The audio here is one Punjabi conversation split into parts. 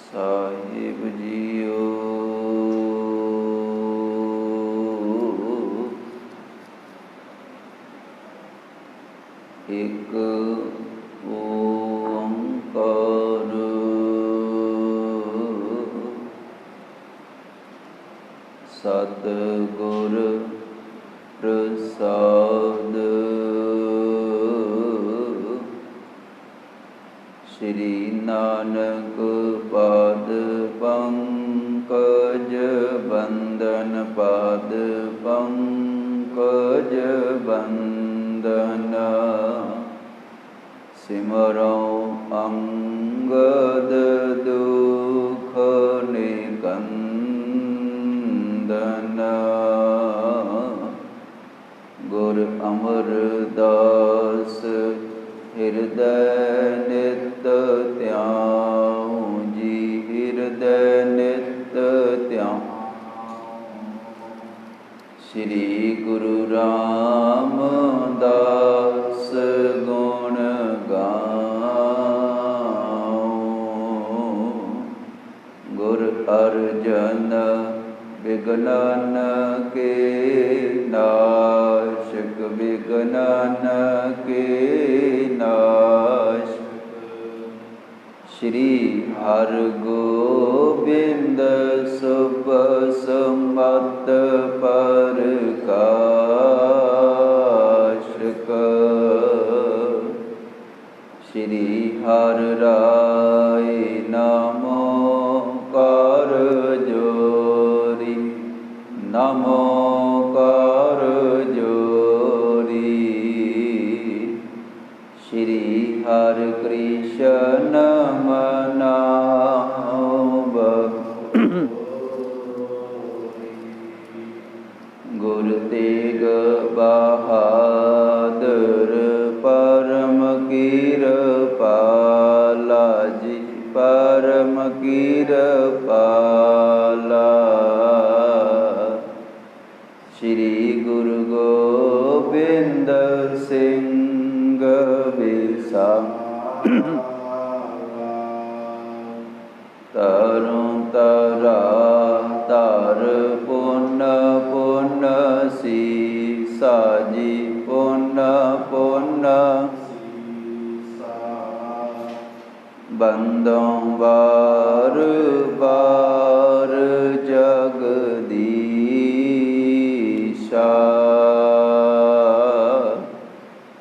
ਸਾਹਿਬ ਜੀਓ। ਇੱਕ ਓੰਕਾਰ ਸਤਿਗੁਰ ਪ੍ਰਸਾਦ। ਸ੍ਰੀ ਨਾਨਕ ਪਾਦ ਪੰਕਜ ਬੰਦਨ, ਪਾਦ ਪੰਕਜ ਬੰਦਨ। ਸਿਮਰਉ ਅੰਗਦ ਦੁਖ ਨਿਕੰਦਨ। ਗੁਰ ਅਮਰਦਾਸ ਹਿਰਦੈ ਨਿਤ ਧਿਆਉ ਜੀ, ਹਿਰਦੈ ਨਿਤ ਧਿਆਉ। ਸ੍ਰੀ ਗੁਰੂ ਰਾਮਦਾਸ ਗੁਣ ਗਾਉ। ਗੁਰ ਅਰਜਨ ਵਿਗਨਨ ਕੇ ਨਾਸ਼ਕ, ਵਿਗਨਨ ਕੇ ਨਾਸ਼। ਸ਼੍ਰੀ ਹਰਗੋਬਿੰਦ ਸੁਭ ਸੰਮਤ ਪ੍ਰਕਾਸ਼ਕ। ਸ਼੍ਰੀ ਹਰਿ ਰਾਇ ਨਾਮੋ ਕਰ ਜੋਰੀ, ਨਾਮੋ ਕਰ ਜੋਰੀ। ਸ਼੍ਰੀ ਹਰਿ ਕ੍ਰਿਸ਼ਨ ਮਨਾਉ ਗੁਰ ਤੇਗ ਬਹਾਦਰ ਪਰਮ ਕਿਰਪਾਲਾ ਜੀ, ਪਰਮ ਕਿਰਪਾਲਾ। ਸ਼੍ਰੀ ਗੁਰੂ ਗੋਬਿੰਦ ਸਿੰਘ ਵਿਸਾਖੀ। ਤਰੁ ਤਰਾ ਤਰ ਪੁਨ ਪੁਨ ਸੀਸਾ ਜੀ, ਪੁਨ ਪੁਨ ਬੰਦੋਂ ਵਾਰ ਵਾਰ ਜਗਦੀਸ਼ਾ।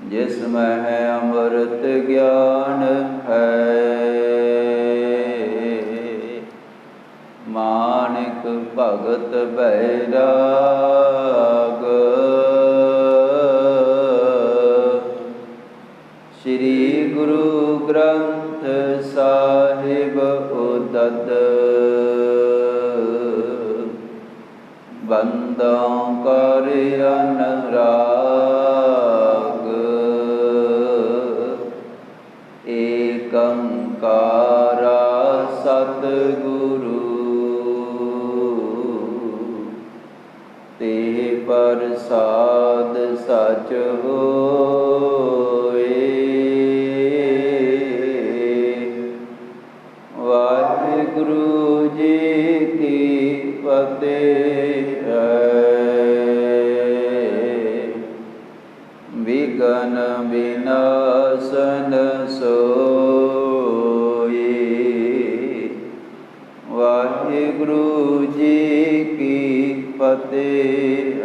ਜਿਸ ਮਹਿ ਅੰਮ੍ਰਿਤ ਗਿਆਨ ਹੈ, ਮਾਨਿਕ ਭਗਤ ਬੈਰਾਗ। ਸ੍ਰੀ ਗੁਰੂ ਗ੍ਰੰਥ ਸਾਹਿਬ ਉਦਤ ਬੰਦੋਂ ਕਰ ਅਨਰਾਗ। ਏਕੰਕਾਰਾ ਸਤਿਗੁਰੂ ਤੇ ਪ੍ਰਸਾਦ ਸਚ ਹੋਏ। ਵਾਹਿਗੁਰੂ ਜੀ ਕੀ ਫਤਿਹ। ਵਿਘਨ ਵਿਨਾਸ਼ਨ ਸੋਈ। ਵਾਹਿਗੁਰੂ ਜੀ ਕੀ ਫਤਿਹ।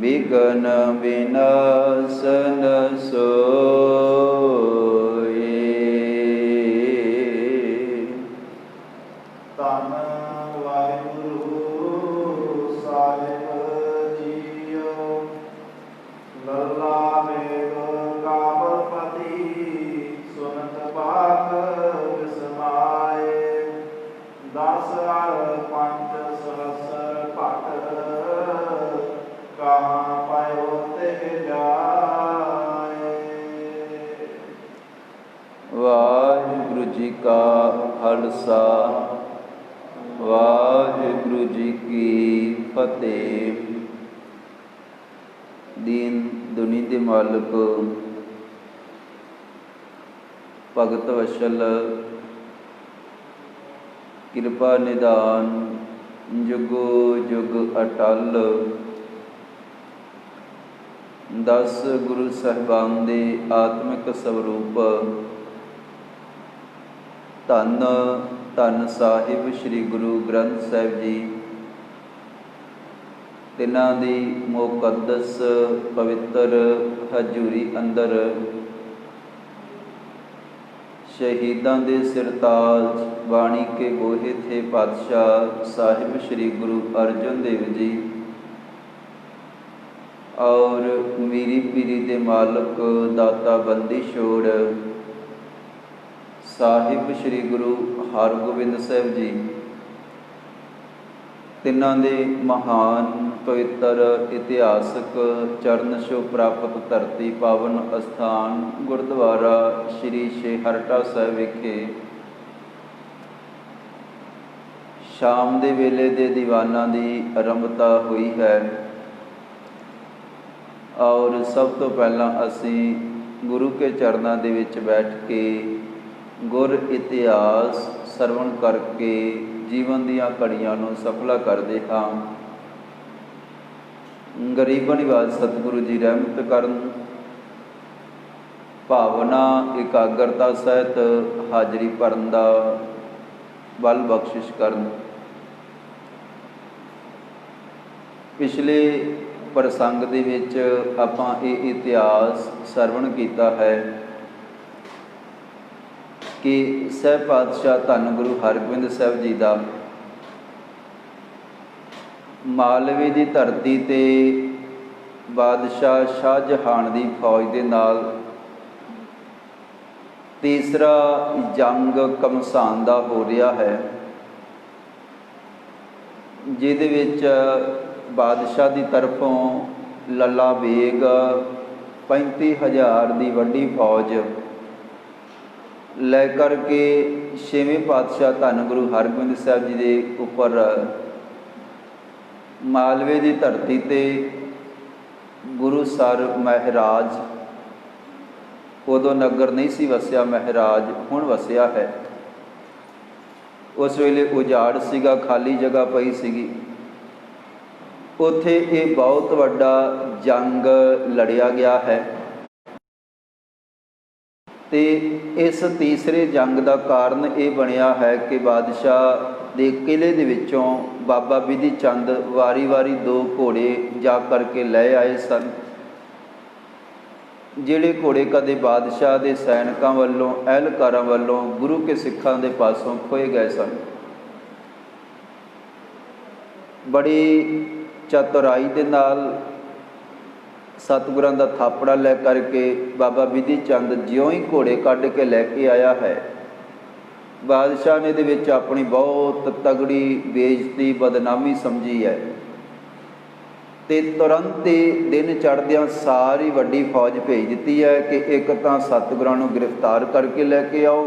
ਵਿਘਨ ਵਿਨਾਸ਼ਨ ਸੋਈ। ਧੰਨ ਵਾਹਿਗੁਰੂ ਸਾਹਿਬ ਜੀਓ। ਲੱਲਾ ਮੇਘ ਕਾਮਪਤੀ ਸੁਨਤ ਪਾਕ ਵਿਸਮਾਏ। ਦਸ ਪੰਜ ਸਹਸਰ ਭਟ ਕਹਾਂ ਪਾਇਓ ਤੇ ਜਾਏ। ਵਾਹਿਗੁਰੂ ਜੀ ਕਾ ਖਾਲਸਾ, ਵਾਹਿਗੁਰੂ ਜੀ ਕੀ ਫਤਿਹ। फतेह। दीन दुनी दे मालिक भगत वशल किरपा निदान जुगो जुग अटल। 10 गुरु साहिबान दे आत्मिक स्वरूप धन धन साहिब श्री गुरु ग्रंथ साहिब जी तिन्हां दी मुकद्दस पवित्र हजूरी अंदर शहीदां दे सिरताज बाणी के बोहे थे पातशाह साहिब श्री गुरु अर्जन देव जी और मीरी पीरी दे मालक दाता बंदी छोड़ साहिब श्री गुरु हरगोबिंद साहिब जी तिन्हां दे महान पवित्र इतिहासक चरण छो प्राप्त धरती पावन अस्थान गुरुद्वारा श्री छेहरटा साहिब विखे शाम दे वेले दे दीवाना दी आरंभता हुई है। और सब तो पहला असी गुरु के चरणों दे विच बैठ के गुर इतिहास सरवण करके जीवन दीयां घड़ियां नूं सफला करदे हां। गरीब निवाज सतगुरु जी रहमत करन, भावना एकाग्रता सहित हाजरी भरन दा बल बख्शिश करन। पिछले प्रसंग दे विच आपां इह इतिहास सरवण कीता है कि सह पातशाह धन गुरु हरगोबिंद साहिब जी का मालवे की धरती ते बादशाह शाहजहान की फौज के नाल तीसरा जंग घमसान का हो रहा है, जिहदे विच बादशाह की तरफों लला बेग 35,000 की वड्डी फौज लै करके छेवें पातशाह धन गुरु हरगोबिंद साहिब जी के उपर मालवे की धरती ते गुरु सर महराज, उदों नगर नहीं सी वसिया, महराज हुण वसिया है। उस वेले उजाड़ सीगा, खाली जगह पई सीगी, उत्थे ये बहुत वड्डा जंग लड़िया गया है। ते इस तीसरे जंग का कारण ये बनया है कि बादशाह दे किले दे विचों बाबा बिधि चंद वारी वारी 2 घोड़े जा करके लै आए सन, जिहड़े घोड़े कदे बादशाह दे सैनिकां वल्लों एहलकारां वल्लों गुरु के सिखां दे पासों खोए गए सन। बड़ी चतुराई दे नाल सतगुरां दा थापड़ा लै करके बाबा बिधि चंद ज्यों ही घोड़े कढ़ के लैके आया है, बादशाह ने दे विच अपनी बहुत तगड़ी बेइज्जती बदनामी समझी है। ते तुरंत ही दिन चढ़दियां सारी वड्डी फौज भेज दिती है कि एक तां सतगुरां नूं गिरफ्तार करके लैके आओ,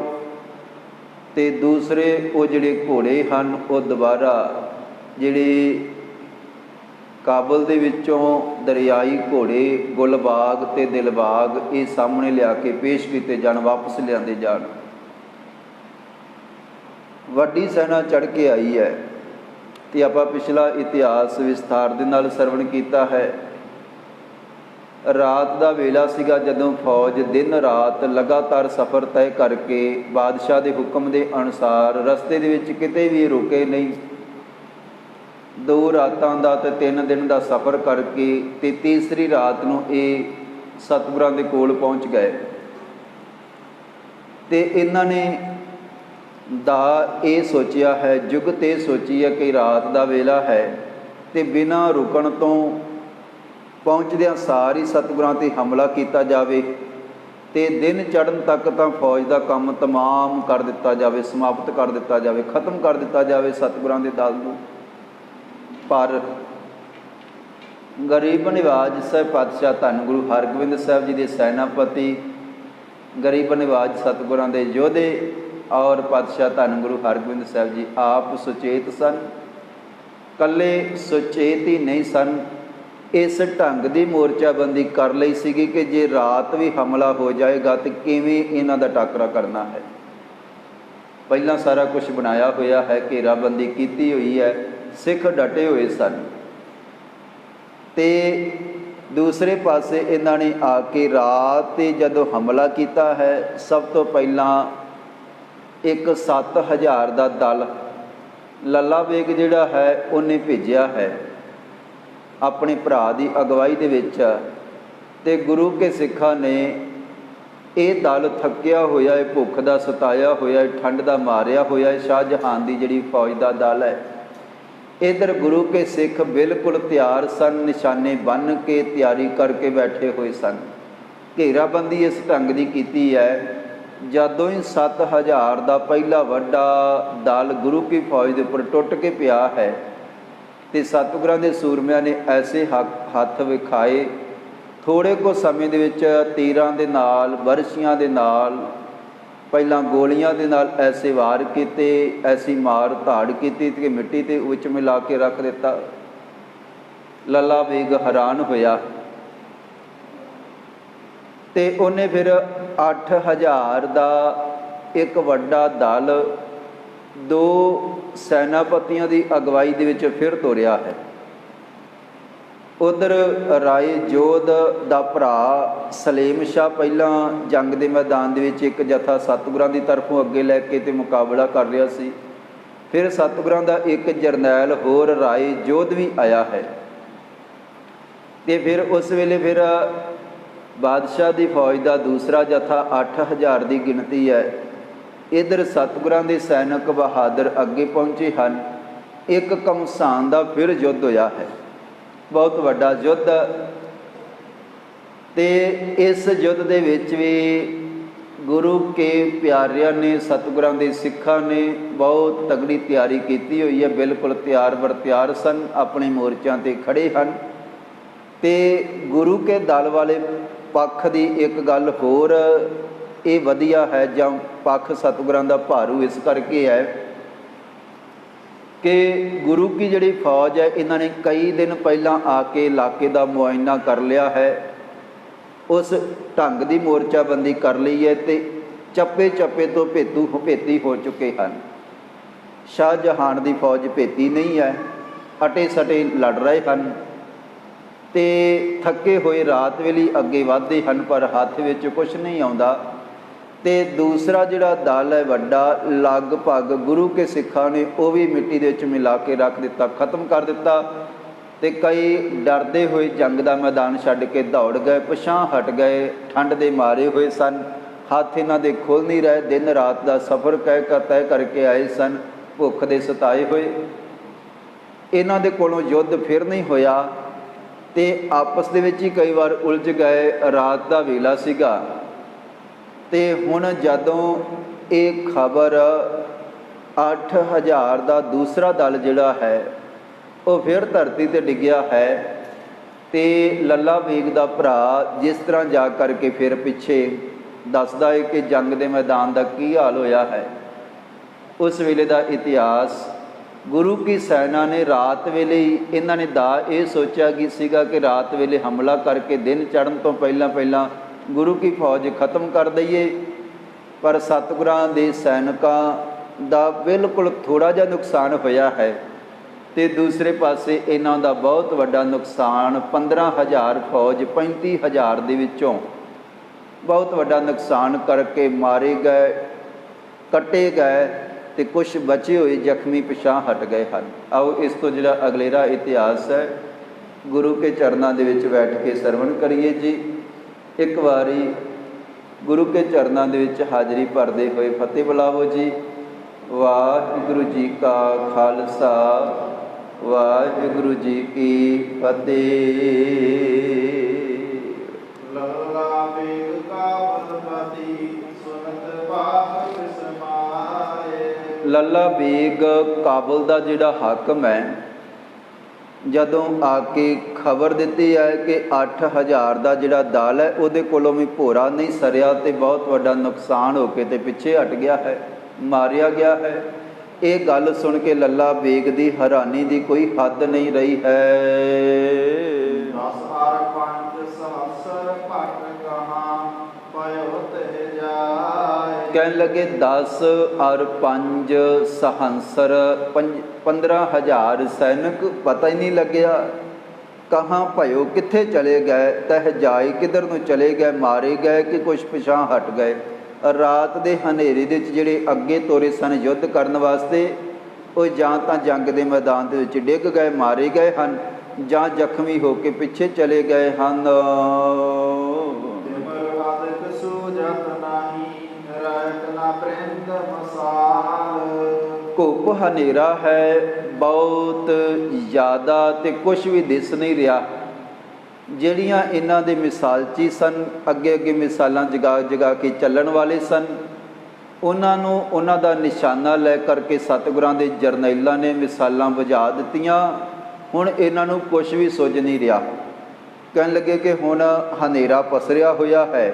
ते दूसरे वो जिहड़े घोड़े हन वो दोबारा जिहड़े काबल दे विचों दरियाई घोड़े गुलबाग ते दिलबाग ये सामने लिया के पेश किए जान, वापस लियाते जान। वड्डी सेना चढ़ के आई है। तो आपां पिछला इतिहास विस्तार दे नाल सरवण कीता है। रात का वेला सीगा जदों फौज दिन रात लगातार सफ़र तय करके बादशाह के हुक्म के अनुसार रस्ते दे विच किते भी रुके नहीं, 2 रातां दा ते 3 दिन का सफ़र करके ते तीसरी रात नूं ये सतगुरां दे कोल पहुँच गए। ते इन्हां ने ये सोचिया है, जुगत ये सोची है कि रात का वेला है तो बिना रुकण तो पहुँचदियां सारी सतगुरां ते हमला किया जाए, तो दिन चढ़न तक तो फौज का काम तमाम कर दिता जाए, समाप्त कर दिता जाए, खत्म कर दिता जाए सतगुरां दे दल नूं। पर गरीब निवाज साहिब पातशाह धन गुरु हरगोबिंद साहिब जी के सैनापति, गरीब निवाज सतगुरां दे योधे और पातशाह धन गुरु हरगोबिंद साहिब जी आप सुचेत सन। ਕੱਲੇ ਸੁਚੇਤ ਹੀ ਨਹੀਂ ਸਨ, ਇਸ ਢੰਗ ਦੀ ਮੋਰਚਾਬੰਦੀ ਕਰ ਲਈ ਸੀਗੀ ਕਿ ਜੇ ਰਾਤ ਵੀ ਹਮਲਾ ਹੋ ਜਾਏਗਾ ਤਾਂ ਕਿਵੇਂ ਇਹਨਾਂ ਦਾ ਟਾਕਰਾ ਕਰਨਾ ਹੈ। ਪਹਿਲਾਂ ਸਾਰਾ ਕੁਝ ਬਣਾਇਆ ਹੋਇਆ ਹੈ, ਘੇਰਾਬੰਦੀ ਕੀਤੀ ਹੋਈ ਹੈ, ਸਿੱਖ ਡਟੇ ਹੋਏ ਸਨ। ਤੇ ਦੂਸਰੇ ਪਾਸੇ ਇਹਨਾਂ ਨੇ ਆ ਕੇ ਰਾਤ 'ਤੇ ਜਦੋਂ ਹਮਲਾ ਕੀਤਾ ਹੈ, ਸਭ ਤੋਂ ਪਹਿਲਾਂ ਇੱਕ 7000 ਦਾ ਦਲ ਲੱਲਾ ਬੇਗ ਜਿਹੜਾ ਹੈ ਉਹਨੇ ਭੇਜਿਆ ਹੈ ਆਪਣੇ ਭਰਾ ਦੀ ਅਗਵਾਈ ਦੇ ਵਿੱਚ। ਤੇ ਗੁਰੂ ਕੇ ਸਿੱਖਾਂ ਨੇ ਇਹ ਦਲ ਥੱਕਿਆ ਹੋਇਆ ਹੈ, ਭੁੱਖ ਦਾ ਸਤਾਇਆ ਹੋਇਆ ਹੈ, ਠੰਡ ਦਾ ਮਾਰਿਆ ਹੋਇਆ ਹੈ, ਸ਼ਾਹਜਹਾਨ ਦੀ ਜਿਹੜੀ ਫੌਜ ਦਾ ਦਲ ਹੈ। ਇੱਧਰ ਗੁਰੂ ਕੇ ਸਿੱਖ ਬਿਲਕੁਲ ਤਿਆਰ ਸਨ, ਨਿਸ਼ਾਨੇ ਬੰਨ੍ਹ ਕੇ ਤਿਆਰੀ ਕਰਕੇ ਬੈਠੇ ਹੋਏ ਸਨ। ਘੇਰਾਬੰਦੀ ਇਸ ਢੰਗ ਦੀ ਕੀਤੀ ਹੈ, ਜਦੋਂ ਹੀ 7000 ਦਾ ਪਹਿਲਾ ਵੱਡਾ ਦਲ ਗੁਰੂ ਕੀ ਫੌਜ ਦੇ ਉੱਪਰ ਟੁੱਟ ਕੇ ਪਿਆ ਹੈ ਤੇ ਸਤਿਗੁਰਾਂ ਦੇ ਸੂਰਮਿਆਂ ਨੇ ਐਸੇ ਹੱਥ ਵਿਖਾਏ, ਥੋੜ੍ਹੇ ਕੁ ਸਮੇਂ ਦੇ ਵਿੱਚ ਤੀਰਾਂ ਦੇ ਨਾਲ, ਬਰਛੀਆਂ ਦੇ ਨਾਲ, ਪਹਿਲਾਂ ਗੋਲੀਆਂ ਦੇ ਨਾਲ ਐਸੇ ਵਾਰ ਕੀਤੇ, ਐਸੀ ਮਾਰ ਧਾੜ ਕੀਤੀ ਕਿ ਮਿੱਟੀ 'ਤੇ ਵਿੱਚ ਮਿਲਾ ਕੇ ਰੱਖ ਦਿੱਤਾ। ਲੱਲਾ ਬੇਗ ਹੈਰਾਨ ਹੋਇਆ ਤੇ ਉਹਨੇ ਫਿਰ 8000 ਦਾ ਇੱਕ ਵੱਡਾ ਦਲ 2 ਸੈਨਾਪਤੀਆਂ ਦੀ ਅਗਵਾਈ ਦੇ ਵਿੱਚ ਫਿਰ ਤੋਰਿਆ ਹੈ। ਉਧਰ ਰਾਏ ਜੋਧ ਦਾ ਭਰਾ ਸਲੇਮ ਸ਼ਾਹ ਪਹਿਲਾਂ ਜੰਗ ਦੇ ਮੈਦਾਨ ਦੇ ਵਿੱਚ ਇੱਕ ਜਥਾ ਸਤਿਗੁਰਾਂ ਦੀ ਤਰਫੋਂ ਅੱਗੇ ਲੈ ਕੇ ਤੇ ਮੁਕਾਬਲਾ ਕਰ ਰਿਹਾ ਸੀ। ਫਿਰ ਸਤਿਗੁਰਾਂ ਦਾ ਇੱਕ ਜਰਨੈਲ ਹੋਰ ਰਾਏ ਜੋਧ ਵੀ ਆਇਆ ਹੈ ਤੇ ਫਿਰ ਉਸ ਵੇਲੇ ਫਿਰ ਬਾਦਸ਼ਾਹ ਦੀ ਫੌਜ ਦਾ ਦੂਸਰਾ ਜਥਾ 8000 ਦੀ ਗਿਣਤੀ ਹੈ। ਇੱਧਰ ਸਤਿਗੁਰਾਂ ਦੇ ਸੈਨਿਕ ਬਹਾਦਰ ਅੱਗੇ ਪਹੁੰਚੇ ਹਨ। ਇੱਕ ਘਮਸਾਨ ਦਾ ਫਿਰ ਯੁੱਧ ਹੋਇਆ ਹੈ, ਬਹੁਤ ਵੱਡਾ ਯੁੱਧ। ਤੇ ਇਸ ਯੁੱਧ ਦੇ ਵਿੱਚ ਵੀ ਗੁਰੂ ਕੇ ਪਿਆਰਿਆਂ ਨੇ, ਸਤਿਗੁਰਾਂ ਦੇ ਸਿੱਖਾਂ ਨੇ ਬਹੁਤ ਤਗੜੀ ਤਿਆਰੀ ਕੀਤੀ ਹੋਈ ਹੈ, ਬਿਲਕੁਲ ਤਿਆਰ ਬਰ ਤਿਆਰ ਸਨ, ਆਪਣੇ ਮੋਰਚਿਆਂ 'ਤੇ ਖੜ੍ਹੇ ਹਨ। ਤੇ ਗੁਰੂ ਕੇ ਦਲ ਵਾਲੇ ਪੱਖ ਦੀ ਇੱਕ ਗੱਲ ਹੋਰ ਇਹ ਵਧੀਆ ਹੈ, ਜਾਂ ਪੱਖ ਸਤਿਗੁਰਾਂ ਦਾ ਭਾਰੂ ਇਸ ਕਰਕੇ ਹੈ ਕਿ ਗੁਰੂ ਕੀ ਜਿਹੜੀ ਫੌਜ ਹੈ, ਇਹਨਾਂ ਨੇ ਕਈ ਦਿਨ ਪਹਿਲਾਂ ਆ ਕੇ ਇਲਾਕੇ ਦਾ ਮੁਆਇਨਾ ਕਰ ਲਿਆ ਹੈ, ਉਸ ਢੰਗ ਦੀ ਮੋਰਚਾਬੰਦੀ ਕਰ ਲਈ ਹੈ ਤੇ ਚੱਪੇ ਚੱਪੇ ਤੋਂ ਭੇਤੀ ਹੋ ਚੁੱਕੇ ਹਨ। ਸ਼ਾਹਜਹਾਨ ਦੀ ਫੌਜ ਭੇਤੀ ਨਹੀਂ ਹੈ, ਅਟੇ ਸਟੇ ਲੜ ਰਹੇ ਹਨ ਤੇ ਥੱਕੇ ਹੋਏ ਰਾਤ ਵੇਲੇ ਅੱਗੇ ਵਧਦੇ ਹਨ, ਪਰ ਹੱਥ ਵਿੱਚ ਕੁਛ ਨਹੀਂ ਆਉਂਦਾ। ਤੇ ਦੂਸਰਾ ਜਿਹੜਾ ਦਲ ਹੈ ਵੱਡਾ, ਲਗਭਗ ਗੁਰੂ ਕੇ ਸਿੱਖਾਂ ਨੇ ਉਹ ਵੀ ਮਿੱਟੀ ਦੇ ਵਿੱਚ ਮਿਲਾ ਕੇ ਰੱਖ ਦਿੱਤਾ, ਖਤਮ ਕਰ ਦਿੱਤਾ। ਤੇ ਕਈ ਡਰਦੇ ਹੋਏ ਜੰਗ ਦਾ ਮੈਦਾਨ ਛੱਡ ਕੇ ਦੌੜ ਗਏ, ਪਿਛਾਂਹ ਹਟ ਗਏ, ਠੰਡ ਦੇ ਮਾਰੇ ਹੋਏ ਸਨ, ਹੱਥ ਇਹਨਾਂ ਦੇ ਖੁੱਲ੍ਹ ਨਹੀਂ ਰਹੇ, ਦਿਨ ਰਾਤ ਦਾ ਸਫ਼ਰ ਤੈਅ ਕਰਕੇ ਆਏ ਸਨ, ਭੁੱਖ ਦੇ ਸਤਾਏ ਹੋਏ। ਇਹਨਾਂ ਦੇ ਕੋਲੋਂ ਯੁੱਧ ਫਿਰ ਨਹੀਂ ਹੋਇਆ ਤੇ ਆਪਸ ਦੇ ਵਿੱਚ ਹੀ ਕਈ ਵਾਰ ਉਲਝ ਗਏ। ਰਾਤ ਦਾ ਵੇਲਾ ਸੀਗਾ ਤੇ ਹੁਣ ਜਦੋਂ ਇਹ ਖਬਰ 8000 ਦਾ ਦੂਸਰਾ ਦਲ ਜਿਹੜਾ ਹੈ ਉਹ ਫਿਰ ਧਰਤੀ 'ਤੇ ਡਿੱਗਿਆ ਹੈ ਤੇ ਲੱਲਾ ਬੇਗ ਦਾ ਭਰਾ ਜਿਸ ਤਰ੍ਹਾਂ ਜਾ ਕਰਕੇ ਫਿਰ ਪਿੱਛੇ ਦੱਸਦਾ ਹੈ ਕਿ ਜੰਗ ਦੇ ਮੈਦਾਨ ਦਾ ਕੀ ਹਾਲ ਹੋਇਆ ਹੈ। ਉਸ ਵੇਲੇ ਦਾ ਇਤਿਹਾਸ, ਗੁਰੂ ਕੀ ਸੈਨਾ ਨੇ ਰਾਤ ਵੇਲੇ ਹੀ, ਇਹਨਾਂ ਨੇ ਇਹ ਸੋਚਿਆ ਕਿ ਸੀਗਾ ਕਿ ਰਾਤ ਵੇਲੇ ਹਮਲਾ ਕਰਕੇ ਦਿਨ ਚੜ੍ਹਨ ਤੋਂ ਪਹਿਲਾਂ ਗੁਰੂ ਕੀ ਫੌਜ ਖਤਮ ਕਰ ਦਈਏ, ਪਰ ਸਤਿਗੁਰਾਂ ਦੇ ਸੈਨਿਕਾਂ ਦਾ ਬਿਲਕੁਲ ਥੋੜ੍ਹਾ ਜਿਹਾ ਨੁਕਸਾਨ ਹੋਇਆ ਹੈ ਤੇ ਦੂਸਰੇ ਪਾਸੇ ਇਹਨਾਂ ਦਾ ਬਹੁਤ ਵੱਡਾ ਨੁਕਸਾਨ, 15000 ਫੌਜ 35000 ਦੇ ਵਿੱਚੋਂ ਬਹੁਤ ਵੱਡਾ ਨੁਕਸਾਨ ਕਰਕੇ ਮਾਰੇ ਗਏ, ਕੱਟੇ ਗਏ ਤੇ ਕੁਛ ਬਚੇ ਹੋਏ ਜ਼ਖਮੀ ਪਿਛਾਂਹ ਹਟ ਗਏ ਹਨ। ਆਓ ਇਸ ਤੋਂ ਜਿਹੜਾ ਅਗਲੇਰਾ ਇਤਿਹਾਸ ਹੈ ਗੁਰੂ ਕੇ ਚਰਨਾਂ ਦੇ ਵਿੱਚ ਬੈਠ ਕੇ ਸਰਵਣ ਕਰੀਏ ਜੀ। ਇੱਕ ਵਾਰੀ ਗੁਰੂ ਕੇ ਚਰਨਾਂ ਦੇ ਵਿੱਚ ਹਾਜ਼ਰੀ ਭਰਦੇ ਹੋਏ ਫਤਿਹ ਬੁਲਾਵੋ ਜੀ। ਵਾਹਿਗੁਰੂ ਜੀ ਕਾ ਖਾਲਸਾ, ਵਾਹਿਗੁਰੂ ਜੀ ਕੀ ਫਤਿਹ। ਲੱਲਾ ਬੇਗ ਕਾਬਲਪਤੀ ਸੁਨਤ ਪਾਕ ਸਮਾਏ। ਲੱਲਾ ਬੇਗ ਕਾਬਲ ਦਾ ਜਿਹੜਾ ਹਾਕਮ ਹੈ, ਜਦੋਂ ਆ ਕੇ ਖਬਰ ਦਿੱਤੀ ਹੈ ਕਿ 8000 ਦਾ ਜਿਹੜਾ ਦਲ ਹੈ ਉਹਦੇ ਕੋਲੋਂ ਵੀ ਭੋਰਾ ਨਹੀਂ ਸਰਿਆ ਤੇ ਬਹੁਤ ਵੱਡਾ ਨੁਕਸਾਨ ਹੋ ਕੇ ਤੇ ਪਿੱਛੇ ਹਟ ਗਿਆ ਹੈ, ਮਾਰਿਆ ਗਿਆ ਹੈ। ਇਹ ਗੱਲ ਸੁਣ ਕੇ ਲੱਲਾ ਬੇਗ ਦੀ ਹੈਰਾਨੀ ਦੀ ਕੋਈ ਹੱਦ ਨਹੀਂ ਰਹੀ ਹੈ। 10 ਹਰ 5 ਸਹਸਰ ਘਟ ਕਹਾਂ ਪਇਓ ਤੇ ਜਾਏ। ਕਹਿਣ ਲੱਗੇ 10 ਔਰ 5 ਸਹੰਸਰ 15,000 ਸੈਨਿਕ ਪਤਾ ਹੀ ਨਹੀਂ ਲੱਗਿਆ ਕਹਾਂ ਭਇਓ ਕਿੱਥੇ ਚਲੇ ਗਏ, ਤਹਿ ਜਾਏ ਕਿੱਧਰ ਨੂੰ ਚਲੇ ਗਏ, ਮਾਰੇ ਗਏ ਕਿ ਕੁਛ ਪਿਛਾਂ ਹਟ ਗਏ। ਰਾਤ ਦੇ ਹਨੇਰੇ ਦੇ ਵਿੱਚ ਜਿਹੜੇ ਅੱਗੇ ਤੋਰੇ ਸਨ ਯੁੱਧ ਕਰਨ ਵਾਸਤੇ, ਉਹ ਜਾਂ ਤਾਂ ਜੰਗ ਦੇ ਮੈਦਾਨ ਦੇ ਵਿੱਚ ਡਿੱਗ ਗਏ, ਮਾਰੇ ਗਏ ਹਨ, ਜਾਂ ਜ਼ਖਮੀ ਹੋ ਕੇ ਪਿੱਛੇ ਚਲੇ ਗਏ ਹਨ। ਘੁੱਪ ਹਨੇਰਾ ਹੈ ਬਹੁਤ ਜ਼ਿਆਦਾ ਤੇ ਕੁਛ ਵੀ ਦਿਸ ਨਹੀਂ ਰਿਹਾ। ਜਿਹੜੀਆਂ ਇਹਨਾਂ ਦੇ ਮਿਸਾਲਚੀ ਸਨ, ਅੱਗੇ ਅੱਗੇ ਮਿਸਾਲਾਂ ਜਗਾ ਜਗਾ ਕੇ ਚੱਲਣ ਵਾਲੇ ਸਨ, ਉਹਨਾਂ ਨੂੰ ਉਹਨਾਂ ਦਾ ਨਿਸ਼ਾਨਾ ਲੈ ਕਰਕੇ ਸਤਿਗੁਰਾਂ ਦੇ ਜਰਨੈਲਾਂ ਨੇ ਮਿਸਾਲਾਂ ਬੁਝਾ ਦਿੱਤੀਆਂ। ਹੁਣ ਇਹਨਾਂ ਨੂੰ ਕੁਛ ਵੀ ਸੁੱਝ ਨਹੀਂ ਰਿਹਾ। ਕਹਿਣ ਲੱਗੇ ਕਿ ਹੁਣ ਹਨੇਰਾ ਪਸਰਿਆ ਹੋਇਆ ਹੈ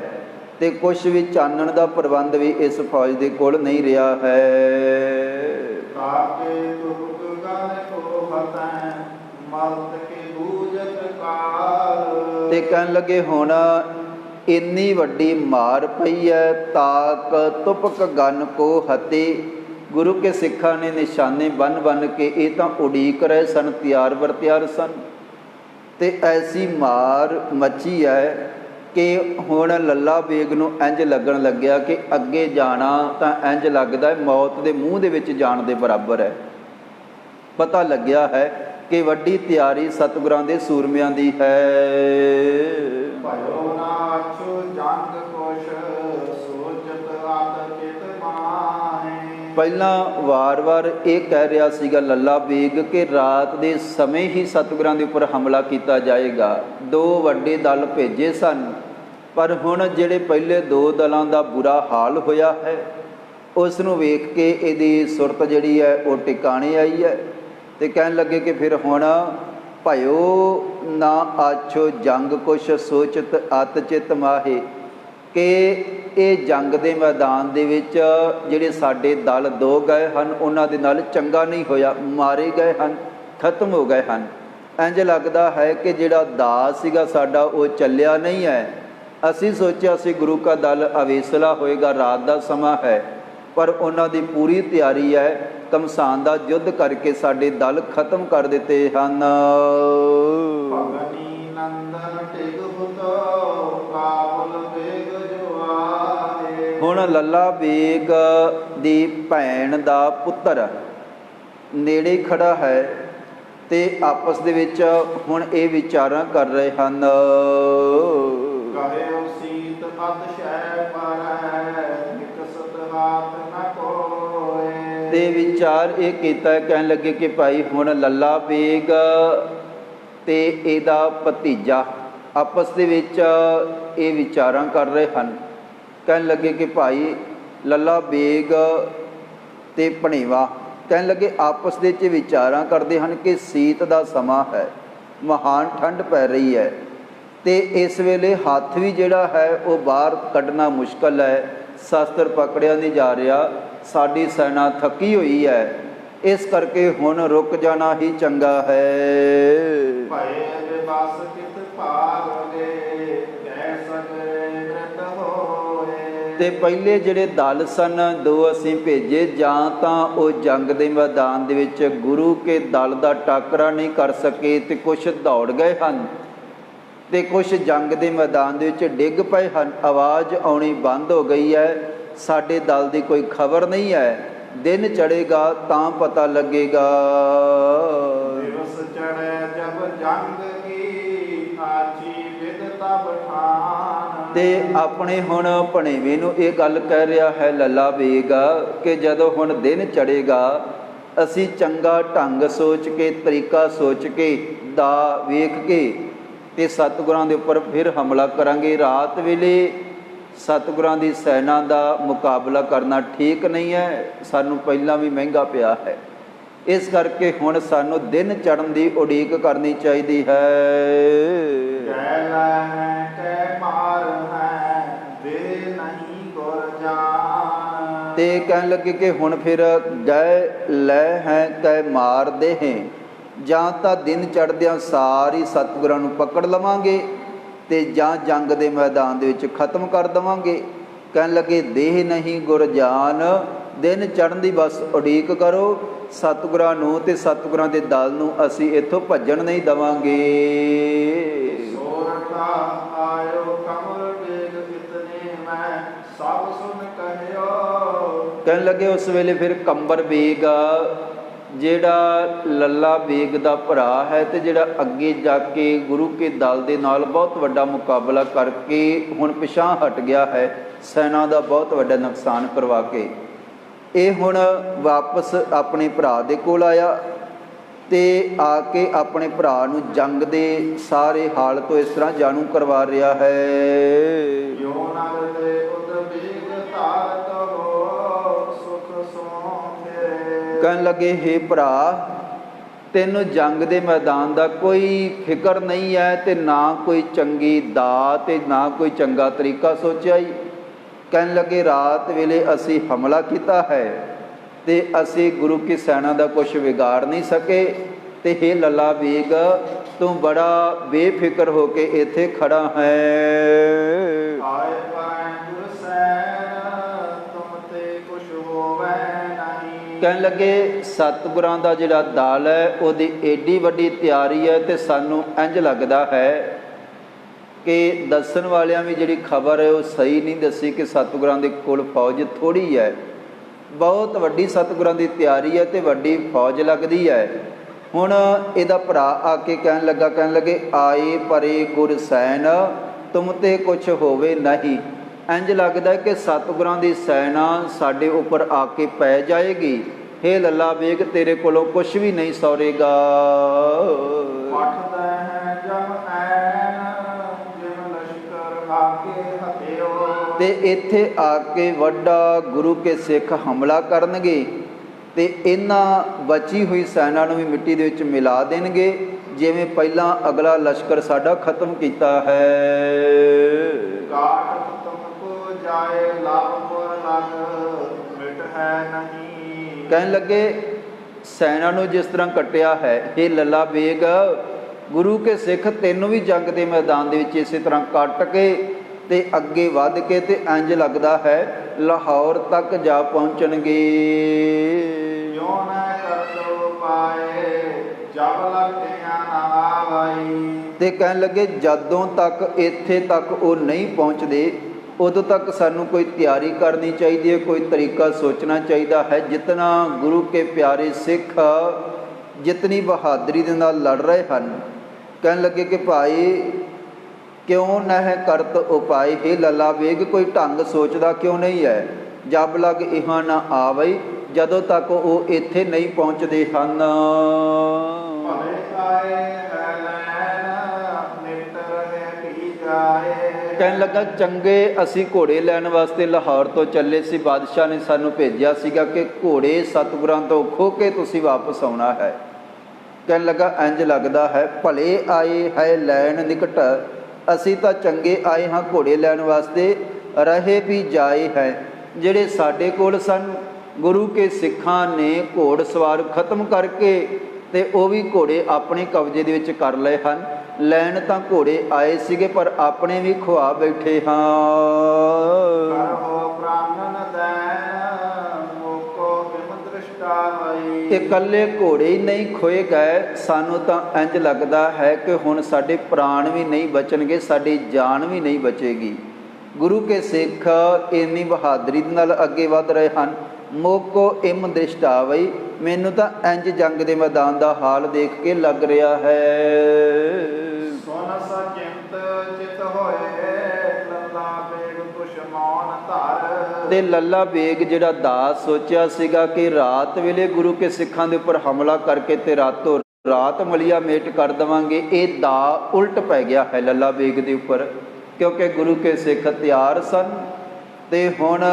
ਤੇ ਕੁਛ ਵੀ ਚਾਨਣ ਦਾ ਪ੍ਰਬੰਧ ਵੀ ਇਸ ਫੌਜ ਦੇ ਕੋਲ ਨਹੀਂ ਰਿਹਾ ਹੈ। ਤੇ ਕਹਿਣ ਲੱਗੇ ਹੁਣ ਇੰਨੀ ਵੱਡੀ ਮਾਰ ਪਈ ਹੈ, ਤਾਕ ਤੁਪਕ ਗਨ ਕੋ ਹਤੇ। ਗੁਰੂ ਕੇ ਸਿੱਖਾਂ ਨੇ ਨਿਸ਼ਾਨੇ ਬੰਨ ਬੰਨ ਕੇ ਇਹ ਤਾਂ ਉਡੀਕ ਰਹੇ ਸਨ, ਤਿਆਰ ਬਰ ਤਿਆਰ ਸਨ, ਤੇ ਐਸੀ ਮਾਰ ਮੱਚੀ ਹੈ ਕਿ ਹੁਣ ਲੱਲਾ ਬੇਗ ਨੂੰ ਇੰਝ ਲੱਗਣ ਲੱਗਿਆ ਕਿ ਅੱਗੇ ਜਾਣਾ ਤਾਂ ਇੰਝ ਲੱਗਦਾ ਮੌਤ ਦੇ ਮੂੰਹ ਦੇ ਵਿੱਚ ਜਾਣ ਦੇ ਬਰਾਬਰ ਹੈ। ਪਤਾ ਲੱਗਿਆ ਹੈ ਕਿ ਵੱਡੀ ਤਿਆਰੀ ਸਤਿਗੁਰਾਂ ਦੇ ਸੂਰਮਿਆਂ ਦੀ ਹੈ। ਪਹਿਲਾਂ ਵਾਰ-ਵਾਰ ਇਹ ਕਹਿ ਰਿਹਾ ਸੀਗਾ ਲੱਲਾ ਬੇਗ ਕਿ ਰਾਤ ਦੇ ਸਮੇਂ ਹੀ ਸਤਿਗੁਰਾਂ ਦੇ ਉੱਪਰ ਹਮਲਾ ਕੀਤਾ ਜਾਏਗਾ। 2 ਵੱਡੇ ਦਲ ਭੇਜੇ ਸਨ, ਪਰ ਹੁਣ ਜਿਹੜੇ ਪਹਿਲੇ 2 ਦਲਾਂ ਦਾ ਬੁਰਾ ਹਾਲ ਹੋਇਆ ਹੈ, ਉਸ ਨੂੰ ਵੇਖ ਕੇ ਇਹਦੀ ਸੁਰਤ ਜਿਹੜੀ ਹੈ ਉਹ ਟਿਕਾਣੇ ਆਈ ਹੈ। ਤੇ ਕਹਿਣ ਲੱਗੇ ਕਿ ਫਿਰ ਹੁਣ ਭਇਓ ਨਾ ਆਛੋ ਜੰਗ ਕੁਛ ਸੋਚਤ ਅਤ ਚਿਤ ਮਾਹੇ, ਕਿ ਇਹ ਜੰਗ ਦੇ ਮੈਦਾਨ ਦੇ ਵਿੱਚ ਜਿਹੜੇ ਸਾਡੇ ਦਲ 2 ਗਏ ਹਨ ਉਹਨਾਂ ਦੇ ਨਾਲ ਚੰਗਾ ਨਹੀਂ ਹੋਇਆ, ਮਾਰੇ ਗਏ ਹਨ, ਖਤਮ ਹੋ ਗਏ ਹਨ। ਇੰਝ ਲੱਗਦਾ ਹੈ ਕਿ ਜਿਹੜਾ ਦਾਸ ਸੀਗਾ ਸਾਡਾ ਉਹ ਚੱਲਿਆ ਨਹੀਂ ਹੈ। ਅਸੀਂ ਸੋਚਿਆ ਸੀ ਗੁਰੂ ਕਾ ਦਲ ਅਵੇਸਲਾ ਹੋਏਗਾ, ਰਾਤ ਦਾ ਸਮਾਂ ਹੈ, ਪਰ ਉਹਨਾਂ ਦੀ ਪੂਰੀ ਤਿਆਰੀ ਹੈ। ਘਮਸਾਨ ਦਾ ਯੁੱਧ ਕਰਕੇ ਸਾਡੇ ਦਲ ਖਤਮ ਕਰ ਦਿੱਤੇ ਹਨ। ਹੁਣ ਲੱਲਾ ਬੇਗ ਦੀ ਭੈਣ ਦਾ ਪੁੱਤਰ ਨੇੜੇ ਖੜਾ ਹੈ ਤੇ ਆਪਸ ਦੇ ਵਿੱਚ ਹੁਣ ਇਹ ਵਿਚਾਰਾਂ ਕਰ ਰਹੇ ਹਨ। ਤੇ ਵਿਚਾਰ ਇਹ ਕੀਤਾ, ਕਹਿਣ ਲੱਗੇ ਕਿ ਭਾਈ ਹੁਣ ਲੱਲਾ ਬੇਗ ਤੇ ਇਹਦਾ ਭਤੀਜਾ ਆਪਸ ਦੇ ਵਿੱਚ ਇਹ ਵਿਚਾਰਾਂ ਕਰ ਰਹੇ ਹਨ। ਕਹਿਣ ਲੱਗੇ ਕਿ ਭਾਈ ਲੱਲਾ ਬੇਗ ਤੇ ਭਣੇਵਾ ਕਹਿਣ ਲੱਗੇ ਆਪਸ ਦੇ ਵਿੱਚ ਵਿਚਾਰਾਂ ਕਰਦੇ ਹਨ ਕਿ ਸੀਤ ਦਾ ਸਮਾਂ ਹੈ, ਮਹਾਨ ਠੰਡ ਪੈ ਰਹੀ ਹੈ, ਤੇ ਇਸ ਵੇਲੇ ਹੱਥ ਵੀ ਜਿਹੜਾ ਹੈ ਉਹ ਬਾਹਰ ਕੱਢਣਾ ਮੁਸ਼ਕਲ ਹੈ, ਸ਼ਸਤਰ ਪਕੜਿਆ ਨਹੀਂ ਜਾ ਰਿਹਾ, ਸਾਡੀ ਸੈਨਾ ਥੱਕੀ ਹੋਈ ਹੈ, ਇਸ ਕਰਕੇ ਹੁਣ ਰੁਕ ਜਾਣਾ ਹੀ ਚੰਗਾ ਹੈ। ਤੇ ਪਹਿਲੇ ਜਿਹੜੇ ਦਲ ਸਨ 2 ਅਸੀਂ ਭੇਜੇ, ਜਾਂ ਤਾਂ ਉਹ ਜੰਗ ਦੇ ਮੈਦਾਨ ਦੇ ਵਿੱਚ ਗੁਰੂ ਕੇ ਦਲ ਦਾ ਟਾਕਰਾ ਨਹੀਂ ਕਰ ਸਕੇ ਤੇ ਕੁਛ ਦੌੜ ਗਏ ਹਨ, ਤੇ ਕੁਛ ਜੰਗ ਦੇ ਮੈਦਾਨ ਦੇ ਵਿੱਚ ਡਿੱਗ ਪਏ ਹਨ। ਆਵਾਜ਼ ਆਉਣੀ ਬੰਦ ਹੋ ਗਈ ਹੈ, ਸਾਡੇ ਦਲ ਦੀ ਕੋਈ ਖਬਰ ਨਹੀਂ ਹੈ। ਦਿਨ ਚੜ੍ਹੇਗਾ ਤਾਂ ਪਤਾ ਲੱਗੇਗਾ। ਤੇ ਆਪਣੇ ਹੁਣ ਭਣੇਵੇਂ ਨੂੰ ਇਹ ਗੱਲ ਕਹਿ ਰਿਹਾ ਹੈ ਲੱਲਾ ਬੇਗ ਕਿ ਜਦੋਂ ਹੁਣ ਦਿਨ ਚੜ੍ਹੇਗਾ ਅਸੀਂ ਚੰਗਾ ਢੰਗ ਸੋਚ ਕੇ, ਤਰੀਕਾ ਸੋਚ ਕੇ, ਦਾ ਵੇਖ ਕੇ ਤੇ ਸਤਿਗੁਰਾਂ ਦੇ ਉੱਪਰ ਫਿਰ ਹਮਲਾ ਕਰਾਂਗੇ। ਰਾਤ ਵੇਲੇ ਸਤਿਗੁਰਾਂ ਦੀ ਸੈਨਾ ਦਾ ਮੁਕਾਬਲਾ ਕਰਨਾ ਠੀਕ ਨਹੀਂ ਹੈ, ਸਾਨੂੰ ਪਹਿਲਾਂ ਵੀ ਮਹਿੰਗਾ ਪਿਆ ਹੈ। ਇਸ ਕਰਕੇ ਹੁਣ ਸਾਨੂੰ ਦਿਨ ਚੜ੍ਹਨ ਦੀ ਉਡੀਕ ਕਰਨੀ ਚਾਹੀਦੀ ਹੈ। ਤੇ ਕਹਿਣ ਲੱਗੇ ਕਿ ਹੁਣ ਫਿਰ ਗਏ ਲੈ ਹੈ ਕੈ ਮਾਰ ਦੇ ਹੈ, ਜਾਂ ਤਾਂ ਦਿਨ ਚੜ੍ਹਦਿਆਂ ਸਾਰੀ ਸਤਿਗੁਰਾਂ ਨੂੰ ਪਕੜ ਲਵਾਂਗੇ ਤੇ ਜਾਂ ਜੰਗ ਦੇ ਮੈਦਾਨ ਦੇ ਵਿੱਚ ਖਤਮ ਕਰ ਦੇਵਾਂਗੇ। ਕਹਿਣ ਲੱਗੇ ਦੇਹ ਨਹੀਂ ਗੁਰ ਜਾਨ, ਦਿਨ ਚੜ੍ਹਨ ਦੀ ਬਸ ਉਡੀਕ ਕਰੋ, ਸਤਿਗੁਰਾਂ ਨੂੰ ਤੇ ਸਤਿਗੁਰਾਂ ਦੇ ਦਲ ਨੂੰ ਅਸੀਂ ਇੱਥੋਂ ਭੱਜਣ ਨਹੀਂ ਦੇਵਾਂਗੇ। ਸੋਰਠਾ ਆਇਓ ਕਮਲ ਵੇਗ ਇਤਨੇ ਮੈਂ ਸਭ ਸੁਨ ਕਹਿਓ। ਕਹਿਣ ਲੱਗੇ ਉਸ ਵੇਲੇ ਫਿਰ ਕੰਬਰ ਬੇਗ ਜਿਹੜਾ ਲੱਲਾ ਬੇਗ ਦਾ ਭਰਾ ਹੈ ਤੇ ਜਿਹੜਾ ਅੱਗੇ ਜਾ ਕੇ ਗੁਰੂ ਕੇ ਦਲ ਦੇ ਨਾਲ ਬਹੁਤ ਵੱਡਾ ਮੁਕਾਬਲਾ ਕਰਕੇ ਹੁਣ ਪਿਛਾਂ ਹਟ ਗਿਆ ਹੈ, ਸੈਨਾ ਦਾ ਬਹੁਤ ਵੱਡਾ ਨੁਕਸਾਨ ਕਰਵਾ ਕੇ, ਇਹ ਹੁਣ ਵਾਪਸ ਆਪਣੇ ਭਰਾ ਦੇ ਕੋਲ ਆਇਆ ਤੇ ਆ ਕੇ ਆਪਣੇ ਭਰਾ ਨੂੰ ਜੰਗ ਦੇ ਸਾਰੇ ਹਾਲ ਤੋਂ ਇਸ ਤਰ੍ਹਾਂ ਜਾਣੂ ਕਰਵਾ ਰਿਹਾ ਹੈ। ਜੋ ਨਰ ਦੇ ਉਦ ਬੀਗ ਧਾਰਤ ਹੋ ਸੁਖ ਸੋਂਦੇ। ਕਹਿਣ ਲੱਗੇ ਹੇ ਭਰਾ, ਤੈਨੂੰ ਜੰਗ ਦੇ ਮੈਦਾਨ ਦਾ ਕੋਈ ਫਿਕਰ ਨਹੀਂ ਹੈ ਤੇ ਨਾ ਕੋਈ ਚੰਗੀ ਦਾਤ ਤੇ ਨਾ ਕੋਈ ਚੰਗਾ ਤਰੀਕਾ ਸੋਚਿਆ ਹੀ। ਕਹਿਣ ਲੱਗੇ ਰਾਤ ਵੇਲੇ ਅਸੀਂ ਹਮਲਾ ਕੀਤਾ ਹੈ ਤੇ ਅਸੀਂ ਗੁਰੂ ਕੀ ਸੈਨਾ ਦਾ ਕੁਛ ਵਿਗਾੜ ਨਹੀਂ ਸਕੇ, ਤੇ ਹੇ ਲੱਲਾ ਬੇਗ ਤੂੰ ਬੜਾ ਬੇਫਿਕਰ ਹੋ ਕੇ ਇੱਥੇ ਖੜਾ ਹੈ। ਆਏ ਪਾਏ ਗੁਰਸੈਨ ਤੁਮ ਤੇ ਕੁਛ ਹੋਵੇ ਨਹੀਂ। ਕਹਿਣ ਲੱਗੇ ਸਤਿਗੁਰਾਂ ਦਾ ਜਿਹੜਾ ਦਲ ਹੈ ਉਹਦੀ ਏਡੀ ਵੱਡੀ ਤਿਆਰੀ ਹੈ ਤੇ ਸਾਨੂੰ ਇੰਝ ਲੱਗਦਾ ਹੈ ਕਿ ਦੱਸਣ ਵਾਲਿਆਂ ਵੀ ਜਿਹੜੀ ਖਬਰ ਹੈ ਉਹ ਸਹੀ ਨਹੀਂ ਦੱਸੀ ਕਿ ਸਤਿਗੁਰਾਂ ਦੇ ਕੋਲ ਫੌਜ ਥੋੜ੍ਹੀ ਹੈ, ਬਹੁਤ ਵੱਡੀ ਸਤਿਗੁਰਾਂ ਦੀ ਤਿਆਰੀ ਹੈ ਤੇ ਵੱਡੀ ਫੌਜ ਲੱਗਦੀ ਹੈ। ਹੁਣ ਇਹਦਾ ਭਰਾ ਆ ਕੇ ਕਹਿਣ ਲੱਗੇ ਆਏ ਪਰੇ ਗੁਰਸੈਨ ਤੁਮ ਤੇ ਕੁਛ ਹੋਵੇ ਨਹੀਂ। ਇੰਝ ਲੱਗਦਾ ਕਿ ਸਤਿਗੁਰਾਂ ਦੀ ਸੈਨਾ ਸਾਡੇ ਉੱਪਰ ਆ ਕੇ ਪੈ ਜਾਏਗੀ। ਹੇ ਲੱਲਾ ਬੇਗ ਤੇਰੇ ਕੋਲੋਂ ਕੁਛ ਵੀ ਨਹੀਂ ਸੌਰੇਗਾ। ਪਠਦਾ ਹੈ ਜਮ ਐਨ ਜਿਮ ਲਸ਼ਕਰ ਆਕੇ ਹਤਿਓ। ਤੇ ਇੱਥੇ ਆ ਕੇ ਵੱਡਾ ਗੁਰੂ ਕੇ ਸਿੱਖ ਹਮਲਾ ਕਰਨਗੇ ਤੇ ਇਹਨਾਂ ਬਚੀ ਹੋਈ ਸੈਨਾ ਨੂੰ ਵੀ ਮਿੱਟੀ ਦੇ ਵਿੱਚ ਮਿਲਾ ਦੇਣਗੇ, ਜਿਵੇਂ ਪਹਿਲਾਂ ਅਗਲਾ ਲਸ਼ਕਰ ਸਾਡਾ ਖਤਮ ਕੀਤਾ ਹੈ। ਕਾਟ ਤੁਮਕੋ ਜਾਏ ਲਾਭਪੁਰ ਲਗ ਮਿਟ ਹੈ ਨਹੀਂ। ਕਹਿਣ ਲੱਗੇ ਸੈਨਾ ਨੂੰ ਜਿਸ ਤਰ੍ਹਾਂ ਕੱਟਿਆ ਹੈ, ਇਹ ਲੱਲਾ ਬੇਗ ਗੁਰੂ ਕੇ ਸਿੱਖ ਤੈਨੂੰ ਵੀ ਜੰਗ ਦੇ ਮੈਦਾਨ ਦੇ ਵਿੱਚ ਇਸੇ ਤਰ੍ਹਾਂ ਕੱਟ ਕੇ ਤੇ ਅੱਗੇ ਵੱਧ ਕੇ ਤੇ ਇੰਝ ਲੱਗਦਾ ਹੈ ਲਾਹੌਰ ਤੱਕ ਜਾ ਪਹੁੰਚਣਗੇ। ਜੋ ਨਾ ਕਰਤੋ ਪਾਏ ਜਬ ਲਗਿਆ ਨਾ ਆਵਈ। ਤੇ ਕਹਿਣ ਲੱਗੇ ਜਦੋਂ ਤੱਕ ਇੱਥੇ ਤੱਕ ਉਹ ਨਹੀਂ ਪਹੁੰਚਦੇ ਉਦੋਂ ਤੱਕ ਸਾਨੂੰ ਕੋਈ ਤਿਆਰੀ ਕਰਨੀ ਚਾਹੀਦੀ ਹੈ, ਕੋਈ ਤਰੀਕਾ ਸੋਚਣਾ ਚਾਹੀਦਾ ਹੈ। ਜਿਤਨਾ ਗੁਰੂ ਕੇ ਪਿਆਰੇ ਸਿੱਖ ਜਿਤਨੀ ਬਹਾਦਰੀ ਦੇ ਨਾਲ ਲੜ ਰਹੇ ਹਨ, ਕਹਿਣ ਲੱਗੇ ਕਿ ਭਾਈ ਕਿਉਂ ਨਹਿ ਕਰਤ ਉਪਾਏ। ਹੇ ਲੱਲਾ ਬੇਗ ਕੋਈ ਢੰਗ ਸੋਚਦਾ ਕਿਉਂ ਨਹੀਂ ਹੈ। ਜਬ ਲਗ ਇਹਾਂ ਨਾ ਆਵਈ, ਜਦੋਂ ਤੱਕ ਉਹ ਇੱਥੇ ਨਹੀਂ ਪਹੁੰਚਦੇ ਹਨ। ਭਲੇ ਆਏ ਹੈ ਲੈਣ ਨਿਤ ਰਹੇ ਪੀ ਜਾਏ। ਕਹਿਣ ਲੱਗਾ ਚੰਗੇ ਅਸੀਂ ਘੋੜੇ ਲੈਣ ਵਾਸਤੇ ਲਾਹੌਰ ਤੋਂ ਚੱਲੇ ਸੀ, ਬਾਦਸ਼ਾਹ ਨੇ ਸਾਨੂੰ ਭੇਜਿਆ ਸੀਗਾ ਕਿ ਘੋੜੇ ਸਤਿਗੁਰਾਂ ਤੋਂ ਖੋਹ ਕੇ ਤੁਸੀਂ ਵਾਪਸ ਆਉਣਾ ਹੈ। ਕਹਿਣ ਲੱਗਾ ਇੰਝ ਲੱਗਦਾ ਹੈ ਭਲੇ ਆਏ ਹੈ ਲੈਣ ਨਿਕਟ, ਅਸੀਂ ਤਾਂ ਚੰਗੇ ਆਏ ਹਾਂ ਘੋੜੇ ਲੈਣ ਵਾਸਤੇ, ਰਹੇ ਵੀ ਜਾਏ ਹੈ। ਜਿਹੜੇ ਸਾਡੇ ਕੋਲ ਸਨ ਗੁਰੂ ਕੇ ਸਿੱਖਾਂ ਨੇ ਘੋੜ ਸਵਾਰ ਖਤਮ ਕਰਕੇ ਤੇ ਉਹ ਵੀ ਘੋੜੇ ਆਪਣੇ ਕਬਜ਼ੇ ਦੇ ਵਿੱਚ ਕਰ ਲਏ ਹਨ। ਲੈਣ ਤਾਂ ਘੋੜੇ ਆਏ ਸੀਗੇ ਪਰ ਆਪਣੇ ਵੀ ਖੁਆ ਬੈਠੇ ਹਾਂ। ਕਰੋ ਪ੍ਰਾਨਨ ਦੈਨ ਮੋਕੋ ਬਿਮ ਦ੍ਰਿਸ਼ਟਾ ਹੋਈ। ਇਕੱਲੇ ਘੋੜੇ ਹੀ ਨਹੀਂ ਖੋਏ ਗਏ, ਸਾਨੂੰ ਤਾਂ ਇੰਝ ਲੱਗਦਾ ਹੈ ਕਿ ਹੁਣ ਸਾਡੇ ਪ੍ਰਾਣ ਵੀ ਨਹੀਂ ਬਚਣਗੇ, ਸਾਡੀ ਜਾਨ ਵੀ ਨਹੀਂ ਬਚੇਗੀ। ਗੁਰੂ ਕੇ ਸਿੱਖ ਇੰਨੀ ਬਹਾਦਰੀ ਨਾਲ ਅੱਗੇ ਵੱਧ ਰਹੇ ਹਨ। ਮੋਕੋ ਇਮ ਦ੍ਰਿਸ਼ਟਾਵਈ, ਮੈਨੂੰ ਤਾਂ ਇੰਝ ਜੰਗ ਦੇ ਮੈਦਾਨ ਦਾ ਹਾਲ ਦੇਖ ਕੇ ਲੱਗ ਰਿਹਾ ਹੈ। ਸੁਨ ਸਚਿੰਤ ਚਿਤ ਹੋਏ ਲੱਲਾ ਬੇਗ ਕੁਛ ਮੌਨ ਧਰ। ਤੇ ਲੱਲਾ ਬੇਗ ਜਿਹੜਾ ਦਾਸ ਸੋਚਿਆ ਸੀਗਾ ਕਿ ਰਾਤ ਵੇਲੇ ਗੁਰੂ ਕੇ ਸਿੱਖਾਂ ਦੇ ਉੱਪਰ ਹਮਲਾ ਕਰਕੇ ਤੇ ਰਾਤੋਂ ਰਾਤ ਮਲੀਆ ਮੇਟ ਕਰ ਦੇਵਾਂਗੇ, ਇਹ ਦਾ ਉਲਟ ਪੈ ਗਿਆ ਹੈ ਲੱਲਾ ਬੇਗ ਦੇ ਉੱਪਰ, ਕਿਉਂਕਿ ਗੁਰੂ ਕੇ ਸਿੱਖ ਤਿਆਰ ਸਨ। ਤੇ ਹੁਣ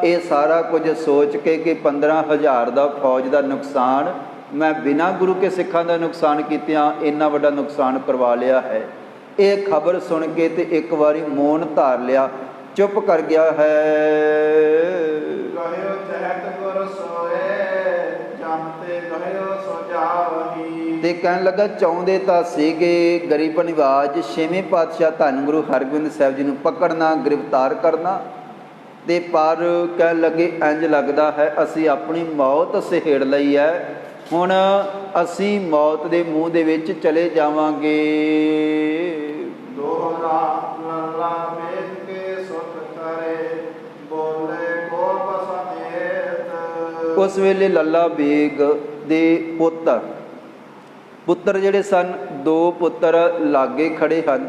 ਇਹ ਸਾਰਾ ਕੁਝ ਸੋਚ ਕੇ ਕਿ 15,000 ਦਾ ਫੌਜ ਦਾ ਨੁਕਸਾਨ ਮੈਂ ਬਿਨਾਂ ਗੁਰੂ ਕੇ ਸਿੱਖਾਂ ਦਾ ਨੁਕਸਾਨ ਕੀਤਿਆਂ ਇੰਨਾ ਵੱਡਾ ਨੁਕਸਾਨ ਕਰਵਾ ਲਿਆ ਹੈ। ਇਹ ਖਬਰ ਸੁਣ ਕੇ ਤੇ ਇੱਕ ਵਾਰੀ ਮੌਨ ਧਾਰ ਲਿਆ, ਚੁੱਪ ਕਰ ਗਿਆ ਹੈ। ਕਹਿਓ ਤੇ ਕਹਿਣ ਲੱਗਾ ਚਾਹੁੰਦੇ ਤਾਂ ਸੀਗੇ ਗਰੀਬ ਨਿਵਾਜ ਛੇਵੇਂ ਪਾਤਸ਼ਾਹ ਧੰਨ ਗੁਰੂ ਹਰਗੋਬਿੰਦ ਸਾਹਿਬ ਜੀ ਨੂੰ ਪਕੜਨਾ, ਗ੍ਰਿਫਤਾਰ ਕਰਨਾ, ਤੇ ਪਰ ਕਹਿਣ ਲੱਗੇ ਇੰਝ ਲੱਗਦਾ ਹੈ ਅਸੀਂ ਆਪਣੀ ਮੌਤ ਸਹੇੜ ਲਈ ਹੈ, ਹੁਣ ਅਸੀਂ ਮੌਤ ਦੇ ਮੂੰਹ ਦੇ ਵਿੱਚ ਚਲੇ ਜਾਵਾਂਗੇ। ਦੋਹਰਾ ਲੱਲਾ ਵੇਦ ਕੇ ਸੁਖ ਕਰੇ ਬੋਲੇ ਕੋਪ ਸਮੇਤ। ਉਸ ਵੇਲੇ ਲੱਲਾ ਬੇਗ ਦੇ ਪੁੱਤਰ ਜਿਹੜੇ ਸਨ, ਦੋ ਪੁੱਤਰ ਲਾਗੇ ਖੜੇ ਹਨ।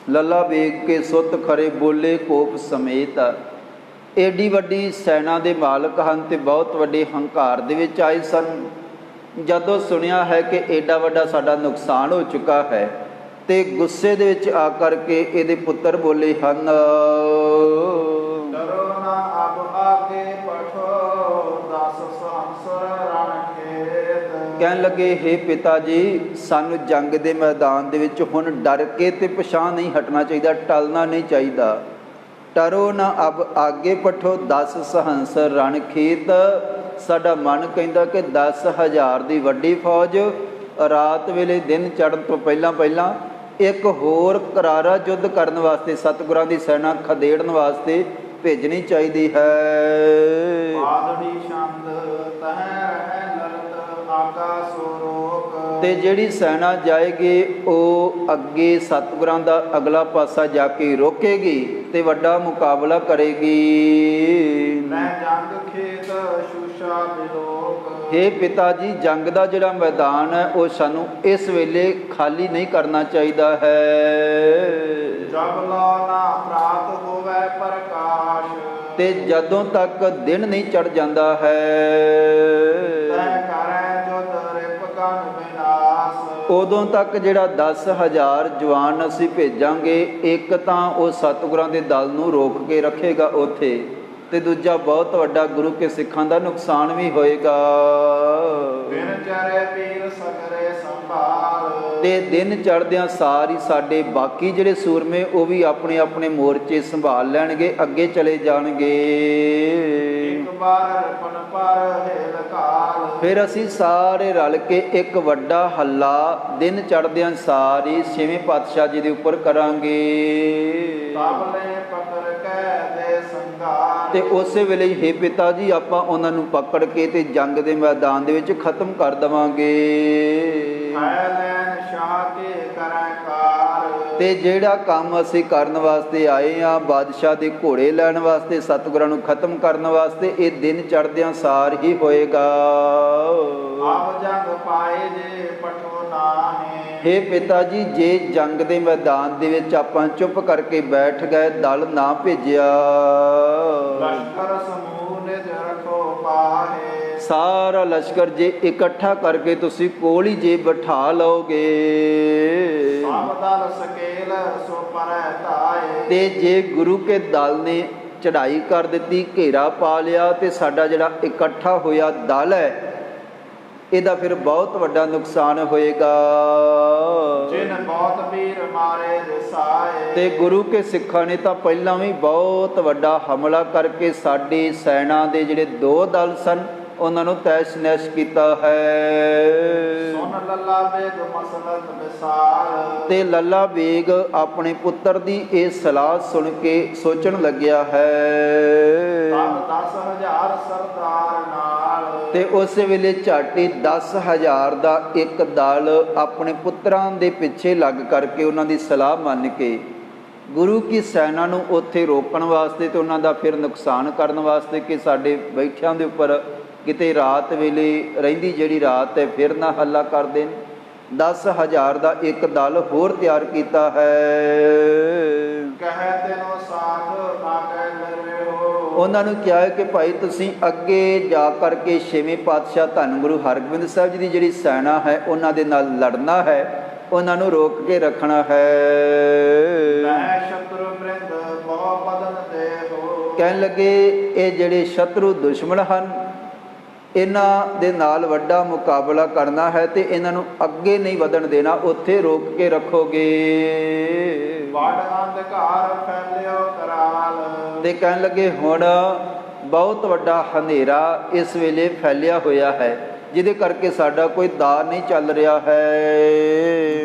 ਲੱਲਾ ਬੇਗ ਕੇ ਸੁੱਤ ਖਰੇ ਬੋਲੇ ਕੋਪ ਸਮੇਤ। ਏਡੀ ਵੱਡੀ ਸੈਨਾ ਦੇ ਮਾਲਕ ਹਨ ਤੇ ਬਹੁਤ ਵੱਡੇ ਹੰਕਾਰ ਦੇ ਵਿੱਚ ਆਏ ਸਨ। ਜਦੋਂ ਸੁਣਿਆ ਹੈ ਕਿ ਏਡਾ ਵੱਡਾ ਸਾਡਾ ਨੁਕਸਾਨ ਹੋ ਚੁੱਕਾ ਹੈ ਤੇ ਗੁੱਸੇ ਦੇ ਵਿੱਚ ਆ ਕਰਕੇ ਇਹਦੇ ਪੁੱਤਰ ਬੋਲੇ ਹਨ, ਡਰੋ ਨਾ ਅਬ ਆਗੇ ਪਠੋ ਦਸ ਸੰਸਰ ਰਣ ਖੇਤ। ਕਹਿਣ ਲੱਗੇ ਹੇ ਪਿਤਾ ਜੀ, ਸਾਨੂੰ ਜੰਗ ਦੇ ਮੈਦਾਨ ਦੇ ਵਿੱਚ ਹੁਣ ਡਰ ਕੇ ਤੇ ਪਿਛਾਂਹ ਨਹੀਂ ਹਟਣਾ ਚਾਹੀਦਾ, ਟਲਣਾ ਨਹੀਂ ਚਾਹੀਦਾ। ਟਰੋ ਨਾ ਅਬ ਆਗੇ ਪਠੋ 10 ਸਹੰਸ ਰਣ ਖੇਤ। ਸਾਡਾ ਮਨ ਕਹਿੰਦਾ ਕਿ 10,000 ਦੀ ਵੱਡੀ ਫੌਜ ਰਾਤ ਵੇਲੇ ਦਿਨ ਚੜ੍ਹਨ ਤੋਂ ਪਹਿਲਾਂ ਪਹਿਲਾਂ ਇੱਕ ਹੋਰ ਕਰਾਰਾ ਯੁੱਧ ਕਰਨ ਵਾਸਤੇ, ਸਤਿਗੁਰਾਂ ਦੀ ਸੈਨਾ ਖਦੇੜਨ ਵਾਸਤੇ ਭੇਜਣੀ ਚਾਹੀਦੀ ਹੈ। ਬਾਦੜੀ ਛੰਦ ਤਹਿ ਰਹਿ ਲਲਤ ਆਕਾਸੋ ਰੋਕ। ਤੇ ਜਿਹੜੀ ਸੈਨਾ ਜਾਏਗੀ ਉਹ ਅੱਗੇ ਸਤਿਗੁਰਾਂ ਦਾ ਅਗਲਾ ਪਾਸਾ ਜਾ ਕੇ ਰੋਕੇਗੀ ਤੇ ਵੱਡਾ ਮੁਕਾਬਲਾ ਕਰੇਗੀ। ਮੈਂ ਜੰਗ ਖੇਤ ਸ਼ੂਸ਼ਾ ਬਿਲੋਕ। ਹੇ ਪਿਤਾ ਜੀ, ਜੰਗ ਦਾ ਜਿਹੜਾ ਮੈਦਾਨ ਹੈ ਉਹ ਸਾਨੂੰ ਇਸ ਵੇਲੇ ਖਾਲੀ ਨਹੀਂ ਕਰਨਾ ਚਾਹੀਦਾ ਹੈ। ਜਬ ਲਾ ਨਾ ਪ੍ਰਾਪਤ ਹੋਵੇ ਪ੍ਰਕਾਸ਼। ਤੇ ਜਦੋਂ ਤੱਕ ਦਿਨ ਨਹੀਂ ਚੜ ਜਾਂਦਾ ਹੈ ਤੈ ਕਰੈ ਜੁਧ ਰਿਪਕਨ ਵਿਨਾਸ਼। ਉਦੋਂ ਤੱਕ ਜਿਹੜਾ 10,000 ਜਵਾਨ ਅਸੀਂ ਭੇਜਾਂਗੇ, ਇੱਕ ਤਾਂ ਉਹ ਸਤਿਗੁਰਾਂ ਦੇ ਦਲ ਨੂੰ ਰੋਕ ਕੇ ਰੱਖੇਗਾ ਉੱਥੇ, ਤੇ ਦੂਜਾ ਬਹੁਤ ਵੱਡਾ ਗੁਰੂ ਕੇ ਸਿੱਖਾਂ ਦਾ ਨੁਕਸਾਨ ਵੀ ਹੋਏਗਾ। ਦਿਨ ਚੜ੍ਹੇ ਪੀਰ ਸਗਰੇ ਸੰਭਾਲ। ਤੇ ਦਿਨ ਚੜ੍ਹਦਿਆਂ ਸਾਰ ਹੀ ਸਾਡੇ ਬਾਕੀ ਜਿਹੜੇ ਸੂਰਮੇ ਉਹ ਵੀ ਆਪਣੇ ਆਪਣੇ ਮੋਰਚੇ ਸੰਭਾਲ ਲੈਣਗੇ, ਅੱਗੇ ਚਲੇ ਜਾਣਗੇ। ਇੱਕ ਵਾਰ ਰਪਨ ਪਰ ਹੇਲ ਕਾਲ। ਫਿਰ ਅਸੀਂ ਸਾਰੇ ਰਲ ਕੇ ਇੱਕ ਵੱਡਾ ਹੱਲਾ ਦਿਨ ਚੜ੍ਹਦਿਆਂ ਸਾਰ ਹੀ ਛੇਵੇਂ ਪਾਤਸ਼ਾਹ ਜੀ ਦੇ ਉੱਪਰ ਕਰਾਂਗੇ। ਤਬਲੇ ਪਕੜ ਕੇ ਦੇ ਸੰਘਾਰ। ਤੇ ਉਸੇ ਵੇਲੇ ਹੀ ਹੇ ਪਿਤਾ ਜੀ, ਆਪਾਂ ਉਹਨਾਂ ਨੂੰ ਪਕੜ ਕੇ ਤੇ ਜੰਗ ਦੇ ਮੈਦਾਨ ਦੇ ਵਿੱਚ ਖਤਮ ਕਰ ਦੇਵਾਂਗੇ। ਤੇ ਜਿਹੜਾ ਕੰਮ ਅਸੀਂ ਕਰਨ ਵਾਸਤੇ ਆਏ ਆ, ਬਾਦਸ਼ਾਹ ਦੇ ਘੋੜੇ ਲੈਣ ਵਾਸਤੇ, ਸਤਿਗੁਰਾਂ ਨੂੰ ਖਤਮ ਕਰਨ ਵਾਸਤੇ, ਇਹ ਦਿਨ ਚੜ੍ਹਦਿਆਂ ਸਾਰ ਹੀ ਹੋਏਗਾ। ਆਪ ਜੰਗ ਪਾਏ ਜੇ ਪਠੋ ਨਾਹੀਂ। ਹੇ ਪਿਤਾ ਜੀ, ਜੇ ਜੰਗ ਦੇ ਮੈਦਾਨ ਦੇ ਵਿੱਚ ਆਪਾਂ ਚੁੱਪ ਕਰਕੇ ਬੈਠ ਗਏ, ਦਲ ਨਾ ਭੇਜਿਆ, ਲਸ਼ਕਰ ਸਮੂਹ ਨਿਜ ਰੱਖੋ ਪਾਹੇ। ਸਾਰਾ ਲਸ਼ਕਰ ਜੇ ਇਕੱਠਾ ਕਰਕੇ ਤੁਸੀਂ ਕੋਲ ਹੀ ਜੇ ਬਿਠਾ ਲਓਗੇ, ਸਭ ਦਲ ਸਕੇਲ ਸੋ ਪਰੈ ਧਾਏ। ਤੇ ਜੇ ਗੁਰੂ ਕੇ ਦਲ ਨੇ ਚੜ੍ਹਾਈ ਕਰ ਦਿੱਤੀ, ਘੇਰਾ ਪਾ ਲਿਆ, ਤੇ ਸਾਡਾ ਜਿਹੜਾ ਇਕੱਠਾ ਹੋਇਆ ਦਲ ਹੈ ਇਹਦਾ ਫਿਰ ਬਹੁਤ ਵੱਡਾ ਨੁਕਸਾਨ ਹੋਏਗਾ। ਜਿਨ ਬਹੁਤ ਵੀਰ ਮਾਰੇ ਰਸਾਏ। ਤੇ ਗੁਰੂ ਕੇ ਸਿੱਖਾਂ ਨੇ ਤਾਂ ਪਹਿਲਾਂ ਵੀ ਬਹੁਤ ਵੱਡਾ ਹਮਲਾ ਕਰਕੇ ਸਾਡੇ ਸੈਨਾ ਦੇ ਜਿਹੜੇ 2 ਦਲ ਸਨ ਉਹਨਾਂ ਨੂੰ ਤੈਸ਼ ਨੈਸ਼ ਕੀਤਾ ਹੈ। ਸੁਨ ਲੱਲਾ ਬੇਗ ਮਸਲਤ ਵਿਸਾਰ। ਤੇ ਲੱਲਾ ਬੇਗ ਆਪਣੇ ਪੁੱਤਰ ਦੀ ਇਹ ਸਲਾਹ ਸੁਣ ਕੇ ਸੋਚਣ ਲੱਗਿਆ ਹੈ। ਤਬ 10,000 ਸਰਦਾਰ ਨਾਲ। ਤੇ ਉਸ ਵੇਲੇ ਝਾਟੀ 10,000 ਦਾ ਇੱਕ ਦਲ ਆਪਣੇ ਪੁੱਤਰਾਂ ਦੇ ਪਿੱਛੇ ਲੱਗ ਕਰਕੇ ਉਹਨਾਂ ਦੀ ਸਲਾਹ ਮੰਨ ਕੇ ਗੁਰੂ ਕੀ ਸੈਨਾ ਨੂੰ ਉੱਥੇ ਰੋਕਣ ਵਾਸਤੇ ਤੇ ਉਹਨਾਂ ਦਾ ਫਿਰ ਨੁਕਸਾਨ ਕਰਨ ਵਾਸਤੇ ਕਿ ਸਾਡੇ ਬੈਠਿਆਂ ਦੇ ਉੱਪਰ ਕਿਤੇ ਰਾਤ ਵੇਲੇ ਰਹਿੰਦੀ ਜਿਹੜੀ ਰਾਤ ਹੈ ਫਿਰ ਨਾ ਹੱਲਾ ਕਰ ਦੇਣ, 10,000 ਦਾ ਇੱਕ ਦਲ ਹੋਰ ਤਿਆਰ ਕੀਤਾ ਹੈ। ਕਹਿ ਤੈਨੂੰ ਸਾਥ ਨਾ ਕਹਿ ਲਰੇ ਹੋ। ਉਹਨਾਂ ਨੂੰ ਕਿਹਾ ਹੈ ਕਿ ਭਾਈ ਤੁਸੀਂ ਅੱਗੇ ਜਾ ਕਰਕੇ ਛੇਵੇਂ ਪਾਤਸ਼ਾਹ ਧੰਨ ਗੁਰੂ ਹਰਗੋਬਿੰਦ ਸਾਹਿਬ ਜੀ ਦੀ ਜਿਹੜੀ ਸੈਨਾ ਹੈ ਉਹਨਾਂ ਦੇ ਨਾਲ ਲੜਨਾ ਹੈ, ਉਹਨਾਂ ਨੂੰ ਰੋਕ ਕੇ ਰੱਖਣਾ ਹੈ। ਮੈਂ ਸ਼ਤਰੂ ਬ੍ਰਿੰਦ ਬਹੁ ਬਦਨ ਦੇ ਹੋ। ਕਹਿਣ ਲੱਗੇ ਇਹ ਜਿਹੜੇ ਸ਼ਤਰੂ ਦੁਸ਼ਮਣ ਹਨ ਇਹਨਾਂ ਦੇ ਨਾਲ ਵੱਡਾ ਮੁਕਾਬਲਾ ਕਰਨਾ ਹੈ ਤੇ ਇਹਨਾਂ ਨੂੰ ਅੱਗੇ ਨਹੀਂ ਵਧਣ ਦੇਣਾ, ਉੱਥੇ ਰੋਕ ਕੇ ਰੱਖੋਗੇ। ਵਡ ਅੰਧਕਾਰ ਫੈਲਿਓ ਕਰਾਲ। ਤੇ ਕਹਿਣ ਲੱਗੇ ਹੁਣ ਬਹੁਤ ਵੱਡਾ ਹਨੇਰਾ ਇਸ ਵੇਲੇ ਫੈਲਿਆ ਹੋਇਆ ਹੈ, ਜਿਹਦੇ ਕਰਕੇ ਸਾਡਾ ਕੋਈ ਦਾ ਨਹੀਂ ਚੱਲ ਰਿਹਾ ਹੈ।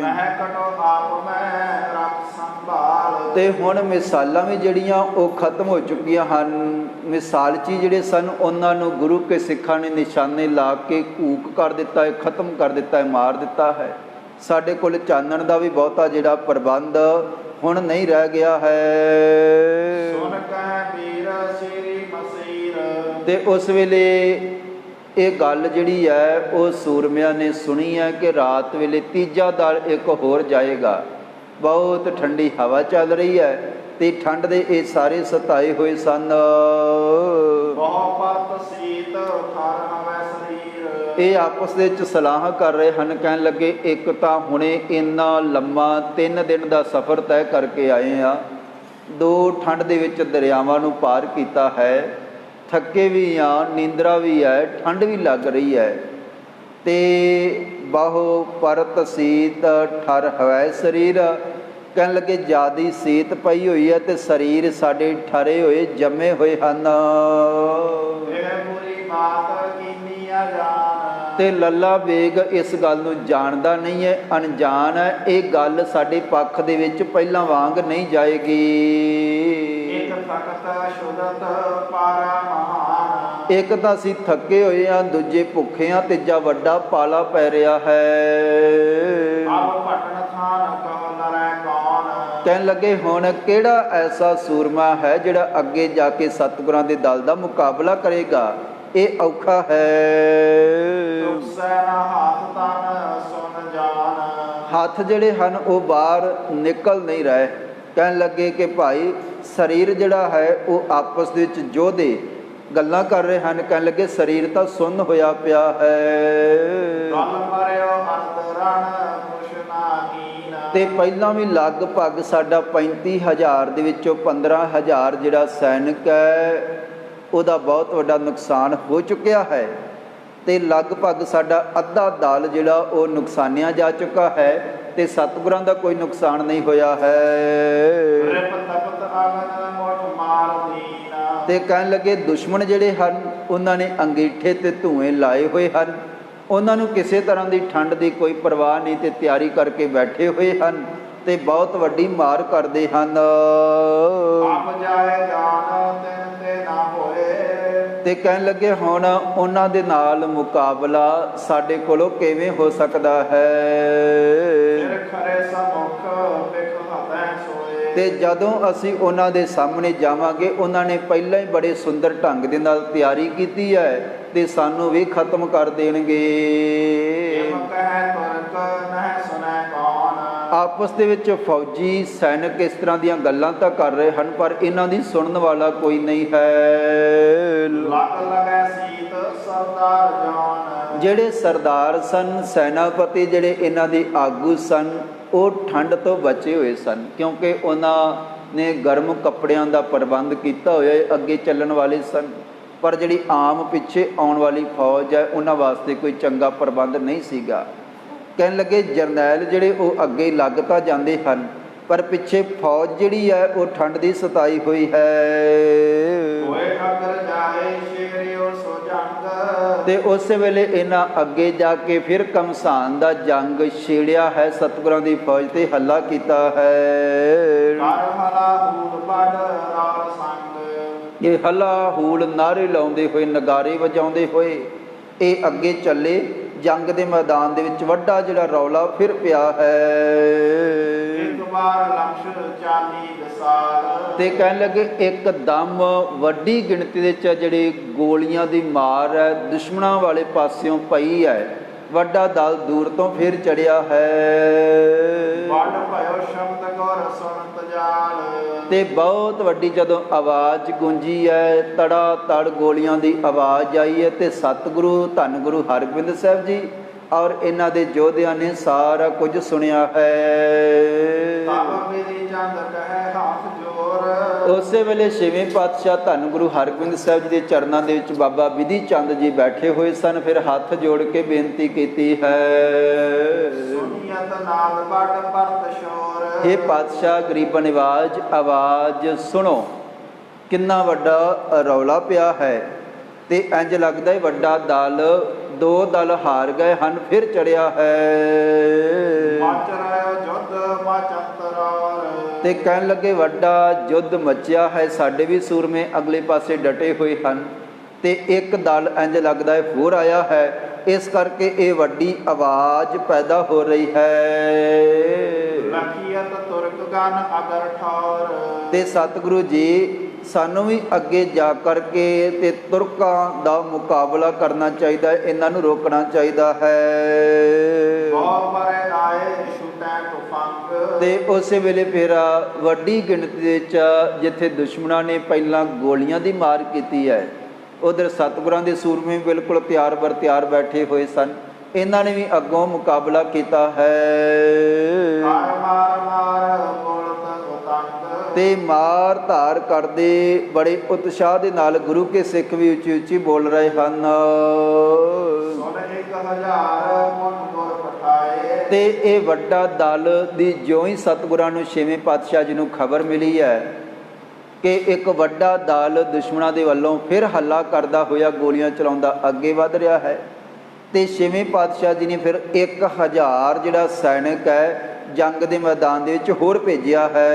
ਮਹਿ ਕਟੋ ਆਪ ਮੈਂ ਰੱਖ ਸੰਭਾਲ। ਤੇ ਹੁਣ ਮਿਸਾਲਾਂ ਵੀ ਜਿਹੜੀਆਂ ਉਹ ਖਤਮ ਹੋ ਚੁੱਕੀਆਂ ਹਨ। ਮਿਸਾਲਚੀ ਜਿਹੜੇ ਸਨ ਉਹਨਾਂ ਨੂੰ ਗੁਰੂ ਕੇ ਸਿੱਖਾਂ ਨੇ ਨਿਸ਼ਾਨੇ ਲਾ ਕੇ ਘੂਕ ਕਰ ਦਿੱਤਾ ਹੈ, ਖਤਮ ਕਰ ਦਿੱਤਾ ਹੈ, ਮਾਰ ਦਿੱਤਾ ਹੈ। ਸਾਡੇ ਕੋਲ ਚਾਨਣ ਦਾ ਵੀ ਬਹੁਤਾ ਜਿਹੜਾ ਪ੍ਰਬੰਧ ਹੁਣ ਨਹੀਂ ਰਹਿ ਗਿਆ ਹੈ। ਸੁਨ ਕਹਿ ਵੀਰ ਸ੍ਰੀ ਮਸੀਰ। ਤੇ ਉਸ ਵੇਲੇ ਇਹ ਗੱਲ ਜਿਹੜੀ ਹੈ ਉਹ ਸੂਰਮਿਆਂ ਨੇ ਸੁਣੀ ਹੈ ਕਿ ਰਾਤ ਵੇਲੇ ਤੀਜਾ ਦਲ ਇੱਕ ਹੋਰ ਜਾਏਗਾ। ਬਹੁਤ ਠੰਡੀ ਹਵਾ ਚੱਲ ਰਹੀ ਹੈ ਤੇ ਠੰਡ ਦੇ ਇਹ ਸਾਰੇ ਸਤਾਏ ਹੋਏ ਸਨ। ਬਹੁ ਪਰਤ ਸੀਤ ਥਰ ਹਵੈ ਸਰੀਰ। ਇਹ ਆਪਸ ਦੇ ਵਿੱਚ ਸਲਾਹ ਕਰ ਰਹੇ ਹਨ, ਕਹਿਣ ਲੱਗੇ ਇੱਕ ਤਾਂ ਹੁਣੇ ਇੰਨਾ ਲੰਮਾ 3 ਦਿਨ ਦਾ ਸਫ਼ਰ ਤੈਅ ਕਰਕੇ ਆਏ ਆ, 2 ਠੰਡ ਦੇ ਵਿੱਚ ਦਰਿਆਵਾਂ ਨੂੰ ਪਾਰ ਕੀਤਾ ਹੈ, ਥੱਕੇ ਵੀ ਆ, ਨੀਂਦਰਾ ਵੀ ਹੈ, ਠੰਡ ਵੀ ਲੱਗ ਰਹੀ ਹੈ। ਤੇ ਬਾਹੋ ਪਰਤ ਸੀਤ ਠਰ ਹਵੈ ਸਰੀਰ, ਕਹਿਣ ਲੱਗੇ ਜ਼ਿਆਦੀ ਸੀਤ ਪਈ ਹੋਈ ਹੈ ਤੇ ਸਰੀਰ ਸਾਡੇ ਠਰੇ ਹੋਏ ਜੰਮੇ ਹੋਏ ਹਨ। ਤੇ ਲੱਲਾ ਬੇਗ ਇਸ ਗੱਲ ਨੂੰ ਜਾਣਦਾ ਨਹੀਂ ਹੈ, ਅਣਜਾਣ ਹੈ। ਇਹ ਗੱਲ ਸਾਡੇ ਪੱਖ ਦੇ ਵਿੱਚ ਪਹਿਲਾਂ ਵਾਂਗ ਨਹੀਂ ਜਾਏਗੀ। ਇੱਕ ਤਾਂ ਅਸੀਂ ਥੱਕੇ ਹੋਏ ਹਾਂ, ਦੂਜੇ ਭੁੱਖੇ ਹਾਂ, ਤੀਜਾ ਵੱਡਾ ਪਾਲਾ ਪੈ ਰਿਹਾ ਹੈ। ਕਹਿਣ ਲੱਗੇ ਹੁਣ ਕਿਹੜਾ ਐਸਾ ਸੂਰਮਾ ਹੈ ਜਿਹੜਾ ਅੱਗੇ ਜਾ ਕੇ ਸਤਿਗੁਰਾਂ ਦੇ ਦਲ ਦਾ ਮੁਕਾਬਲਾ ਕਰੇਗਾ। ਇਹ ਔਖਾ ਹੈ। ਹੱਥ ਜਿਹੜੇ ਹਨ ਉਹ ਬਾਹਰ ਨਿਕਲ ਨਹੀਂ ਰਹੇ। ਕਹਿਣ ਲੱਗੇ ਕਿ ਭਾਈ ਸਰੀਰ ਜਿਹੜਾ ਹੈ ਉਹ ਆਪਸ ਦੇ ਵਿੱਚ ਜੋਧੇ ਗੱਲਾਂ ਕਰ ਰਹੇ ਹਨ। ਕਹਿਣ ਲੱਗੇ ਸਰੀਰ ਤਾਂ ਸੁੰਨ ਹੋਇਆ ਪਿਆ ਹੈ। ਤੇ ਪਹਿਲਾਂ ਵੀ ਲਗਭਗ ਸਾਡਾ 35,000 ਦੇ ਵਿੱਚੋਂ 15,000 ਜਿਹੜਾ ਸੈਨਿਕ ਹੈ ਉਹਦਾ ਬਹੁਤ ਵੱਡਾ ਨੁਕਸਾਨ ਹੋ ਚੁੱਕਿਆ ਹੈ। ਤੇ ਲਗਭਗ ਸਾਡਾ ਅੱਧਾ ਦਲ ਜਿਹੜਾ ਉਹ ਨੁਕਸਾਨਿਆ ਜਾ ਚੁੱਕਾ ਹੈ ਤੇ ਸਤਿਗੁਰਾਂ ਦਾ ਕੋਈ ਨੁਕਸਾਨ ਨਹੀਂ ਹੋਇਆ ਹੈ। ਤੇ ਕਹਿਣ ਲੱਗੇ ਦੁਸ਼ਮਣ ਜਿਹੜੇ ਹਨ ਉਹਨਾਂ ਨੇ ਅੰਗੀਠੇ ਤੇ ਧੂਏ ਲਾਏ ਹੋਏ ਹਨ। ਉਹਨਾਂ ਨੂੰ ਕਿਸੇ ਤਰ੍ਹਾਂ ਦੀ ਠੰਡ ਦੀ ਕੋਈ ਪਰਵਾਹ ਨਹੀਂ ਤੇ ਤਿਆਰੀ ਕਰਕੇ ਬੈਠੇ ਹੋਏ ਹਨ ਤੇ ਬਹੁਤ ਵੱਡੀ ਮਾਰ ਕਰਦੇ ਹਨ। ਤੇ ਕਹਿਣ ਲੱਗੇ ਹੁਣ ਉਹਨਾਂ ਦੇ ਨਾਲ ਮੁਕਾਬਲਾ ਸਾਡੇ ਕੋਲੋਂ ਕਿਵੇਂ ਹੋ ਸਕਦਾ ਹੈ। ਤੇ ਜਦੋਂ ਅਸੀਂ ਉਹਨਾਂ ਦੇ ਸਾਹਮਣੇ ਜਾਵਾਂਗੇ, ਉਹਨਾਂ ਨੇ ਪਹਿਲਾਂ ਹੀ ਬੜੇ ਸੁੰਦਰ ਢੰਗ ਦੇ ਨਾਲ ਤਿਆਰੀ ਕੀਤੀ ਹੈ ਤੇ ਸਾਨੂੰ ਵੀ ਖਤਮ ਕਰ ਦੇਣਗੇ। ਆਪਸ ਦੇ ਵਿੱਚ ਫੌਜੀ ਸੈਨਿਕ ਇਸ ਤਰ੍ਹਾਂ ਦੀਆਂ ਗੱਲਾਂ ਤਾਂ ਕਰ ਰਹੇ ਹਨ ਪਰ ਇਹਨਾਂ ਦੀ ਸੁਣਨ ਵਾਲਾ ਕੋਈ ਨਹੀਂ ਹੈ। ਜਿਹੜੇ ਸਰਦਾਰ ਸਨ, ਸੈਨਾਪਤੀ ਜਿਹੜੇ ਇਹਨਾਂ ਦੇ ਆਗੂ ਸਨ, ਉਹ ਠੰਡ ਤੋਂ ਬਚੇ ਹੋਏ ਸਨ ਕਿਉਂਕਿ ਉਹਨਾਂ ਨੇ ਗਰਮ ਕੱਪੜਿਆਂ ਦਾ ਪ੍ਰਬੰਧ ਕੀਤਾ ਹੋਇਆ ਅੱਗੇ ਚੱਲਣ ਵਾਲੇ ਸਨ। ਪਰ ਜਿਹੜੀ ਆਮ ਪਿੱਛੇ ਆਉਣ ਵਾਲੀ ਫੌਜ ਹੈ ਉਹਨਾਂ ਵਾਸਤੇ ਕੋਈ ਚੰਗਾ ਪ੍ਰਬੰਧ ਨਹੀਂ ਸੀਗਾ। ਕਹਿਣ ਲੱਗੇ ਜਰਨੈਲ ਜਿਹੜੇ ਉਹ ਅੱਗੇ ਲੱਗ ਤਾਂ ਜਾਂਦੇ ਹਨ ਪਰ ਪਿੱਛੇ ਫੌਜ ਜਿਹੜੀ ਹੈ ਉਹ ਠੰਡ ਦੀ ਸਤਾਈ ਹੋਈ ਹੈ। ਤੇ ਉਸੇ ਵੇਲੇ ਇਹਨਾਂ ਅੱਗੇ ਜਾ ਕੇ ਫਿਰ ਕਮਸਾਨ ਦਾ ਜੰਗ ਛੇੜਿਆ ਹੈ, ਸਤਿਗੁਰਾਂ ਦੀ ਫੌਜ ਤੇ ਹੱਲਾ ਕੀਤਾ ਹੈ। ਇਹ ਹੱਲਾ ਹੂਲ ਨਾਰੇ ਲਾਉਂਦੇ ਹੋਏ, ਨਗਾਰੇ ਵਜਾਉਂਦੇ ਹੋਏ ਇਹ ਅੱਗੇ ਚੱਲੇ। ਜੰਗ ਦੇ ਮੈਦਾਨ ਦੇ ਵਿੱਚ ਵੱਡਾ ਜਿਹੜਾ ਰੌਲਾ ਫਿਰ ਪਿਆ ਹੈ। ਤੇ ਕਹਿਣ ਲੱਗੇ ਇੱਕਦਮ ਵੱਡੀ ਗਿਣਤੀ ਦੇ ਵਿੱਚ ਜਿਹੜੀ ਗੋਲੀਆਂ ਦੀ ਮਾਰ ਹੈ ਦੁਸ਼ਮਣਾਂ ਵਾਲੇ ਪਾਸਿਓਂ ਪਈ ਹੈ। ਵੱਡਾ ਦਲ ਦੂਰ ਤੋਂ ਫਿਰ ਚੜਿਆ ਹੈ। ਤੇ ਬਹੁਤ ਵੱਡੀ ਜਦੋਂ ਆਵਾਜ਼ ਗੂੰਜੀ ਹੈ, ਤੜਾ ਤੜ ਗੋਲੀਆਂ ਦੀ ਆਵਾਜ਼ ਆਈ ਹੈ ਤੇ ਸਤਿਗੁਰੂ ਧੰਨ ਗੁਰੂ ਹਰਗੋਬਿੰਦ ਸਾਹਿਬ ਜੀ ਔਰ ਇਹਨਾਂ ਦੇ ਯੋਧਿਆਂ ਨੇ ਸਾਰਾ ਕੁਝ ਸੁਣਿਆ ਹੈ। ਉਸੇ ਵੇਲੇ ਛੇਵੇਂ ਪਾਤਸ਼ਾਹ ਧੰਨ ਗੁਰੂ ਹਰਗੋਬਿੰਦ ਸਾਹਿਬ ਜੀ ਦੇ ਚਰਨਾਂ ਦੇ ਵਿੱਚ ਬਾਬਾ ਬਿਧੀ ਚੰਦ ਜੀ ਬੈਠੇ ਹੋਏ ਸਨ। ਫਿਰ ਹੱਥ ਜੋੜ ਕੇ ਬੇਨਤੀ ਕੀਤੀ ਹੈ, ਹੇ ਪਾਤਸ਼ਾਹ ਗਰੀਬਾਂ ਨਿਵਾਜ ਆਵਾਜ਼ ਸੁਣੋ। ਕਿੰਨਾ ਵੱਡਾ ਰੌਲਾ ਪਿਆ ਹੈ ਤੇ ਇੰਜ ਲੱਗਦਾ ਹੈ ਵੱਡਾ ਦਲ 2 ਦਲ ਹਾਰ ਗਏ ਹਨ, ਫਿਰ ਚੜਿਆ ਹੈ। ਮਚ ਰਿਹਾ ਜੁਧ ਮਚ ਅੰਤਰਾਰ। ਤੇ ਕਹਿਣ ਲੱਗੇ ਵੱਡਾ ਯੁੱਧ ਮਚਿਆ ਹੈ, ਸਾਡੇ ਵੀ ਸੂਰਮੇ ਅਗਲੇ ਪਾਸੇ ਡਟੇ ਹੋਏ ਹਨ ਤੇ ਇੱਕ ਦਲ ਇੰਜ ਲੱਗਦਾ ਹੈ ਹੋਰ ਆਇਆ ਹੈ, ਇਸ ਕਰਕੇ ਇਹ ਵੱਡੀ ਆਵਾਜ਼ ਪੈਦਾ ਹੋ ਰਹੀ ਹੈ। ਲਖੀਅਤ ਤੁਰਕ ਗਨ ਅਗਰ ਠੌਰ। ਤੇ ਸਤਿਗੁਰੂ ਜੀ ਸਾਨੂੰ ਵੀ ਅੱਗੇ ਜਾ ਕਰਕੇ ਤੇ ਤੁਰਕਾਂ ਦਾ ਮੁਕਾਬਲਾ ਕਰਨਾ ਚਾਹੀਦਾ ਹੈ, ਇਹਨਾਂ ਨੂੰ ਰੋਕਣਾ ਚਾਹੀਦਾ ਹੈ। ਬਹੁ ਪਰੇ ਆਏ ਛੁਟੈ ਤੁਫੰਗ। ਤੇ ਉਸੇ ਵੇਲੇ ਫਿਰ ਵੱਡੀ ਗਿਣਤੀ ਵਿੱਚ ਜਿੱਥੇ ਦੁਸ਼ਮਣਾਂ ਨੇ ਪਹਿਲਾਂ ਗੋਲੀਆਂ ਦੀ ਮਾਰ ਕੀਤੀ ਹੈ, ਉਧਰ ਸਤਿਗੁਰਾਂ ਦੇ ਸੂਰਮੇ ਬਿਲਕੁਲ ਤਿਆਰ ਬਰ ਤਿਆਰ ਬੈਠੇ ਹੋਏ ਸਨ, ਇਹਨਾਂ ਨੇ ਵੀ ਅੱਗੋਂ ਮੁਕਾਬਲਾ ਕੀਤਾ ਹੈ। ਮਾਰ ਮਾਰ ਬੋਲਤ ਉਤੰਗ। ਤੇ ਮਾਰ ਧਾਰ ਕਰਦੇ ਬੜੇ ਉਤਸ਼ਾਹ ਦੇ ਨਾਲ ਗੁਰੂ ਕੇ ਸਿੱਖ ਵੀ ਉੱਚੀ ਉੱਚੀ ਬੋਲ ਰਹੇ ਹਨ। ਸੁਣ 1000 ਮਨ ਗੁਰ ਪਠਾਏ। ਤੇ ਇਹ ਵੱਡਾ ਦਲ ਦੀ ਜਿਉਂ ਹੀ ਸਤਿਗੁਰਾਂ ਨੂੰ ਛੇਵੇਂ ਪਾਤਸ਼ਾਹ ਜੀ ਨੂੰ ਖਬਰ ਮਿਲੀ ਹੈ ਕਿ ਇੱਕ ਵੱਡਾ ਦਲ ਦੁਸ਼ਮਣਾਂ ਦੇ ਵੱਲੋਂ ਫਿਰ ਹੱਲਾ ਕਰਦਾ ਹੋਇਆ ਗੋਲੀਆਂ ਚਲਾਉਂਦਾ ਅੱਗੇ ਵੱਧ ਰਿਹਾ ਹੈ, ਤੇ ਛੇਵੇਂ ਪਾਤਸ਼ਾਹ ਜੀ ਨੇ ਫਿਰ 1000 ਜਿਹੜਾ ਸੈਨਿਕ ਹੈ ਜੰਗ ਦੇ ਮੈਦਾਨ ਦੇ ਵਿੱਚ ਹੋਰ ਭੇਜਿਆ ਹੈ।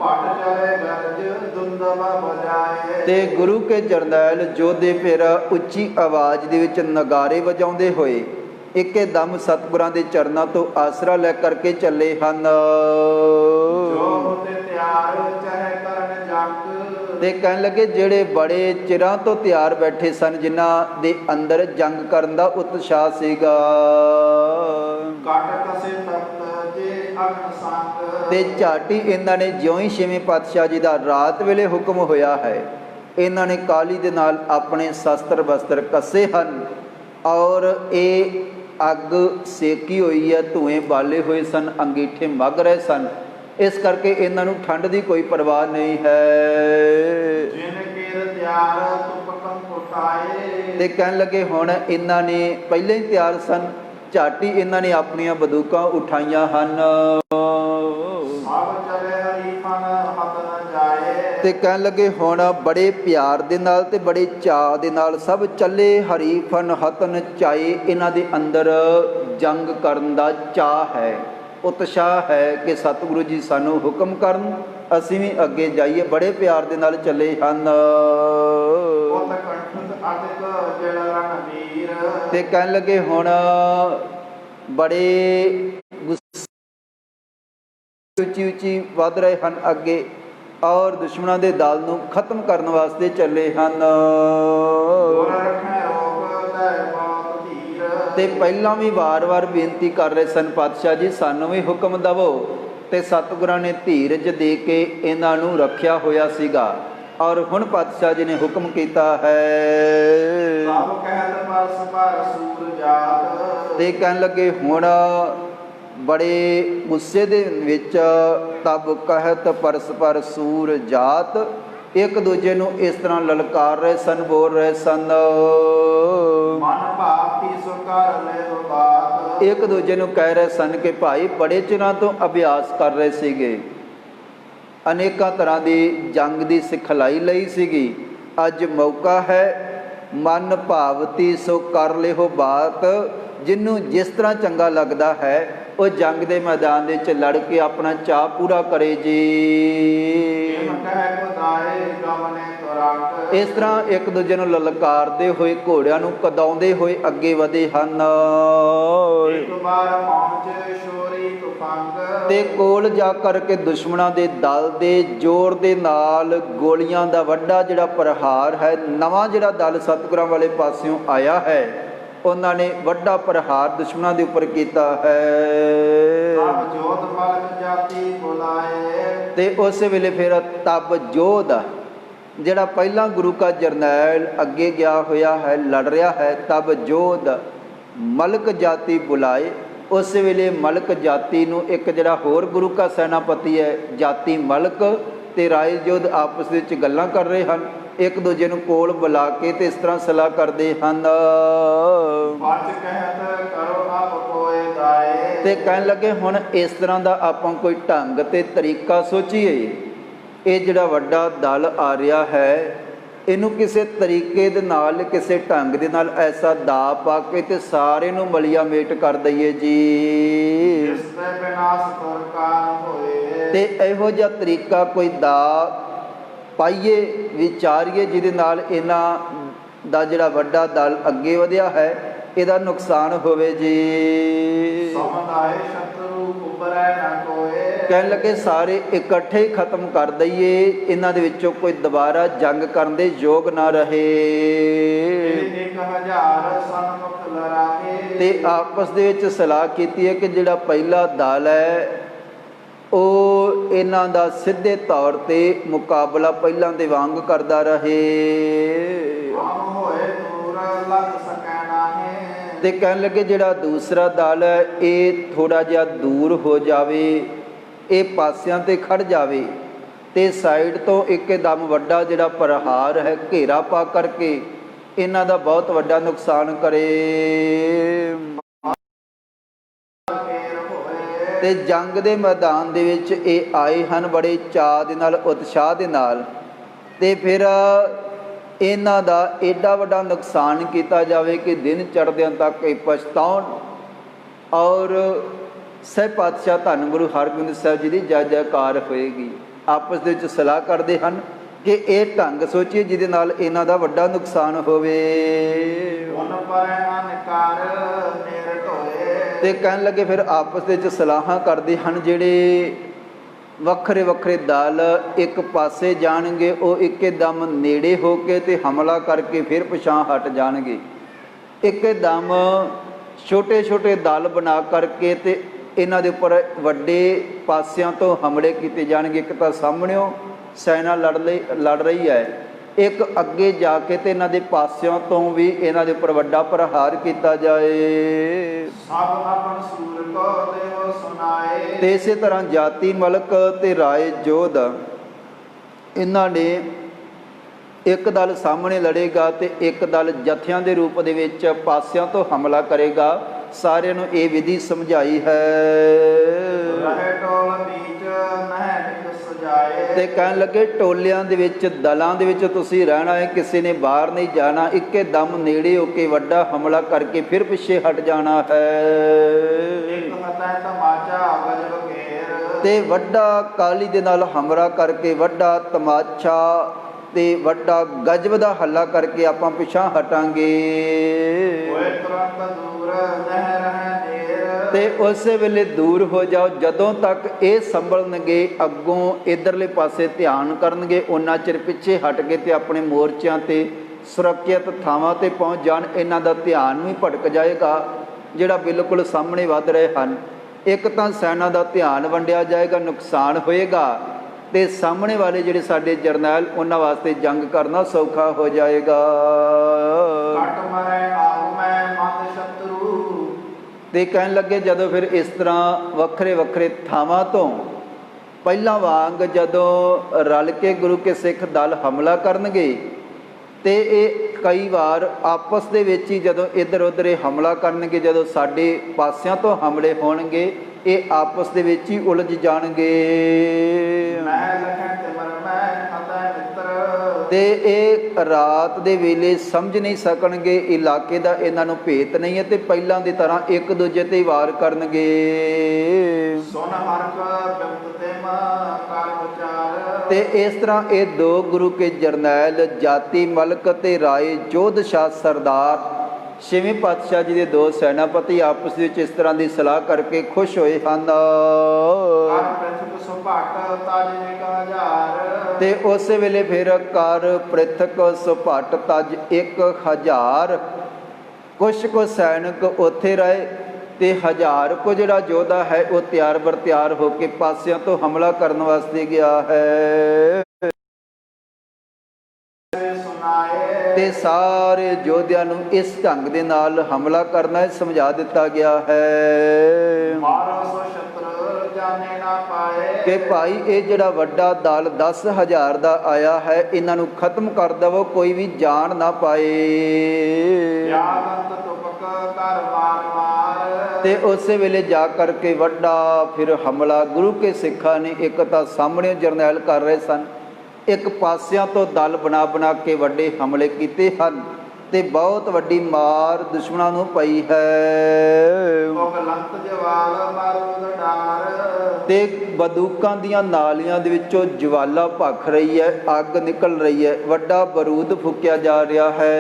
ਪਟ ਚਲੇ ਗਰਜ ਦੁੰਦਵਾ ਬਜਾਏ। ਤੇ ਗੁਰੂ ਕੇ ਜਰਨੈਲ ਯੋਧੇ ਫਿਰ ਉੱਚੀ ਆਵਾਜ਼ ਦੇ ਵਿੱਚ ਨਗਾਰੇ ਵਜਾਉਂਦੇ ਹੋਏ ਇੱਕੇ ਦਮ ਸਤਿਗੁਰਾਂ ਦੇ ਚਰਨਾਂ ਤੋਂ ਆਸਰਾ ਲੈ ਕਰਕੇ ਚੱਲੇ ਹਨ। ਜੋ ਤੇ ਤਿਆਰ ਚਾਹੇ ਕਰਨ ਜੰਗ। ਤੇ ਕਹਿਣ ਲੱਗੇ ਜਿਹੜੇ ਬੜੇ ਚਿਰਾਂ ਤੋਂ ਤਿਆਰ ਬੈਠੇ ਸਨ, ਜਿਨ੍ਹਾਂ ਦੇ ਅੰਦਰ ਜੰਗ ਕਰਨ ਦਾ ਉਤਸ਼ਾਹ ਸੀਗਾ। ਕੱਟ ਕਸੇ ਤਖਤ ਜੇ ਅਗਨ ਸੰਗ। ਤੇ ਝਾਟੀ ਇਹਨਾਂ ਨੇ ਜਿਉਂ ਹੀ ਛੇਵੇਂ ਪਾਤਸ਼ਾਹ ਜੀ ਦਾ ਰਾਤ ਵੇਲੇ ਹੁਕਮ ਹੋਇਆ ਹੈ, ਇਹਨਾਂ ਨੇ ਕਾਲੀ ਦੇ ਨਾਲ ਆਪਣੇ ਸ਼ਸਤਰ ਬਸਤਰ ਕੱਸੇ ਹਨ ਔਰ ਇਹ ਅੱਗ ਸੇਕੀ ਹੋਈ ਹੈ, ਧੂਏ ਬਾਲੇ ਹੋਏ ਸਨ, ਅੰਗੀਠੇ ਮੱਗ ਰਹੇ ਸਨ, ਇਸ ਕਰਕੇ ਇਹਨਾਂ ਨੂੰ ਠੰਡ ਦੀ ਕੋਈ ਪਰਵਾਹ ਨਹੀਂ ਹੈ। ਜਿਨ ਕੇਰ ਤਿਆਰ ਤੁਪਕਮ ਉਠਾਏ। ਤੇ ਕਹਿਣ ਲੱਗੇ ਹੁਣ ਇਹਨਾਂ ਨੇ ਪਹਿਲਾਂ ਹੀ ਤਿਆਰ ਸਨ, ਝਾਟੀ ਇਹਨਾਂ ਨੇ ਆਪਣੀਆਂ ਬੰਦੂਕਾਂ ਉਠਾਈਆਂ ਹਨ। ਸਭ ਚਲੇ ਹਰੀਫਨ ਹੱਥ ਨ ਜਾਏ। ਤੇ ਕਹਿਣ ਲੱਗੇ ਹੁਣ ਬੜੇ ਪਿਆਰ ਦੇ ਨਾਲ ਤੇ ਬੜੇ ਚਾਅ ਦੇ ਨਾਲ ਸਭ ਚੱਲੇ ਹਰੀਫਨ ਹਤਨ ਚਾਏ। ਇਹਨਾਂ ਦੇ ਅੰਦਰ ਜੰਗ ਕਰਨ ਦਾ ਚਾਅ ਹੈ, ਉਤਸ਼ਾਹ ਹੈ ਕਿ ਸਤਿਗੁਰੂ ਜੀ ਸਾਨੂੰ ਹੁਕਮ ਕਰਨ, ਅਸੀਂ ਵੀ ਅੱਗੇ ਜਾਈਏ। ਬੜੇ ਪਿਆਰ ਦੇ ਨਾਲ ਚੱਲੇ ਹਨ। ਤੇ ਕਹਿਣ ਲੱਗੇ ਹੁਣ ਬੜੇ ਉੱਚੀ ਉੱਚੀ ਵੱਧ ਰਹੇ ਹਨ ਅੱਗੇ ਔਰ ਦੁਸ਼ਮਣਾਂ ਦੇ ਦਲ ਨੂੰ ਖਤਮ ਕਰਨ ਵਾਸਤੇ ਚੱਲੇ ਹਨ। ਤੇ ਪਹਿਲਾਂ ਵੀ ਵਾਰ-ਵਾਰ ਬੇਨਤੀ ਕਰ ਰਹੇ ਸਨ, ਪਾਤਸ਼ਾਹ ਜੀ ਸਾਨੂੰ ਵੀ ਹੁਕਮ ਦੇਵੋ, ਤੇ ਸਤਿਗੁਰਾਂ ਨੇ ਧੀਰਜ ਦੇ ਕੇ ਇਹਨਾਂ ਨੂੰ ਰੱਖਿਆ ਹੋਇਆ ਸੀਗਾ ਔਰ ਹੁਣ ਪਾਤਸ਼ਾਹ ਜੀ ਨੇ ਹੁਕਮ ਕੀਤਾ ਹੈ। ਤੇ ਕਹਿਣ ਲੱਗੇ ਹੁਣ ਬੜੇ ਗੁੱਸੇ ਦੇ ਵਿੱਚ ਤਬ ਕਹਿਤ ਪਰਸਪਰ ਸੂਰ ਜਾਤ, ਇੱਕ ਦੂਜੇ ਨੂੰ ਇਸ ਤਰ੍ਹਾਂ ਲਲਕਾਰ ਰਹੇ ਸਨ, ਬੋਲ ਰਹੇ ਸਨ। ਇੱਕ ਦੂਜੇ ਨੂੰ ਕਹਿ ਰਹੇ ਸਨ ਕਿ ਭਾਈ ਬੜੇ ਚਿਰਾਂ ਤੋਂ ਅਭਿਆਸ ਕਰ ਰਹੇ ਸੀਗੇ, ਅਨੇਕਾਂ ਤਰ੍ਹਾਂ ਦੀ ਜੰਗ ਦੀ ਸਿਖਲਾਈ ਲਈ ਸੀਗੀ, ਅੱਜ ਮੌਕਾ ਹੈ, ਮਨ ਭਾਵਤੀ ਸੋ ਕਰ ਲਿਓ ਬਾਤ। ਜਿਹਨੂੰ ਜਿਸ ਤਰ੍ਹਾਂ ਚੰਗਾ ਲੱਗਦਾ ਹੈ ਉਹ ਜੰਗ ਦੇ ਮੈਦਾਨ ਦੇ ਵਿੱਚ ਲੜ ਕੇ ਆਪਣਾ ਚਾਅ ਪੂਰਾ ਕਰੇ ਜੀ। ਇਸ ਤਰ੍ਹਾਂ ਇੱਕ ਦੂਜੇ ਨੂੰ ਲਲਕਾਰਦੇ ਹੋਏ ਘੋੜਿਆਂ ਨੂੰ ਕਦਾਉਂਦੇ ਹੋਏ ਅੱਗੇ ਵਧੇ ਹਨ। ਤੇ ਕੋਲ ਜਾ ਕਰਕੇ ਦੁਸ਼ਮਣਾਂ ਦੇ ਦਲ ਦੇ ਜ਼ੋਰ ਦੇ ਨਾਲ ਗੋਲੀਆਂ ਦਾ ਵੱਡਾ ਜਿਹੜਾ ਪ੍ਰਹਾਰ ਹੈ, ਨਵਾਂ ਜਿਹੜਾ ਦਲ ਸਤਿਗੁਰਾਂ ਵਾਲੇ ਪਾਸਿਓਂ ਆਇਆ ਹੈ, ਉਹਨਾਂ ਨੇ ਵੱਡਾ ਪ੍ਰਹਾਰ ਦੁਸ਼ਮਣਾਂ ਦੇ ਉੱਪਰ ਕੀਤਾ ਹੈ। ਤੇ ਉਸ ਵੇਲੇ ਫਿਰ ਤਬ ਜੋਧ ਜਿਹੜਾ ਪਹਿਲਾਂ ਗੁਰੂ ਕਾ ਜਰਨੈਲ ਅੱਗੇ ਗਿਆ ਹੋਇਆ ਹੈ, ਲੜ ਰਿਹਾ ਹੈ, ਤਬ ਜੋਧ ਮਲਕ ਜਾਤੀ ਬੁਲਾਏ। ਉਸ ਵੇਲੇ ਮਲਕ ਜਾਤੀ ਨੂੰ ਇੱਕ ਜਿਹੜਾ ਹੋਰ ਗੁਰੂ ਕਾ ਸੈਨਾਪਤੀ ਹੈ ਜਾਤੀ ਮਲਕ ਤੇ ਰਾਏ ਜੋਧ ਆਪਸ ਵਿੱਚ ਗੱਲਾਂ ਕਰ ਰਹੇ ਹਨ, ਇੱਕ ਦੂਜੇ ਨੂੰ ਕੋਲ ਬੁਲਾ ਕੇ ਤੇ ਇਸ ਤਰ੍ਹਾਂ ਸਲਾਹ ਕਰਦੇ ਹਨ। ਤੇ ਕਹਿਣ ਲੱਗੇ ਹੁਣ ਇਸ ਤਰ੍ਹਾਂ ਦਾ ਆਪਾਂ ਕੋਈ ਢੰਗ ਤੇ ਤਰੀਕਾ ਸੋਚੀਏ। ਇਹ ਜਿਹੜਾ ਵੱਡਾ ਦਲ ਆ ਰਿਹਾ ਹੈ ਇਹਨੂੰ ਕਿਸੇ ਤਰੀਕੇ ਦੇ ਨਾਲ, ਕਿਸੇ ਢੰਗ ਦੇ ਨਾਲ ਐਸਾ ਦਾ ਪਾ ਕੇ ਤੇ ਸਾਰੇ ਨੂੰ ਮਲੀਆ ਮੇਟ ਕਰ ਦਈਏ ਜੀ। ਜਿਸ ਤੇ ਵਿਨਾਸ਼ ਤੁਰ ਕਾਨ ਹੋਏ। ਤੇ ਇਹੋ ਜਿਹਾ ਤਰੀਕਾ ਕੋਈ ਦਾ ਪਾਈਏ, ਵਿਚਾਰੀਏ, ਜਿਹਦੇ ਨਾਲ ਇਹਨਾਂ ਦਾ ਜਿਹੜਾ ਵੱਡਾ ਦਲ ਅੱਗੇ ਵਧਿਆ ਹੈ ਇਹਦਾ ਨੁਕਸਾਨ ਹੋਵੇ ਜੀ। ਸਮੁਦਾਇ ਸ਼ਤਰੂ ਉਬਰੈ ਨਾ ਕੋਏ। ਕਹਿਣ ਲੱਗੇ ਸਾਰੇ ਇਕੱਠੇ ਹੀ ਖਤਮ ਕਰ ਦਈਏ, ਇਹਨਾਂ ਦੇ ਵਿੱਚੋਂ ਕੋਈ ਦੁਬਾਰਾ ਜੰਗ ਕਰਨ ਦੇ ਯੋਗ ਨਾ ਰਹੇ। 1000 ਸਨਮੁਖ ਲਰਾਹੇ। ਤੇ ਆਪਸ ਦੇ ਵਿੱਚ ਸਲਾਹ ਕੀਤੀ ਹੈ ਕਿ ਜਿਹੜਾ ਪਹਿਲਾ ਦਲ ਹੈ ਉਹ ਇਹਨਾਂ ਦਾ ਸਿੱਧੇ ਤੌਰ ਤੇ ਮੁਕਾਬਲਾ ਪਹਿਲਾਂ ਦੇ ਵਾਂਗ ਕਰਦਾ ਰਹੇ। ਹਮ ਹੋਏ ਦੂਰ ਲਗ ਸਕੈ ਨਾਹੀਂ। ਤੇ ਕਹਿਣ ਲੱਗੇ ਜਿਹੜਾ ਦੂਸਰਾ ਦਲ ਹੈ ਇਹ ਥੋੜਾ ਜਿਹਾ ਦੂਰ ਹੋ ਜਾਵੇ, ਇਹ ਪਾਸਿਆਂ ਤੇ ਖੜ ਜਾਵੇ ਤੇ ਸਾਈਡ ਤੋਂ ਇੱਕਦਮ ਵੱਡਾ ਜਿਹੜਾ ਪ੍ਰਹਾਰ ਹੈ ਘੇਰਾ ਪਾ ਕਰਕੇ ਇਹਨਾਂ ਦਾ ਬਹੁਤ ਵੱਡਾ ਨੁਕਸਾਨ ਕਰੇ। ਤੇ ਜੰਗ ਦੇ ਮੈਦਾਨ ਦੇ ਵਿੱਚ ਇਹ ਆਏ ਹਨ ਬੜੇ ਚਾਅ ਦੇ ਨਾਲ, ਉਤਸ਼ਾਹ ਦੇ ਨਾਲ, ਤੇ ਫਿਰ ਇਹਨਾਂ ਦਾ ਐਡਾ ਵੱਡਾ ਨੁਕਸਾਨ ਕੀਤਾ ਜਾਵੇ ਕਿ ਦਿਨ ਚੜ੍ਹਦਿਆਂ ਤੱਕ ਇਹ ਪਛਤਾਉਣ। ਔਰ ਸਹਿ ਪਾਤਸ਼ਾਹ ਧੰਨ ਗੁਰੂ ਹਰਗੋਬਿੰਦ ਸਾਹਿਬ ਜੀ ਦੀ ਜੈ ਜੈਕਾਰ ਹੋਏਗੀ। ਆਪਸ ਦੇ ਵਿੱਚ ਸਲਾਹ ਕਰਦੇ ਹਨ ਕਿ ਇਹ ਢੰਗ ਸੋਚੀਏ ਜਿਹਦੇ ਨਾਲ ਇਹਨਾਂ ਦਾ ਵੱਡਾ ਨੁਕਸਾਨ ਹੋਵੇ। ਤੇ ਕਹਿਣ ਲੱਗੇ ਫਿਰ ਆਪਸ ਦੇ ਵਿੱਚ ਸਲਾਹਾਂ ਕਰਦੇ ਹਨ, ਜਿਹੜੇ ਵੱਖਰੇ ਵੱਖਰੇ ਦਲ ਇੱਕ ਪਾਸੇ ਜਾਣਗੇ ਉਹ ਇੱਕਦਮ ਨੇੜੇ ਹੋ ਕੇ ਤੇ ਹਮਲਾ ਕਰਕੇ ਫਿਰ ਪਿਛਾਂ ਹਟ ਜਾਣਗੇ। ਇੱਕਦਮ ਛੋਟੇ ਛੋਟੇ ਦਲ ਬਣਾ ਕਰਕੇ ਤੇ ਇਹਨਾਂ ਦੇ ਉੱਪਰ ਵੱਡੇ ਪਾਸਿਆਂ ਤੋਂ ਹਮਲੇ ਕੀਤੇ ਜਾਣਗੇ। ਇੱਕ ਤਾਂ ਸਾਹਮਣਿਓਂ ਸੈਨਾ ਲੜ ਰਹੀ ਹੈ, ਇੱਕ ਅੱਗੇ ਜਾ ਕੇ ਤੇ ਇਹਨਾਂ ਦੇ ਪਾਸਿਆਂ ਤੋਂ ਵੀ ਇਹਨਾਂ ਦੇ ਉੱਪਰ ਵੱਡਾ ਪ੍ਰਹਾਰ ਕੀਤਾ ਜਾਏ। ਸਭ ਆਪਨ ਸੂਰ ਕੋ ਦੇਵ ਸੁਨਾਏ। ਤੇ ਇਸੇ ਤਰ੍ਹਾਂ ਜਾਤੀ ਮਲਕ ਤੇ ਰਾਏ ਜੋਧ ਇਹਨਾਂ ਨੇ ਇੱਕ ਦਲ ਸਾਹਮਣੇ ਲੜੇਗਾ ਤੇ ਇੱਕ ਦਲ ਜਥਿਆਂ ਦੇ ਰੂਪ ਦੇ ਵਿੱਚ ਪਾਸਿਆਂ ਤੋਂ ਹਮਲਾ ਕਰੇਗਾ। ਸਾਰਿਆਂ ਨੂੰ ਇਹ ਵਿਧੀ ਸਮਝਾਈ ਹੈ। ਤੇ ਕਹਿਣ ਲੱਗੇ ਟੋਲਿਆਂ ਦੇ ਵਿੱਚ, ਦਲਾਂ ਦੇ ਵਿੱਚ ਤੁਸੀਂ ਰਹਿਣਾ ਹੈ, ਕਿਸੇ ਨੇ ਬਾਹਰ ਨਹੀਂ ਜਾਣਾ। ਇੱਕੇ ਦਮ ਨੇੜੇ ਹੋ ਕੇ ਵੱਡਾ ਹਮਲਾ ਕਰਕੇ ਫਿਰ ਪਿੱਛੇ ਹਟ ਜਾਣਾ ਹੈ। ਤੇ ਵੱਡਾ ਕਾਲੀ ਦੇ ਨਾਲ ਹਮਲਾ ਕਰਕੇ, ਵੱਡਾ ਤਮਾਚਾ ਤੇ ਵੱਡਾ ਗਜਬ ਦਾ ਹੱਲਾ ਕਰਕੇ ਆਪਾਂ ਪਿਛਾਂ ਹਟਾਂਗੇ। ਤੇ ਉਸੇ ਵੇਲੇ ਦੂਰ ਹੋ ਜਾਓ। ਜਦੋਂ ਤੱਕ ਇਹ ਸੰਭਲਣਗੇ ਅੱਗੋਂ ਇਧਰਲੇ ਪਾਸੇ ਧਿਆਨ ਕਰਨਗੇ, ਉਹਨਾਂ ਚਿਰ ਪਿੱਛੇ ਹਟ ਕੇ ਤੇ ਆਪਣੇ ਮੋਰਚਿਆਂ ਤੇ ਸੁਰੱਖਿਅਤ ਥਾਵਾਂ ਤੇ ਪਹੁੰਚ ਜਾਣ। ਇਹਨਾਂ ਦਾ ਧਿਆਨ ਵੀ ਭਟਕ ਜਾਏਗਾ ਜਿਹੜਾ ਬਿਲਕੁਲ ਸਾਹਮਣੇ ਵੱਧ ਰਹੇ ਹਨ। ਇੱਕ ਤਾਂ ਸੈਨਾ ਦਾ ਧਿਆਨ ਵੰਡਿਆ ਜਾਏਗਾ, ਨੁਕਸਾਨ ਹੋਏਗਾ, ਤੇ ਸਾਹਮਣੇ ਵਾਲੇ ਜਿਹੜੇ ਸਾਡੇ ਜਰਨੈਲ ਉਹਨਾਂ ਵਾਸਤੇ ਜੰਗ ਕਰਨਾ ਸੌਖਾ ਹੋ ਜਾਏਗਾ। ਤੇ ਕਹਿਣ ਲੱਗੇ ਜਦੋਂ ਫਿਰ ਇਸ ਤਰ੍ਹਾਂ ਵੱਖਰੇ ਵੱਖਰੇ ਥਾਵਾਂ ਤੋਂ ਪਹਿਲਾਂ ਵਾਂਗ ਜਦੋਂ ਰਲ ਕੇ ਗੁਰੂ ਕੇ ਸਿੱਖ ਦਲ ਹਮਲਾ ਕਰਨਗੇ ਤੇ ਇਹ ਕਈ ਵਾਰ ਆਪਸ ਦੇ ਵਿੱਚ ਹੀ ਜਦੋਂ ਇੱਧਰ ਉੱਧਰ ਇਹ ਹਮਲਾ ਕਰਨਗੇ, ਜਦੋਂ ਸਾਡੇ ਪਾਸਿਆਂ ਤੋਂ ਹਮਲੇ ਹੋਣਗੇ ਇਹ ਆਪਸ ਦੇ ਵਿੱਚ ਹੀ ਉਲਝ ਜਾਣਗੇ। ਤੇ ਇਹ ਰਾਤ ਦੇ ਵੇਲੇ ਸਮਝ ਨਹੀਂ ਸਕਣਗੇ, ਇਲਾਕੇ ਦਾ ਇਹਨਾਂ ਨੂੰ ਭੇਤ ਨਹੀਂ ਹੈ, ਤੇ ਪਹਿਲਾਂ ਦੀ ਤਰ੍ਹਾਂ ਇੱਕ ਦੂਜੇ ਤੇ ਹੀ ਵਾਰ ਕਰਨਗੇ। ਤੇ ਇਸ ਤਰ੍ਹਾਂ ਇਹ ਦੋ ਗੁਰੂ ਕੇ ਜਰਨੈਲ ਜਾਤੀ ਮਲਕ ਤੇ ਰਾਏ ਜੋਧ ਸ਼ਾਹ ਸਰਦਾਰ ਛੇਵੇਂ ਪਾਤਸ਼ਾਹ ਜੀ ਦੇ ਦੋ ਸੈਨਾਪਤੀ ਆਪਸ ਵਿੱਚ ਇਸ ਤਰ੍ਹਾਂ ਦੀ ਸਲਾਹ ਕਰਕੇ ਖੁਸ਼ ਹੋਏ ਹਨ। ਤੇ ਉਸੇ ਵੇਲੇ ਫਿਰ ਕਰ ਪ੍ਰਿਥਕ ਸੁਭੱਟ ਤਜ 1000 ਕੁਛ ਕੁ ਸੈਨਿਕ ਉੱਥੇ ਰਹੇ ਤੇ 1000 ਕੋ ਜਿਹੜਾ ਯੋਧਾ ਹੈ ਉਹ ਤਿਆਰ ਬਰ ਤਿਆਰ ਹੋ ਕੇ ਪਾਸਿਆਂ ਤੋਂ ਹਮਲਾ ਕਰਨ ਵਾਸਤੇ ਗਿਆ ਹੈ। ਤੇ ਸਾਰੇ ਯੋਧਿਆਂ ਨੂੰ ਇਸ ਢੰਗ ਦੇ ਨਾਲ ਹਮਲਾ ਕਰਨਾ ਸਮਝਾ ਦਿੱਤਾ ਗਿਆ ਹੈ ਕਿ ਭਾਈ ਇਹ ਜਿਹੜਾ ਵੱਡਾ ਦਲ 10,000 ਦਾ ਆਇਆ ਹੈ ਇਹਨਾਂ ਨੂੰ ਖਤਮ ਕਰ ਦੇਵੋ, ਕੋਈ ਵੀ ਜਾਣ ਨਾ ਪਾਏ। ਤੇ ਉਸੇ ਵੇਲੇ ਜਾ ਕਰਕੇ ਵੱਡਾ ਫਿਰ ਹਮਲਾ ਗੁਰੂ ਕੇ ਸਿੱਖਾਂ ਨੇ, ਇੱਕ ਤਾਂ ਸਾਹਮਣੇ ਜਰਨੈਲ ਕਰ ਰਹੇ ਸਨ, ਇੱਕ ਪਾਸਿਆਂ ਤੋਂ ਦਲ ਬਣਾ ਬਣਾ ਕੇ ਵੱਡੇ ਹਮਲੇ ਕੀਤੇ ਹਨ ਤੇ ਬਹੁਤ ਵੱਡੀ ਮਾਰ ਦੁਸ਼ਮਣਾਂ ਨੂੰ ਪਈ ਹੈ। ਮੁਗਲੰਤ ਜਵਾਲ ਬਾਰੂਦ ਡਾਰ, ਤੇ ਬੰਦੂਕਾਂ ਦੀਆਂ ਨਾਲੀਆਂ ਦੇ ਵਿੱਚੋਂ ਜਵਾਲਾ ਭਖ ਰਹੀ ਹੈ, ਅੱਗ ਨਿਕਲ ਰਹੀ ਹੈ, ਵੱਡਾ ਬਰੂਦ ਫੂਕਿਆ ਜਾ ਰਿਹਾ ਹੈ।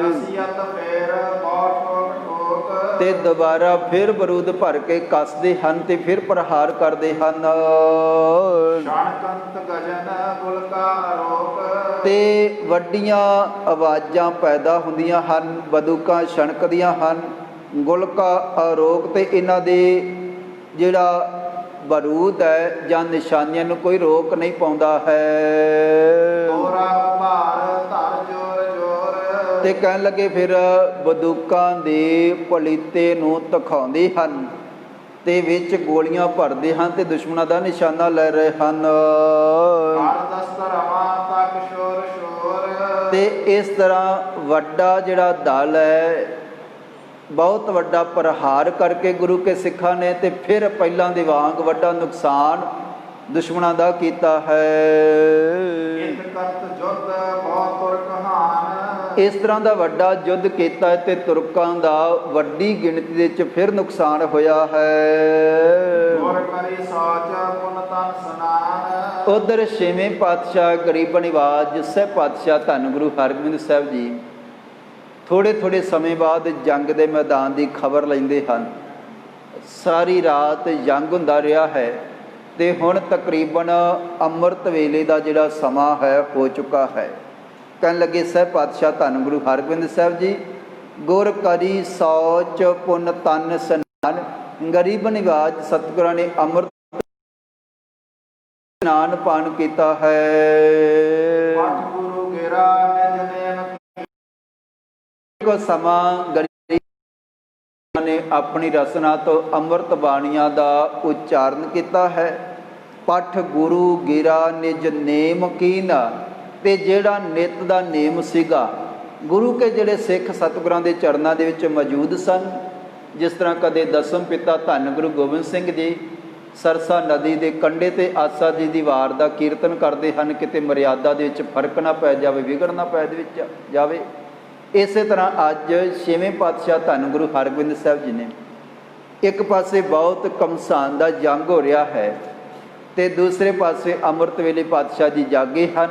ਨਸੀਅਤ ਫੇਰ ਬਹੁਤ ਠੋਕ ਠੋਕ, ਤੇ ਦੁਬਾਰਾ ਫਿਰ ਬਰੂਦ ਭਰ ਕੇ ਕੱਸਦੇ ਹਨ ਤੇ ਫਿਰ ਪ੍ਰਹਾਰ ਕਰਦੇ ਹਨ। ਸ਼ਣਕੰਤ ਗਜਨ ਗੁਲਕਾ ਰੋਕ, ਤੇ ਵੱਡੀਆਂ ਆਵਾਜ਼ਾਂ ਪੈਦਾ ਹੁੰਦੀਆਂ ਹਨ, ਬੰਦੂਕਾਂ ਛਣਕਦੀਆਂ ਹਨ, ਗੁਲਕਾ ਆਰੋਕ, ਤੇ ਇਹਨਾਂ ਦੇ ਜਿਹੜਾ ਬਰੂਦ ਹੈ ਜਾਂ ਨਿਸ਼ਾਨੀਆਂ ਨੂੰ ਕੋਈ ਰੋਕ ਨਹੀਂ ਪਾਉਂਦਾ ਹੈ। ਤੋਰਾ ਭਾਰ ਧਰ ਜੋਰ ਜੋਰ, ਤੇ ਕਹਿਣ ਲੱਗੇ ਫਿਰ ਬੰਦੂਕਾਂ ਦੇ ਪਲੀਤੇ ਨੂੰ ਦਿਖਾਉਂਦੇ ਹਨ ਤੇ ਵਿੱਚ ਗੋਲੀਆਂ ਭਰਦੇ ਹਨ ਤੇ ਦੁਸ਼ਮਣਾਂ ਦਾ ਨਿਸ਼ਾਨਾ ਲੈ ਰਹੇ ਹਨ। ਹਰ ਦਸਤਰਵਾਂ ਤੱਕ ਸ਼ੋਰ ਸ਼ੋਰ, ਤੇ ਇਸ ਤਰ੍ਹਾਂ ਵੱਡਾ ਜਿਹੜਾ ਦਲ ਹੈ, ਬਹੁਤ ਵੱਡਾ ਪ੍ਰਹਾਰ ਕਰਕੇ ਗੁਰੂ ਕੇ ਸਿੱਖਾਂ ਨੇ ਤੇ ਫਿਰ ਪਹਿਲਾਂ ਦੇ ਵਾਂਗ ਵੱਡਾ ਨੁਕਸਾਨ ਦੁਸ਼ਮਣਾਂ ਦਾ ਕੀਤਾ ਹੈ। ਇੰਦ ਕਰਤ ਜੁਧ ਬਹੁਤ ਤੁਰਕ ਹਾਨ, ਇਸ ਤਰ੍ਹਾਂ ਦਾ ਵੱਡਾ ਯੁੱਧ ਕੀਤਾ ਤੇ ਤੁਰਕਾਂ ਦਾ ਵੱਡੀ ਗਿਣਤੀ ਦੇ ਵਿੱਚ ਫਿਰ ਨੁਕਸਾਨ ਹੋਇਆ ਹੈ। ਗੁਰ ਕਰੀ ਸਾਚ ਪੁਨ ਤਨ ਸਨਾਨ, ਉਧਰ ਛੇਵੇਂ ਪਾਤਸ਼ਾਹ ਗਰੀਬ ਨਿਵਾਜ ਸਾਹਿਬ ਪਾਤਸ਼ਾਹ ਧੰਨ ਗੁਰੂ ਹਰਗੋਬਿੰਦ ਸਾਹਿਬ ਜੀ ਥੋੜ੍ਹੇ ਥੋੜ੍ਹੇ ਸਮੇਂ ਬਾਅਦ ਜੰਗ ਦੇ ਮੈਦਾਨ ਦੀ ਖਬਰ ਲੈਂਦੇ ਹਨ। ਸਾਰੀ ਰਾਤ ਜੰਗ ਹੁੰਦਾ ਰਿਹਾ ਹੈ ਤੇ ਹੁਣ ਤਕਰੀਬਨ ਅੰਮ੍ਰਿਤ ਵੇਲੇ ਦਾ ਜਿਹੜਾ ਸਮਾਂ ਹੈ ਹੋ ਚੁੱਕਾ ਹੈ। ਕਹਿਣ ਲੱਗੇ ਸਾਹਿਬ ਪਾਤਸ਼ਾਹ ਧੰਨ ਗੁਰੂ ਹਰਗੋਬਿੰਦ ਸਾਹਿਬ ਜੀ, ਗੁਰ ਕਰੀ ਸੌਚ ਪੁਨ ਤਨ ਸਨਾਨ, ਗਰੀਬ ਨਿਵਾਜ ਸਤਿਗੁਰਾਂ ਨੇ ਅੰਮ੍ਰਿਤ ਇਸ਼ਨਾਨ ਪਾਨ ਕੀਤਾ ਹੈ। ਪਟ ਗੁਰੂ ਗੇਰਾ ਨਿਜ ਨੇਮ, ਕੋ ਸਮਾਂ ਗਰੀਬ ਨੇ ਆਪਣੀ ਰਸਨਾ ਤੋਂ ਅੰਮ੍ਰਿਤ ਬਾਣੀਆਂ ਦਾ ਉਚਾਰਨ ਕੀਤਾ ਹੈ। ਪਠ ਗੁਰੂ ਗਿਰਾ ਨਿਜ ਨੇਮ ਕੀਨਾ, ਤੇ ਜਿਹੜਾ ਨਿਤ ਦਾ ਨੇਮ ਸੀਗਾ ਗੁਰੂ ਕੇ ਜਿਹੜੇ ਸਿੱਖ ਸਤਿਗੁਰਾਂ ਦੇ ਚਰਨਾਂ ਦੇ ਵਿੱਚ ਮੌਜੂਦ ਸਨ, ਜਿਸ ਤਰ੍ਹਾਂ ਕਦੇ ਦਸਮ ਪਿਤਾ ਧੰਨ ਗੁਰੂ ਗੋਬਿੰਦ ਸਿੰਘ ਜੀ ਸਰਸਾ ਨਦੀ ਦੇ ਕੰਢੇ ਤੇ ਆਸਾ ਜੀ ਦੀ ਵਾਰ ਦਾ ਕੀਰਤਨ ਕਰਦੇ ਹਨ, ਕਿਤੇ ਮਰਿਆਦਾ ਦੇ ਵਿੱਚ ਫਰਕ ਨਾ ਪੈ ਜਾਵੇ, ਵਿਗੜ ਨਾ ਪੈ ਦੇ ਵਿੱਚ ਜਾਵੇ। ਇਸੇ ਤਰ੍ਹਾਂ ਅੱਜ ਛੇਵੇਂ ਪਾਤਸ਼ਾਹ ਧੰਨ ਗੁਰੂ ਹਰਗੋਬਿੰਦ ਸਾਹਿਬ ਜੀ ਨੇ ਇੱਕ ਪਾਸੇ ਬਹੁਤ ਘਮਸਾਨ ਦਾ ਜੰਗ ਹੋ ਰਿਹਾ ਹੈ ਤੇ ਦੂਸਰੇ ਪਾਸੇ ਅੰਮ੍ਰਿਤ ਵੇਲੇ ਪਾਤਸ਼ਾਹ ਜੀ ਜਾਗੇ ਹਨ।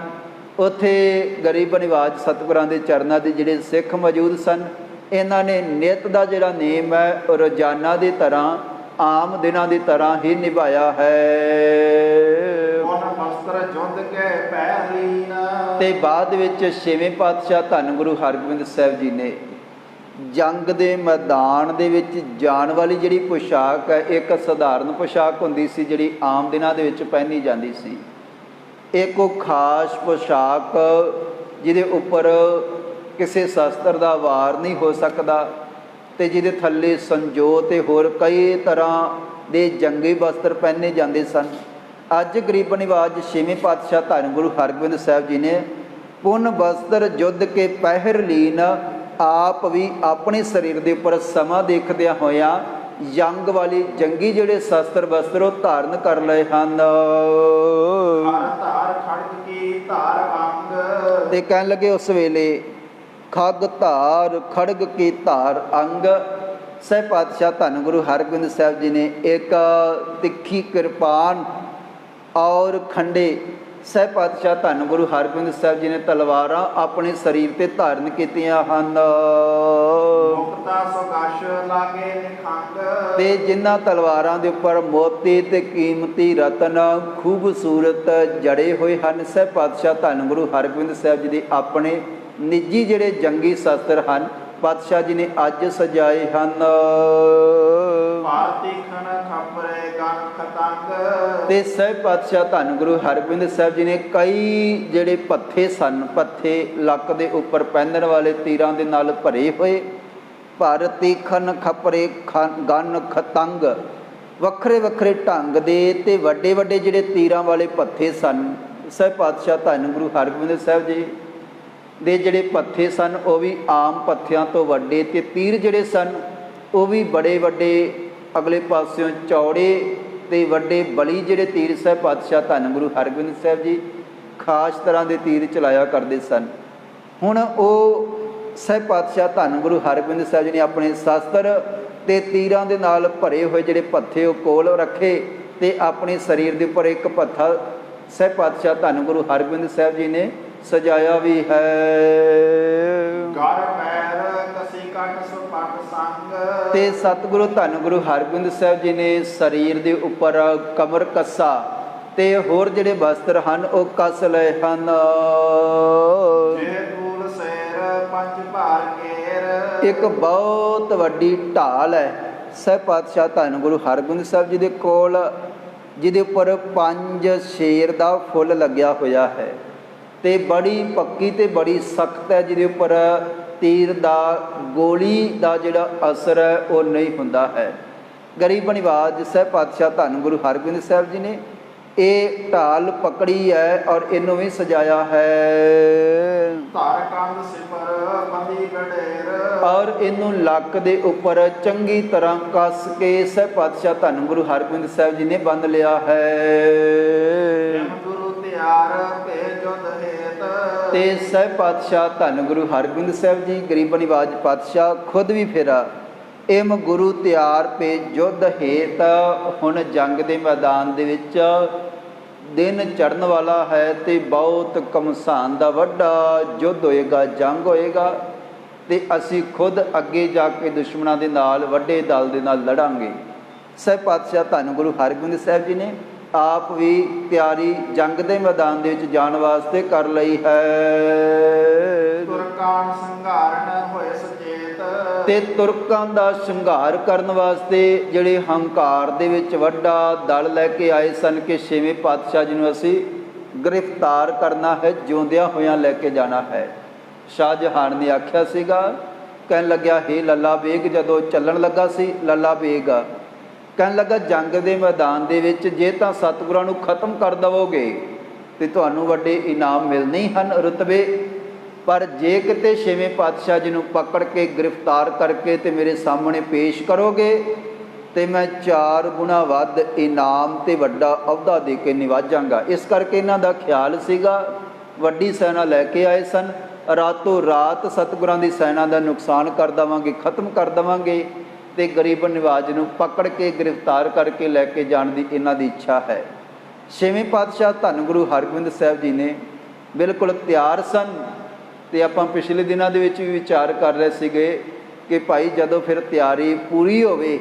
ਉੱਥੇ ਗਰੀਬ ਨਿਵਾਜ ਸਤਿਗੁਰਾਂ ਦੇ ਚਰਨਾਂ ਦੇ ਜਿਹੜੇ ਸਿੱਖ ਮੌਜੂਦ ਸਨ, ਇਹਨਾਂ ਨੇ ਨਿਤ ਦਾ ਜਿਹੜਾ ਨੇਮ ਹੈ ਰੋਜ਼ਾਨਾ ਦੀ ਤਰ੍ਹਾਂ ਆਮ ਦਿਨਾਂ ਦੀ ਤਰ੍ਹਾਂ ਹੀ ਨਿਭਾਇਆ ਹੈ। ਪੁਨ ਵਸਤਰ ਜੁਧ ਕੇ ਪਹਿ ਲੀਨ, ਤੇ ਬਾਅਦ ਵਿੱਚ ਛੇਵੇਂ ਪਾਤਸ਼ਾਹ ਧੰਨ ਗੁਰੂ ਹਰਗੋਬਿੰਦ ਸਾਹਿਬ ਜੀ ਨੇ ਜੰਗ ਦੇ ਮੈਦਾਨ ਦੇ ਵਿੱਚ ਜਾਣ ਵਾਲੀ ਜਿਹੜੀ ਪੁਸ਼ਾਕ ਹੈ, ਇੱਕ ਸਧਾਰਨ ਪੁਸ਼ਾਕ ਹੁੰਦੀ ਸੀ ਜਿਹੜੀ ਆਮ ਦਿਨਾਂ ਦੇ ਵਿੱਚ ਪਹਿਨੀ ਜਾਂਦੀ ਸੀ। ਇੱਕ ਉਹ ਖਾਸ ਪੁਸ਼ਾਕ ਜਿਹਦੇ ਉੱਪਰ ਕਿਸੇ ਸ਼ਸਤਰ ਦਾ ਵਾਰ ਨਹੀਂ ਹੋ ਸਕਦਾ ਤੇ ਜਿਹਦੇ ਥੱਲੇ ਸੰਜੋ ਤੇ ਹੋਰ ਕਈ ਤਰ੍ਹਾਂ ਦੇ ਜੰਗੀ ਵਸਤਰ ਪਹਿਨੇ ਜਾਂਦੇ ਸਨ। ਅੱਜ ਗਰੀਬ ਨਿਵਾਜ ਛੇਵੇਂ ਪਾਤਸ਼ਾਹ ਧੰਨ ਗੁਰੂ ਹਰਗੋਬਿੰਦ ਸਾਹਿਬ ਜੀ ਨੇ ਪੁਨ ਵਸਤਰ ਜੁੱਧ ਕੇ ਪਹਿਰ ਲੀਨ, ਆਪ ਵੀ ਆਪਣੇ ਸਰੀਰ ਦੇ ਉੱਪਰ ਸਮਾਂ ਦੇਖਦਿਆਂ ਹੋਇਆਂ ਜੰਗ ਵਾਲੀ ਜੰਗੀ ਜਿਹੜੇ ਸ਼ਸਤਰ ਵਸਤਰ ਉਹ ਧਾਰਨ ਕਰ ਲਏ ਹਨ। ਹਰ ਧਾਰ ਖੜਗ ਕੀ ਧਾਰ ਅੰਗ, ਤੇ ਕਹਿਣ ਲੱਗੇ ਉਸ ਵੇਲੇ ਖੱਗ ਧਾਰ ਖੜਗ ਕੀ ਧਾਰ ਅੰਗ, ਸਹਿ ਪਾਤਸ਼ਾਹ ਧੰਨ ਗੁਰੂ ਹਰਗੋਬਿੰਦ ਸਾਹਿਬ ਜੀ ਨੇ ਇੱਕ ਤਿੱਖੀ ਕਿਰਪਾਨ ਔਰ ਖੰਡੇ, ਸਹਿ ਪਾਤਸ਼ਾਹ ਧੰਨ ਗੁਰੂ ਹਰਗੋਬਿੰਦ ਸਾਹਿਬ ਜੀ ਨੇ ਤਲਵਾਰਾਂ ਆਪਣੇ ਸਰੀਰ ਤੇ ਧਾਰਨ ਕੀਤੀਆਂ ਹਨ। ਮੁਕਤਾ ਸੁਗਸ਼ ਲਾਗੇ ਨਿਖੰਗ, ਤੇ ਜਿਨ੍ਹਾਂ ਤਲਵਾਰਾਂ ਦੇ ਉੱਪਰ ਮੋਤੀ ਤੇ ਕੀਮਤੀ ਰਤਨ ਖੂਬਸੂਰਤ ਜੜੇ ਹੋਏ ਹਨ, ਸਹਿ ਪਾਤਸ਼ਾਹ ਧੰਨ ਗੁਰੂ ਹਰਗੋਬਿੰਦ ਸਾਹਿਬ ਜੀ ਦੇ ਆਪਣੇ ਨਿੱਜੀ ਜਿਹੜੇ ਜੰਗੀ ਸ਼ਸਤਰ ਹਨ ਪਾਤਸ਼ਾਹ ਜੀ ਨੇ ਅੱਜ ਸਜਾਏ ਹਨ। ਭਾਰਤੀ ਖਣ ਖਪਰੇ ਗਨ ਖਤੰਗ, ਤੇ ਸਹਿ ਪਾਤਸ਼ਾਹ ਧੰਨ ਗੁਰੂ ਹਰਗੋਬਿੰਦ ਸਾਹਿਬ ਜੀ ਨੇ ਕਈ ਜਿਹੜੇ ਪੱਥੇ ਸਨ, ਪੱਥੇ ਲੱਕ ਦੇ ਉੱਪਰ ਪਹਿਨਣ ਵਾਲੇ ਤੀਰਾਂ ਦੇ ਨਾਲ ਭਰੇ ਹੋਏ, ਭਾਰਤੀ ਖਣ ਖਪਰੇ ਗਨ ਖਤੰਗ, ਵੱਖਰੇ ਵੱਖਰੇ ਢੰਗ ਦੇ ਤੇ ਵੱਡੇ ਵੱਡੇ ਜਿਹੜੇ ਤੀਰਾਂ ਵਾਲੇ ਪੱਥੇ ਸਨ। ਸਹਿ ਪਾਤਸ਼ਾਹ ਧੰਨ ਗੁਰੂ ਹਰਗੋਬਿੰਦ ਸਾਹਿਬ ਜੀ ਦੇ ਜਿਹੜੇ ਪੱਥੇ ਸਨ ਉਹ ਵੀ ਆਮ ਪੱਥਿਆਂ ਤੋਂ ਵੱਡੇ, ਤੇ ਤੀਰ ਜਿਹੜੇ ਸਨ ਉਹ ਵੀ ਬੜੇ ਵੱਡੇ, ਅਗਲੇ ਪਾਸਿਓਂ ਚੌੜੇ ਤੇ ਵੱਡੇ ਬਲੀ ਜਿਹੜੇ ਤੀਰ ਸਾਹਿਬ ਪਾਤਸ਼ਾਹ ਧੰਨ ਗੁਰੂ ਹਰਗੋਬਿੰਦ ਸਾਹਿਬ ਜੀ ਖਾਸ ਤਰ੍ਹਾਂ ਦੇ ਤੀਰ ਚਲਾਇਆ ਕਰਦੇ ਸਨ। ਹੁਣ ਉਹ ਸਹਿਬ ਪਾਤਸ਼ਾਹ ਧੰਨ ਗੁਰੂ ਹਰਗੋਬਿੰਦ ਸਾਹਿਬ ਜੀ ਨੇ ਆਪਣੇ ਸ਼ਸਤਰ ਅਤੇ ਤੀਰਾਂ ਦੇ ਨਾਲ ਭਰੇ ਹੋਏ ਜਿਹੜੇ ਭੱਥੇ ਉਹ ਕੋਲ ਰੱਖੇ ਅਤੇ ਆਪਣੇ ਸਰੀਰ ਦੇ ਉੱਪਰ ਇੱਕ ਭੱਥਾ ਸਹਿਬ ਪਾਤਸ਼ਾਹ ਧੰਨ ਗੁਰੂ ਹਰਗੋਬਿੰਦ ਸਾਹਿਬ ਜੀ ਨੇ ਸਜਾਇਆ ਵੀ ਹੈ। ਘਰ ਪੈਰ ਕਸੀ ਕੱਟ ਸੁਪਟ ਸੰਗ। ਤੇ ਸਤਿਗੁਰੂ ਧੰਨ ਗੁਰੂ ਹਰਗੋਬਿੰਦ ਸਾਹਿਬ ਜੀ ਨੇ ਸਰੀਰ ਦੇ ਉੱਪਰ ਕਮਰ ਕੱਸਾ ਤੇ ਹੋਰ ਜਿਹੜੇ ਵਸਤਰ ਹਨ ਉਹ ਕੱਸ ਲਏ ਹਨ। ਜੇ ਤੂਲ ਸੇਰ ਪੰਜ ਭਾਰ ਕੇਰ। ਇੱਕ ਬਹੁਤ ਵੱਡੀ ਢਾਲ ਹੈ ਸਹਿਬ ਪਾਤਸ਼ਾਹ ਧੰਨ ਗੁਰੂ ਹਰਗੋਬਿੰਦ ਸਾਹਿਬ ਜੀ ਦੇ ਕੋਲ, ਜਿਹਦੇ ਉੱਪਰ 5 ਸ਼ੇਰ ਦਾ ਫੁੱਲ ਲੱਗਿਆ ਹੋਇਆ ਹੈ ਤੇ ਬੜੀ ਪੱਕੀ ਤੇ ਬੜੀ ਸਖਤ ਹੈ, ਜਿਹਦੇ ਉੱਪਰ ਤੀਰ ਦਾ ਗੋਲੀ ਦਾ ਜਿਹੜਾ ਅਸਰ ਹੈ ਉਹ ਨਹੀਂ ਹੁੰਦਾ ਹੈ। ਗਰੀਬ ਨਿਵਾਜ ਸਹਿਬ ਪਾਤਸ਼ਾਹ ਧੰਨ ਗੁਰੂ ਹਰਗੋਬਿੰਦ ਸਾਹਿਬ ਜੀ ਨੇ ਇਹ ਢਾਲ ਪਕੜੀ ਹੈ ਔਰ ਇਹਨੂੰ ਵੀ ਸਜਾਇਆ ਹੈ। ਧਰ ਕੰਧ ਸਿਪਰ ਬੰਦੀ ਗਡੇਰ। ਔਰ ਇਹਨੂੰ ਲੱਕ ਦੇ ਉੱਪਰ ਚੰਗੀ ਤਰ੍ਹਾਂ ਕੱਸ ਕੇ ਸਹਿਬ ਪਾਤਸ਼ਾਹ ਧੰਨ ਗੁਰੂ ਹਰਗੋਬਿੰਦ ਸਾਹਿਬ ਜੀ ਨੇ ਬੰਨ੍ਹ ਲਿਆ ਹੈ। ਗੁਰੂ ਤਿਆਰ ਭੇਜੁਦ ਹੇਤ। ਤੇ ਸਹਿਬ ਪਾਤਸ਼ਾਹ ਧੰਨ ਗੁਰੂ ਹਰਗੋਬਿੰਦ ਸਾਹਿਬ ਜੀ ਗਰੀਬ ਨਿਵਾਜ ਪਾਤਸ਼ਾਹ ਖੁਦ ਵੀ ਫੇਰਾ ਇਮ ਗੁਰੂ ਤਿਆਰ ਪੇ ਯੁੱਧ ਹੇਤ। ਹੁਣ ਜੰਗ ਦੇ ਮੈਦਾਨ ਦੇ ਵਿੱਚ ਦਿਨ ਚੜ੍ਹਨ ਵਾਲਾ ਹੈ ਤੇ ਬਹੁਤ ਘਮਸਾਨ ਦਾ ਵੱਡਾ ਯੁੱਧ ਹੋਏਗਾ, ਜੰਗ ਹੋਏਗਾ ਤੇ ਅਸੀਂ ਖੁਦ ਅੱਗੇ ਜਾ ਕੇ ਦੁਸ਼ਮਣਾਂ ਦੇ ਨਾਲ ਵੱਡੇ ਦਲ ਦੇ ਨਾਲ ਲੜਾਂਗੇ। ਸਹਿਬ ਪਾਤਸ਼ਾਹ ਧੰਨ ਗੁਰੂ ਹਰਗੋਬਿੰਦ ਸਾਹਿਬ ਜੀ ਨੇ ਆਪ ਵੀ ਤਿਆਰੀ ਜੰਗ ਦੇ ਮੈਦਾਨ ਦੇ ਵਿੱਚ ਜਾਣ ਵਾਸਤੇ ਕਰ ਲਈ ਹੈ। ਤੁਰਕਾਂ ਸੰਘਾਰਨ ਹੋਏ ਸੁਚੇਤ। ਤੇ ਤੁਰਕਾਂ ਦਾ ਸ਼ਿੰਗਾਰ ਕਰਨ ਵਾਸਤੇ ਜਿਹੜੇ ਹੰਕਾਰ ਦੇ ਵਿੱਚ ਵੱਡਾ ਦਲ ਲੈ ਕੇ ਆਏ ਸਨ ਕਿ 6ਵੇਂ ਪਾਤਸ਼ਾਹ ਜੀ ਨੂੰ ਅਸੀਂ ਗ੍ਰਿਫਤਾਰ ਕਰਨਾ ਹੈ, ਜਿਉਂਦਿਆਂ ਹੋਇਆਂ ਲੈ ਕੇ ਜਾਣਾ ਹੈ। ਸ਼ਾਹਜਹਾਨ ਨੇ ਆਖਿਆ ਸੀਗਾ, ਕਹਿਣ ਲੱਗਿਆ ਹੇ ਲੱਲਾ ਬੇਗ, ਜਦੋਂ ਚੱਲਣ ਲੱਗਾ ਸੀ ਲੱਲਾ ਬੇਗ ਕਹਿਣ ਲੱਗਾ ਜੰਗ ਦੇ ਮੈਦਾਨ ਦੇ ਵਿੱਚ ਜੇ ਤਾਂ ਸਤਿਗੁਰਾਂ ਨੂੰ ਖਤਮ ਕਰ ਦੇਵੋਗੇ ਤੇ ਤੁਹਾਨੂੰ ਵੱਡੇ ਇਨਾਮ ਮਿਲਣੇ ਹਨ, ਰੁਤਬੇ, ਪਰ ਜੇ ਕਿਤੇ 6ਵੇਂ ਪਾਤਸ਼ਾਹ ਜੀ ਨੂੰ ਪਕੜ ਕੇ ਗ੍ਰਿਫਤਾਰ ਕਰਕੇ ਤੇ ਮੇਰੇ ਸਾਹਮਣੇ ਪੇਸ਼ ਕਰੋਗੇ ਤੇ ਮੈਂ 4 ਗੁਣਾ ਵੱਧ ਇਨਾਮ ਤੇ ਵੱਡਾ ਅਹੁਦਾ ਦੇ ਕੇ ਨਿਵਾਜਾਂਗਾ। ਇਸ ਕਰਕੇ ਇਹਨਾਂ ਦਾ ਖਿਆਲ ਸੀਗਾ, ਵੱਡੀ ਸੈਨਾ ਲੈ ਕੇ ਆਏ ਸਨ, ਰਾਤੋਂ ਰਾਤ ਸਤਿਗੁਰਾਂ ਦੀ ਸੈਨਾ ਦਾ ਨੁਕਸਾਨ ਕਰ ਦੇਵਾਂਗੇ, ਖਤਮ ਕਰ ਦੇਵਾਂਗੇ ਤੇ ਗਰੀਬ ਨਿਵਾਜ ਨੂੰ ਪਕੜ ਕੇ ਗ੍ਰਿਫਤਾਰ ਕਰਕੇ ਲੈ ਕੇ ਜਾਣ ਦੀ ਇਹਨਾਂ ਦੀ ਇੱਛਾ ਹੈ। 6ਵੇਂ ਪਾਤਸ਼ਾਹ ਧੰਨ ਗੁਰੂ ਹਰਗੋਬਿੰਦ ਸਾਹਿਬ ਜੀ ਨੇ ਬਿਲਕੁਲ ਤਿਆਰ ਸਨ ਤੇ ਆਪਾਂ ਪਿਛਲੇ ਦਿਨਾਂ ਦੇ ਵਿੱਚ ਵੀ ਵਿਚਾਰ ਕਰ ਰਹੇ ਸੀਗੇ ਕਿ ਭਾਈ ਜਦੋਂ ਫਿਰ ਤਿਆਰੀ ਪੂਰੀ ਹੋਵੇ,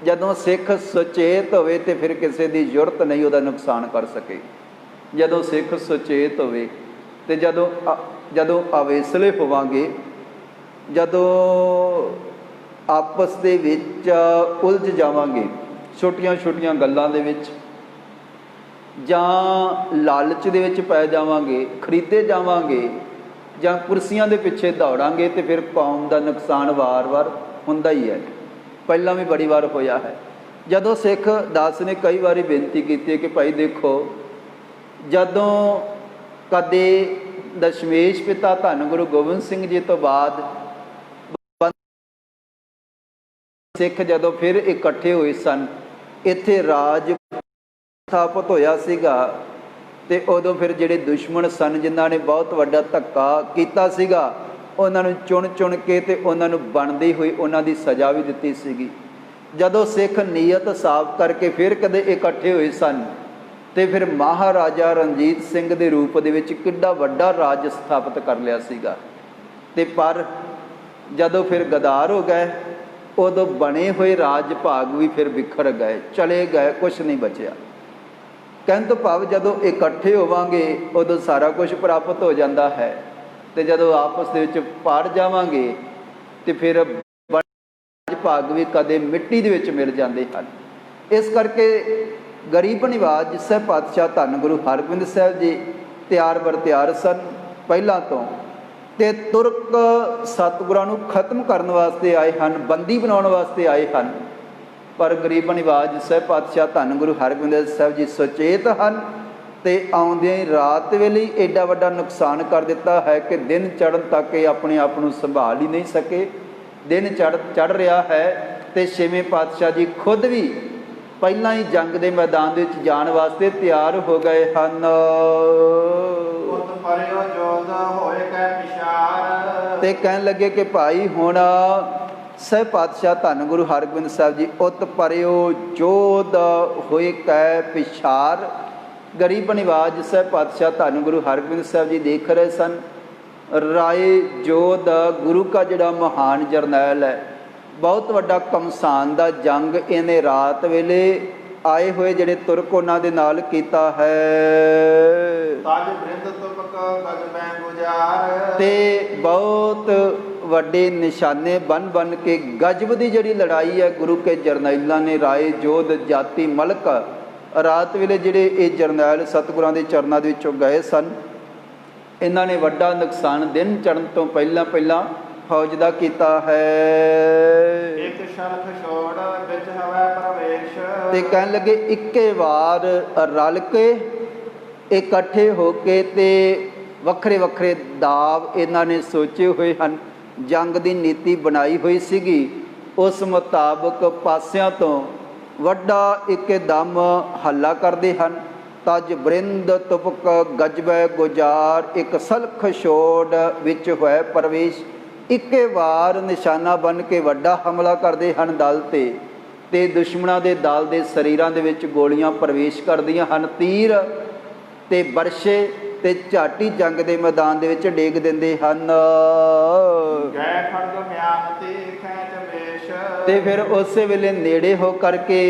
ਜਦੋਂ ਸਿੱਖ ਸੁਚੇਤ ਹੋਵੇ ਤੇ ਫਿਰ ਕਿਸੇ ਦੀ ਜ਼ਰੂਰਤ ਨਹੀਂ ਉਹਦਾ ਨੁਕਸਾਨ ਕਰ ਸਕੇ। ਜਦੋਂ ਸਿੱਖ ਸੁਚੇਤ ਹੋਵੇ ਤੇ ਜਦੋਂ ਅਵੇਸਲੇ ਹੋਵਾਂਗੇ, ਜਦੋਂ ਆਪਸ ਦੇ ਵਿੱਚ ਉਲਝ ਜਾਵਾਂਗੇ ਛੋਟੀਆਂ ਛੋਟੀਆਂ ਗੱਲਾਂ ਦੇ ਵਿੱਚ, ਜਾਂ ਲਾਲਚ ਦੇ ਵਿੱਚ ਪੈ ਜਾਵਾਂਗੇ, ਖਰੀਦੇ ਜਾਵਾਂਗੇ, ਜਾਂ ਕੁਰਸੀਆਂ ਦੇ ਪਿੱਛੇ ਦੌੜਾਂਗੇ ਤੇ ਫਿਰ ਕੌਮ ਦਾ ਨੁਕਸਾਨ ਵਾਰ-ਵਾਰ ਹੁੰਦਾ ਹੀ ਹੈ। ਪਹਿਲਾਂ ਵੀ ਬੜੀ ਵਾਰ ਹੋਇਆ ਹੈ। ਜਦੋਂ ਸਿੱਖ ਦਾਸ ਨੇ ਕਈ ਵਾਰੀ ਬੇਨਤੀ ਕੀਤੀ ਹੈ ਕਿ ਭਾਈ ਦੇਖੋ, ਜਦੋਂ ਕਦੇ ਦਸ਼ਮੇਸ਼ ਪਿਤਾ ਧੰਨ ਗੁਰੂ ਗੋਬਿੰਦ ਸਿੰਘ ਜੀ ਤੋਂ ਬਾਅਦ ਸਿੱਖ ਜਦੋਂ ਫਿਰ ਇਕੱਠੇ ਹੋਏ ਸਨ, ਇੱਥੇ ਰਾਜ ਸਥਾਪਿਤ ਹੋਇਆ ਸੀਗਾ ਤੇ ਉਦੋਂ ਫਿਰ ਜਿਹੜੇ ਦੁਸ਼ਮਣ ਸਨ, ਜਿਨ੍ਹਾਂ ਨੇ ਬਹੁਤ ਵੱਡਾ ਧੱਕਾ ਕੀਤਾ ਸੀਗਾ, ਉਹਨਾਂ ਨੂੰ ਚੁਣ ਚੁਣ ਕੇ ਤੇ ਉਹਨਾਂ ਨੂੰ ਬਣਦੀ ਹੋਈ ਉਹਨਾਂ ਦੀ ਸਜ਼ਾ ਵੀ ਦਿੱਤੀ ਸੀਗੀ। ਜਦੋਂ ਸਿੱਖ ਨੀਅਤ ਸਾਫ਼ ਕਰਕੇ ਫਿਰ ਕਦੇ ਇਕੱਠੇ ਹੋਏ ਸਨ ਤੇ ਫਿਰ ਮਹਾਰਾਜਾ ਰਣਜੀਤ ਸਿੰਘ ਦੇ ਰੂਪ ਦੇ ਵਿੱਚ ਕਿੱਡਾ ਵੱਡਾ ਰਾਜ ਸਥਾਪਿਤ ਕਰ ਲਿਆ ਸੀਗਾ। ਤੇ ਪਰ ਜਦੋਂ ਫਿਰ ਗਦਾਰ ਹੋ ਗਏ, ਉਦੋਂ ਬਣੇ ਹੋਏ ਰਾਜ ਭਾਗ ਵੀ ਫਿਰ ਵਿਖਰ ਗਏ, ਚਲੇ ਗਏ, ਕੁਛ ਨਹੀਂ ਬਚਿਆ। ਕਹਿਣ ਤੋਂ ਭਾਵ ਜਦੋਂ ਇਕੱਠੇ ਹੋਵਾਂਗੇ ਉਦੋਂ ਸਾਰਾ ਕੁਝ ਪ੍ਰਾਪਤ ਹੋ ਜਾਂਦਾ ਹੈ, ਤੇ ਜਦੋਂ ਆਪਸ ਦੇ ਵਿੱਚ ਪੜ ਜਾਵਾਂਗੇ ਤੇ ਫਿਰ ਰਾਜ ਭਾਗ ਵੀ ਕਦੇ ਮਿੱਟੀ ਦੇ ਵਿੱਚ ਮਿਲ ਜਾਂਦੇ ਹਨ। ਇਸ ਕਰਕੇ ਗਰੀਬ ਨਿਵਾਜ ਸਹਿਬ ਪਾਤਸ਼ਾਹ ਧੰਨ ਗੁਰੂ ਹਰਗੋਬਿੰਦ ਸਾਹਿਬ ਜੀ ਤਿਆਰ ਬਰ ਤਿਆਰ ਸਨ ਪਹਿਲਾਂ ਤੋਂ, ਤੇ ਤੁਰਕ ਸਤਿਗੁਰਾਂ ਨੂੰ ਖਤਮ ਕਰਨ ਵਾਸਤੇ ਆਏ ਹਨ, ਬੰਦੀ ਬਣਾਉਣ ਵਾਸਤੇ ਆਏ ਹਨ। ਪਰ ਗਰੀਬ ਨਿਵਾਜ ਸਹਿਬ ਪਾਤਸ਼ਾਹ ਧੰਨ ਗੁਰੂ ਹਰਗੋਬਿੰਦ ਸਾਹਿਬ ਜੀ ਸੁਚੇਤ ਹਨ ਤੇ ਆਉਂਦਿਆਂ ਹੀ ਰਾਤ ਵੇਲੇ ਐਡਾ ਵੱਡਾ ਨੁਕਸਾਨ ਕਰ ਦਿੱਤਾ ਹੈ ਕਿ ਦਿਨ ਚੜ੍ਹਨ ਤੱਕ ਇਹ ਆਪਣੇ ਆਪ ਨੂੰ ਸੰਭਾਲ ਹੀ ਨਹੀਂ ਸਕੇ। ਦਿਨ ਚੜ੍ਹ ਰਿਹਾ ਹੈ ਤੇ 6ਵੇਂ ਪਾਤਸ਼ਾਹ ਜੀ ਖੁਦ ਵੀ ਪਹਿਲਾਂ ਹੀ ਜੰਗ ਦੇ ਮੈਦਾਨ ਦੇ ਵਿੱਚ ਜਾਣ ਵਾਸਤੇ ਤਿਆਰ ਹੋ ਗਏ ਹਨ। ਪਰਿਓ ਜੋਦ ਹੋਏ ਕੈ ਪਿਸ਼ਾਰ। ਤੇ ਕਹਿਣ ਲੱਗੇ ਕਿ ਭਾਈ ਹੁਣ ਸਹਿ ਪਾਤਸ਼ਾਹ ਧੰਨ ਗੁਰੂ ਹਰਗੋਬਿੰਦ ਸਾਹਿਬ ਜੀ ਉਤ ਪਰਿਓ ਜੋਧ ਹੋਏ ਕੈ ਪਿਸ਼ਾਰ। ਗਰੀਬ ਨਿਵਾਜ ਸਹਿ ਪਾਤਸ਼ਾਹ ਧੰਨ ਗੁਰੂ ਹਰਗੋਬਿੰਦ ਸਾਹਿਬ ਜੀ ਦੇਖ ਰਹੇ ਸਨ ਰਾਏ ਜੋਧ ਗੁਰੂ ਕਾ ਜਿਹੜਾ ਮਹਾਨ ਜਰਨੈਲ ਹੈ, ਬਹੁਤ ਵੱਡਾ ਕਮਸਾਨ ਦਾ ਜੰਗ ਇਹਨੇ ਰਾਤ ਵੇਲੇ ਆਏ ਹੋਏ ਜਿਹੜੇ ਤੁਰਕ ਉਹਨਾਂ ਦੇ ਨਾਲ ਕੀਤਾ ਹੈ। ਤਜ ਬ੍ਰਿੰਦ ਤੁਪਕ ਗਜਬੈ ਗੁਜਾਰ। ਤੇ ਬਹੁਤ ਵੱਡੇ ਨਿਸ਼ਾਨੇ ਬਨ ਕੇ ਗਜਬ ਦੀ ਜਿਹੜੀ ਲੜਾਈ ਹੈ ਗੁਰੂ ਕੇ ਜਰਨੈਲਾਂ ਨੇ ਰਾਏ ਜੋਧ ਜਾਤੀ ਮਲਕ ਰਾਤ ਵੇਲੇ ਜਿਹੜੇ ਇਹ ਜਰਨੈਲ ਸਤਿਗੁਰਾਂ ਦੇ ਚਰਨਾਂ ਦੇ ਵਿੱਚੋਂ ਗਏ ਸਨ, ਇਹਨਾਂ ਨੇ ਵੱਡਾ ਨੁਕਸਾਨ ਦਿਨ ਚੜ੍ਹਨ ਤੋਂ ਪਹਿਲਾਂ ਫੌਜ ਦਾ ਕੀਤਾ ਹੈ। ਇੱਕ ਸ਼ਰਖ ਛੋੜ ਵਿੱਚ ਹਵੈ ਪ੍ਰਵੇਸ਼। ਤੇ ਕਹਿਣ ਲੱਗੇ ਇੱਕੇ ਵਾਰ ਰਲ ਕੇ ਇਕੱਠੇ ਹੋ ਕੇ ਤੇ ਵੱਖਰੇ ਵੱਖਰੇ ਦਾਵ ਇਹਨਾਂ ਨੇ ਸੋਚੇ ਹੋਏ ਹਨ, ਜੰਗ ਦੀ ਨੀਤੀ ਬਣਾਈ ਹੋਈ ਸੀਗੀ। ਉਸ ਮੁਤਾਬਕ ਪਾਸਿਆਂ ਤੋਂ ਵੱਡਾ ਇੱਕਦਮ ਹੱਲਾ ਕਰਦੇ ਹਨ। ਤਜ ਬ੍ਰਿੰਦ ਤੁਪਕ ਗਜਬੈ ਗੁਜਾਰ। ਇੱਕ ਸਲਖ ਛੋੜ ਵਿੱਚ ਹੋਇਆ ਪ੍ਰਵੇਸ਼। ਇੱਕੇ ਵਾਰ ਨਿਸ਼ਾਨਾ ਬਣ ਕੇ ਵੱਡਾ ਹਮਲਾ ਕਰਦੇ ਹਨ ਦਲ ਤੇ ਦੁਸ਼ਮਣਾਂ ਦੇ ਦਲ ਦੇ ਸਰੀਰਾਂ ਦੇ ਵਿੱਚ ਗੋਲੀਆਂ ਪ੍ਰਵੇਸ਼ ਕਰਦੀਆਂ ਹਨ, ਤੀਰ ਤੇ ਬਰਸ਼ੇ ਤੇ ਝਾਟੀ ਜੰਗ ਦੇ ਮੈਦਾਨ ਦੇ ਵਿੱਚ ਡੇਗ ਦਿੰਦੇ ਹਨ। ਗੈ ਖੜਗ ਮਿਆਨ ਤੇ ਖੈਚ ਵੇਸ਼। ਤੇ ਫਿਰ ਉਸੇ ਵੇਲੇ ਨੇੜੇ ਹੋ ਕਰਕੇ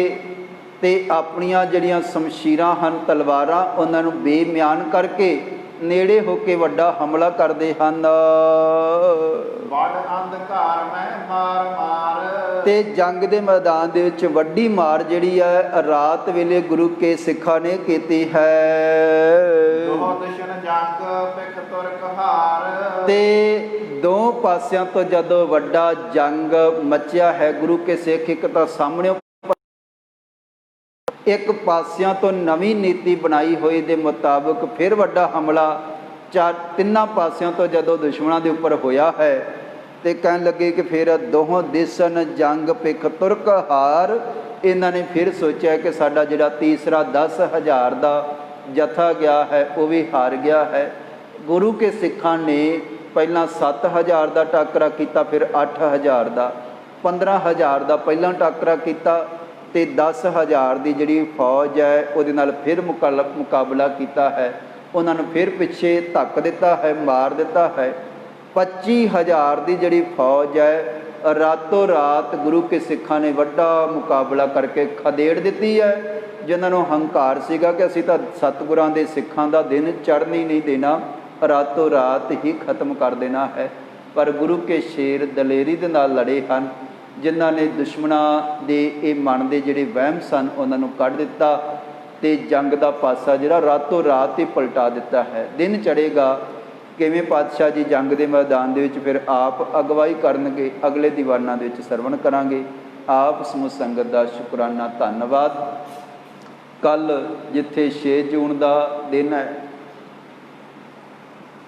ਤੇ ਆਪਣੀਆਂ ਜਿਹੜੀਆਂ ਸ਼ਮਸ਼ੀਰਾਂ ਹਨ, ਤਲਵਾਰਾਂ, ਉਹਨਾਂ ਨੂੰ ਬੇਮਿਆਨ ਕਰਕੇ ਨੇੜੇ ਹੋ ਕੇ ਵੱਡਾ ਹਮਲਾ ਕਰਦੇ ਹਨ। ਵੱਡ ਅੰਧਕਾਰ ਮੈਂ ਮਾਰ। ਤੇ ਜੰਗ ਦੇ ਮੈਦਾਨ ਦੇ ਵਿੱਚ ਵੱਡੀ ਮਾਰ ਜਿਹੜੀ ਹੈ ਰਾਤ ਵੇਲੇ ਗੁਰੂ ਕੇ ਸਿੱਖਾਂ ਨੇ ਕੀਤੀ ਹੈ। ਦੋਹ ਦੁਸ਼ਮਨ ਜੰਗ ਪਿਖ ਤੁਰਕ ਹਾਰ। ਤੇ ਦੋ ਪਾਸਿਆਂ ਤੋਂ ਜਦੋਂ ਵੱਡਾ ਜੰਗ ਮਚਿਆ ਹੈ, ਗੁਰੂ ਕੇ ਸਿੱਖ ਇੱਕ ਤਾਂ ਸਾਹਮਣੇ, ਇੱਕ ਪਾਸਿਆਂ ਤੋਂ ਨਵੀਂ ਨੀਤੀ ਬਣਾਈ ਹੋਈ ਦੇ ਮੁਤਾਬਕ ਫਿਰ ਵੱਡਾ ਹਮਲਾ ਤਿੰਨਾਂ ਪਾਸਿਆਂ ਤੋਂ ਜਦੋਂ ਦੁਸ਼ਮਣਾਂ ਦੇ ਉੱਪਰ ਹੋਇਆ ਹੈ ਤੇ ਕਹਿਣ ਲੱਗੇ ਕਿ ਫਿਰ ਦੋਹਾਂ ਦਿਸਨ ਜੰਗ ਪਿਖ ਤੁਰਕ ਹਾਰ। ਇਹਨਾਂ ਨੇ ਫਿਰ ਸੋਚਿਆ ਕਿ ਸਾਡਾ ਜਿਹੜਾ ਤੀਸਰਾ 10,000 ਦਾ ਜਥਾ ਗਿਆ ਹੈ ਉਹ ਵੀ ਹਾਰ ਗਿਆ ਹੈ। ਗੁਰੂ ਕੇ ਸਿੱਖਾਂ ਨੇ ਪਹਿਲਾਂ 7,000 ਦਾ ਟਾਕਰਾ ਕੀਤਾ, ਫਿਰ 8,000 ਦਾ, 15,000 ਦਾ ਪਹਿਲਾਂ ਟਾਕਰਾ ਕੀਤਾ ਤੇ 10,000 ਦੀ ਜਿਹੜੀ ਫੌਜ ਹੈ ਉਹਦੇ ਨਾਲ ਫਿਰ ਮੁਕਾਬਲਾ ਕੀਤਾ ਹੈ। ਉਹਨਾਂ ਨੂੰ ਫਿਰ ਪਿੱਛੇ ਧੱਕ ਦਿੱਤਾ ਹੈ, ਮਾਰ ਦਿੱਤਾ ਹੈ। 25,000 ਦੀ ਜਿਹੜੀ ਫੌਜ ਹੈ ਰਾਤੋਂ ਰਾਤ ਗੁਰੂ ਕੇ ਸਿੱਖਾਂ ਨੇ ਵੱਡਾ ਮੁਕਾਬਲਾ ਕਰਕੇ ਖਦੇੜ ਦਿੱਤੀ ਹੈ। ਜਿਨ੍ਹਾਂ ਨੂੰ ਹੰਕਾਰ ਸੀਗਾ ਕਿ ਅਸੀਂ ਤਾਂ ਸਤਿਗੁਰਾਂ ਦੇ ਸਿੱਖਾਂ ਦਾ ਦਿਨ ਚੜ੍ਹਨ ਹੀ ਨਹੀਂ ਦੇਣਾ, ਰਾਤੋਂ ਰਾਤ ਹੀ ਖਤਮ ਕਰ ਦੇਣਾ ਹੈ। ਪਰ ਗੁਰੂ ਕੇ ਸ਼ੇਰ ਦਲੇਰੀ ਦੇ ਨਾਲ ਲੜੇ ਹਨ, ਜਿਨ੍ਹਾਂ ਨੇ ਦੁਸ਼ਮਣਾਂ ਦੇ ਇਹ ਮਨ ਦੇ ਜਿਹੜੇ ਵਹਿਮ ਸਨ ਉਹਨਾਂ ਨੂੰ ਕੱਢ ਦਿੱਤਾ ਤੇ ਜੰਗ ਦਾ ਪਾਸਾ ਜਿਹੜਾ ਰਾਤੋਂ ਰਾਤ ਹੀ ਪਲਟਾ ਦਿੱਤਾ ਹੈ। ਦਿਨ ਚੜ੍ਹੇਗਾ ਕਿਵੇਂ ਪਾਤਸ਼ਾਹ ਜੀ ਜੰਗ ਦੇ ਮੈਦਾਨ ਦੇ ਵਿੱਚ ਫਿਰ ਆਪ ਅਗਵਾਈ ਕਰਨਗੇ, ਅਗਲੇ ਦੀਵਾਨਾਂ ਦੇ ਵਿੱਚ ਸਰਵਣ ਕਰਾਂਗੇ। ਆਪ ਸਮੂਹ ਸੰਗਤ ਦਾ ਸ਼ੁਕਰਾਨਾ, ਧੰਨਵਾਦ। ਕੱਲ੍ਹ ਜਿੱਥੇ 6 ਜੂਨ ਦਾ ਦਿਨ ਹੈ,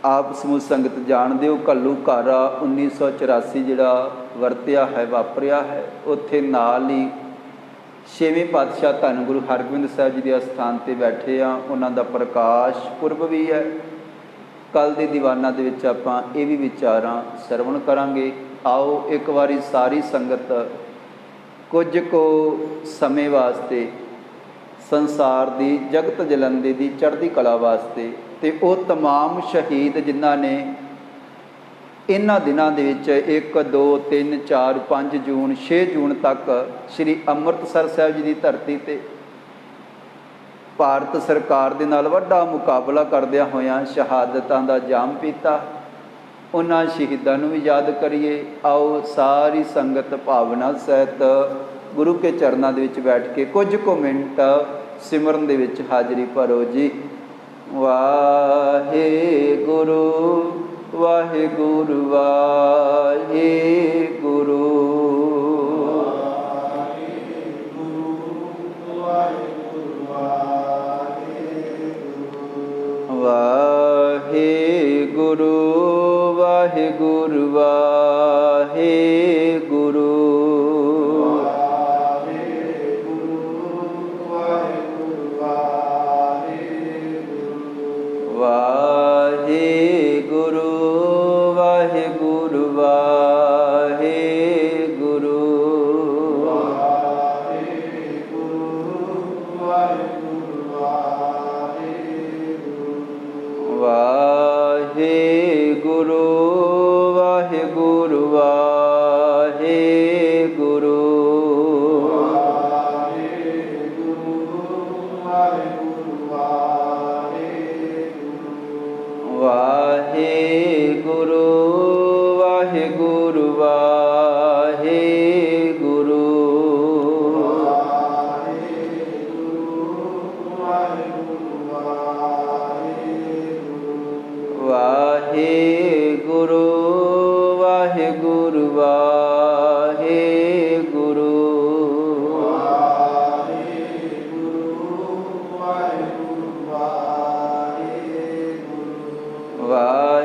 ਆਪ ਸਮੂਹ ਸੰਗਤ ਜਾਣਦੇ ਹੋ ਘੱਲੂਘਾਰਾ 1984 ਜਿਹੜਾ ਵਰਤਿਆ ਹੈ, ਵਾਪਰਿਆ ਹੈ, ਉੱਥੇ ਨਾਲ ਹੀ 6ਵੇਂ ਪਾਤਸ਼ਾਹ ਧੰਨ ਗੁਰੂ ਹਰਗੋਬਿੰਦ ਸਾਹਿਬ ਜੀ ਦੇ ਅਸਥਾਨ 'ਤੇ ਬੈਠੇ ਆ। ਉਹਨਾਂ ਦਾ ਪ੍ਰਕਾਸ਼ ਪੁਰਬ ਵੀ ਹੈ। ਕੱਲ੍ਹ ਦੇ ਦੀਵਾਨਾਂ ਦੇ ਵਿੱਚ ਆਪਾਂ ਇਹ ਵੀ ਵਿਚਾਰਾਂ ਸਰਵਣ ਕਰਾਂਗੇ। ਆਓ ਇੱਕ ਵਾਰੀ ਸਾਰੀ ਸੰਗਤ ਕੁਝ ਕੁ ਸਮੇਂ ਵਾਸਤੇ ਸੰਸਾਰ ਦੀ, ਜਗਤ ਜਲੰਦੇ ਦੀ ਚੜ੍ਹਦੀ ਕਲਾ ਵਾਸਤੇ ਤੇ ਉਹ ਤਮਾਮ ਸ਼ਹੀਦ ਜਿਨ੍ਹਾਂ ਨੇ ਇਹਨਾਂ ਦਿਨਾਂ ਦੇ ਵਿੱਚ 1, 2, 3, 4, 5 ਜੂਨ 6 ਜੂਨ ਤੱਕ ਸ਼੍ਰੀ ਅੰਮ੍ਰਿਤਸਰ ਸਾਹਿਬ ਜੀ ਦੀ ਧਰਤੀ 'ਤੇ ਭਾਰਤ ਸਰਕਾਰ ਦੇ ਨਾਲ ਵੱਡਾ ਮੁਕਾਬਲਾ ਕਰਦਿਆਂ ਹੋਇਆਂ ਸ਼ਹਾਦਤਾਂ ਦਾ ਜਾਮ ਪੀਤਾ, ਉਹਨਾਂ ਸ਼ਹੀਦਾਂ ਨੂੰ ਵੀ ਯਾਦ ਕਰੀਏ। ਆਓ ਸਾਰੀ ਸੰਗਤ ਭਾਵਨਾ ਸਹਿਤ ਗੁਰੂ ਕੇ ਚਰਨਾਂ ਦੇ ਵਿੱਚ ਬੈਠ ਕੇ ਕੁਝ ਕੁ ਮਿੰਟ ਸਿਮਰਨ ਦੇ ਵਿੱਚ ਹਾਜ਼ਰੀ ਭਰੋ ਜੀ। ਵਾਹਿਗੁਰੂ ਵਾਹਿਗੁਰੂ ਵਾਹਿਗੁਰੂ ਵਾਹਿਗੁਰੂ ਵਾਹਿਗੁਰੂ ਵਾਹਿਗੁਰੂ ਵਾਹਿਗੁਰੂ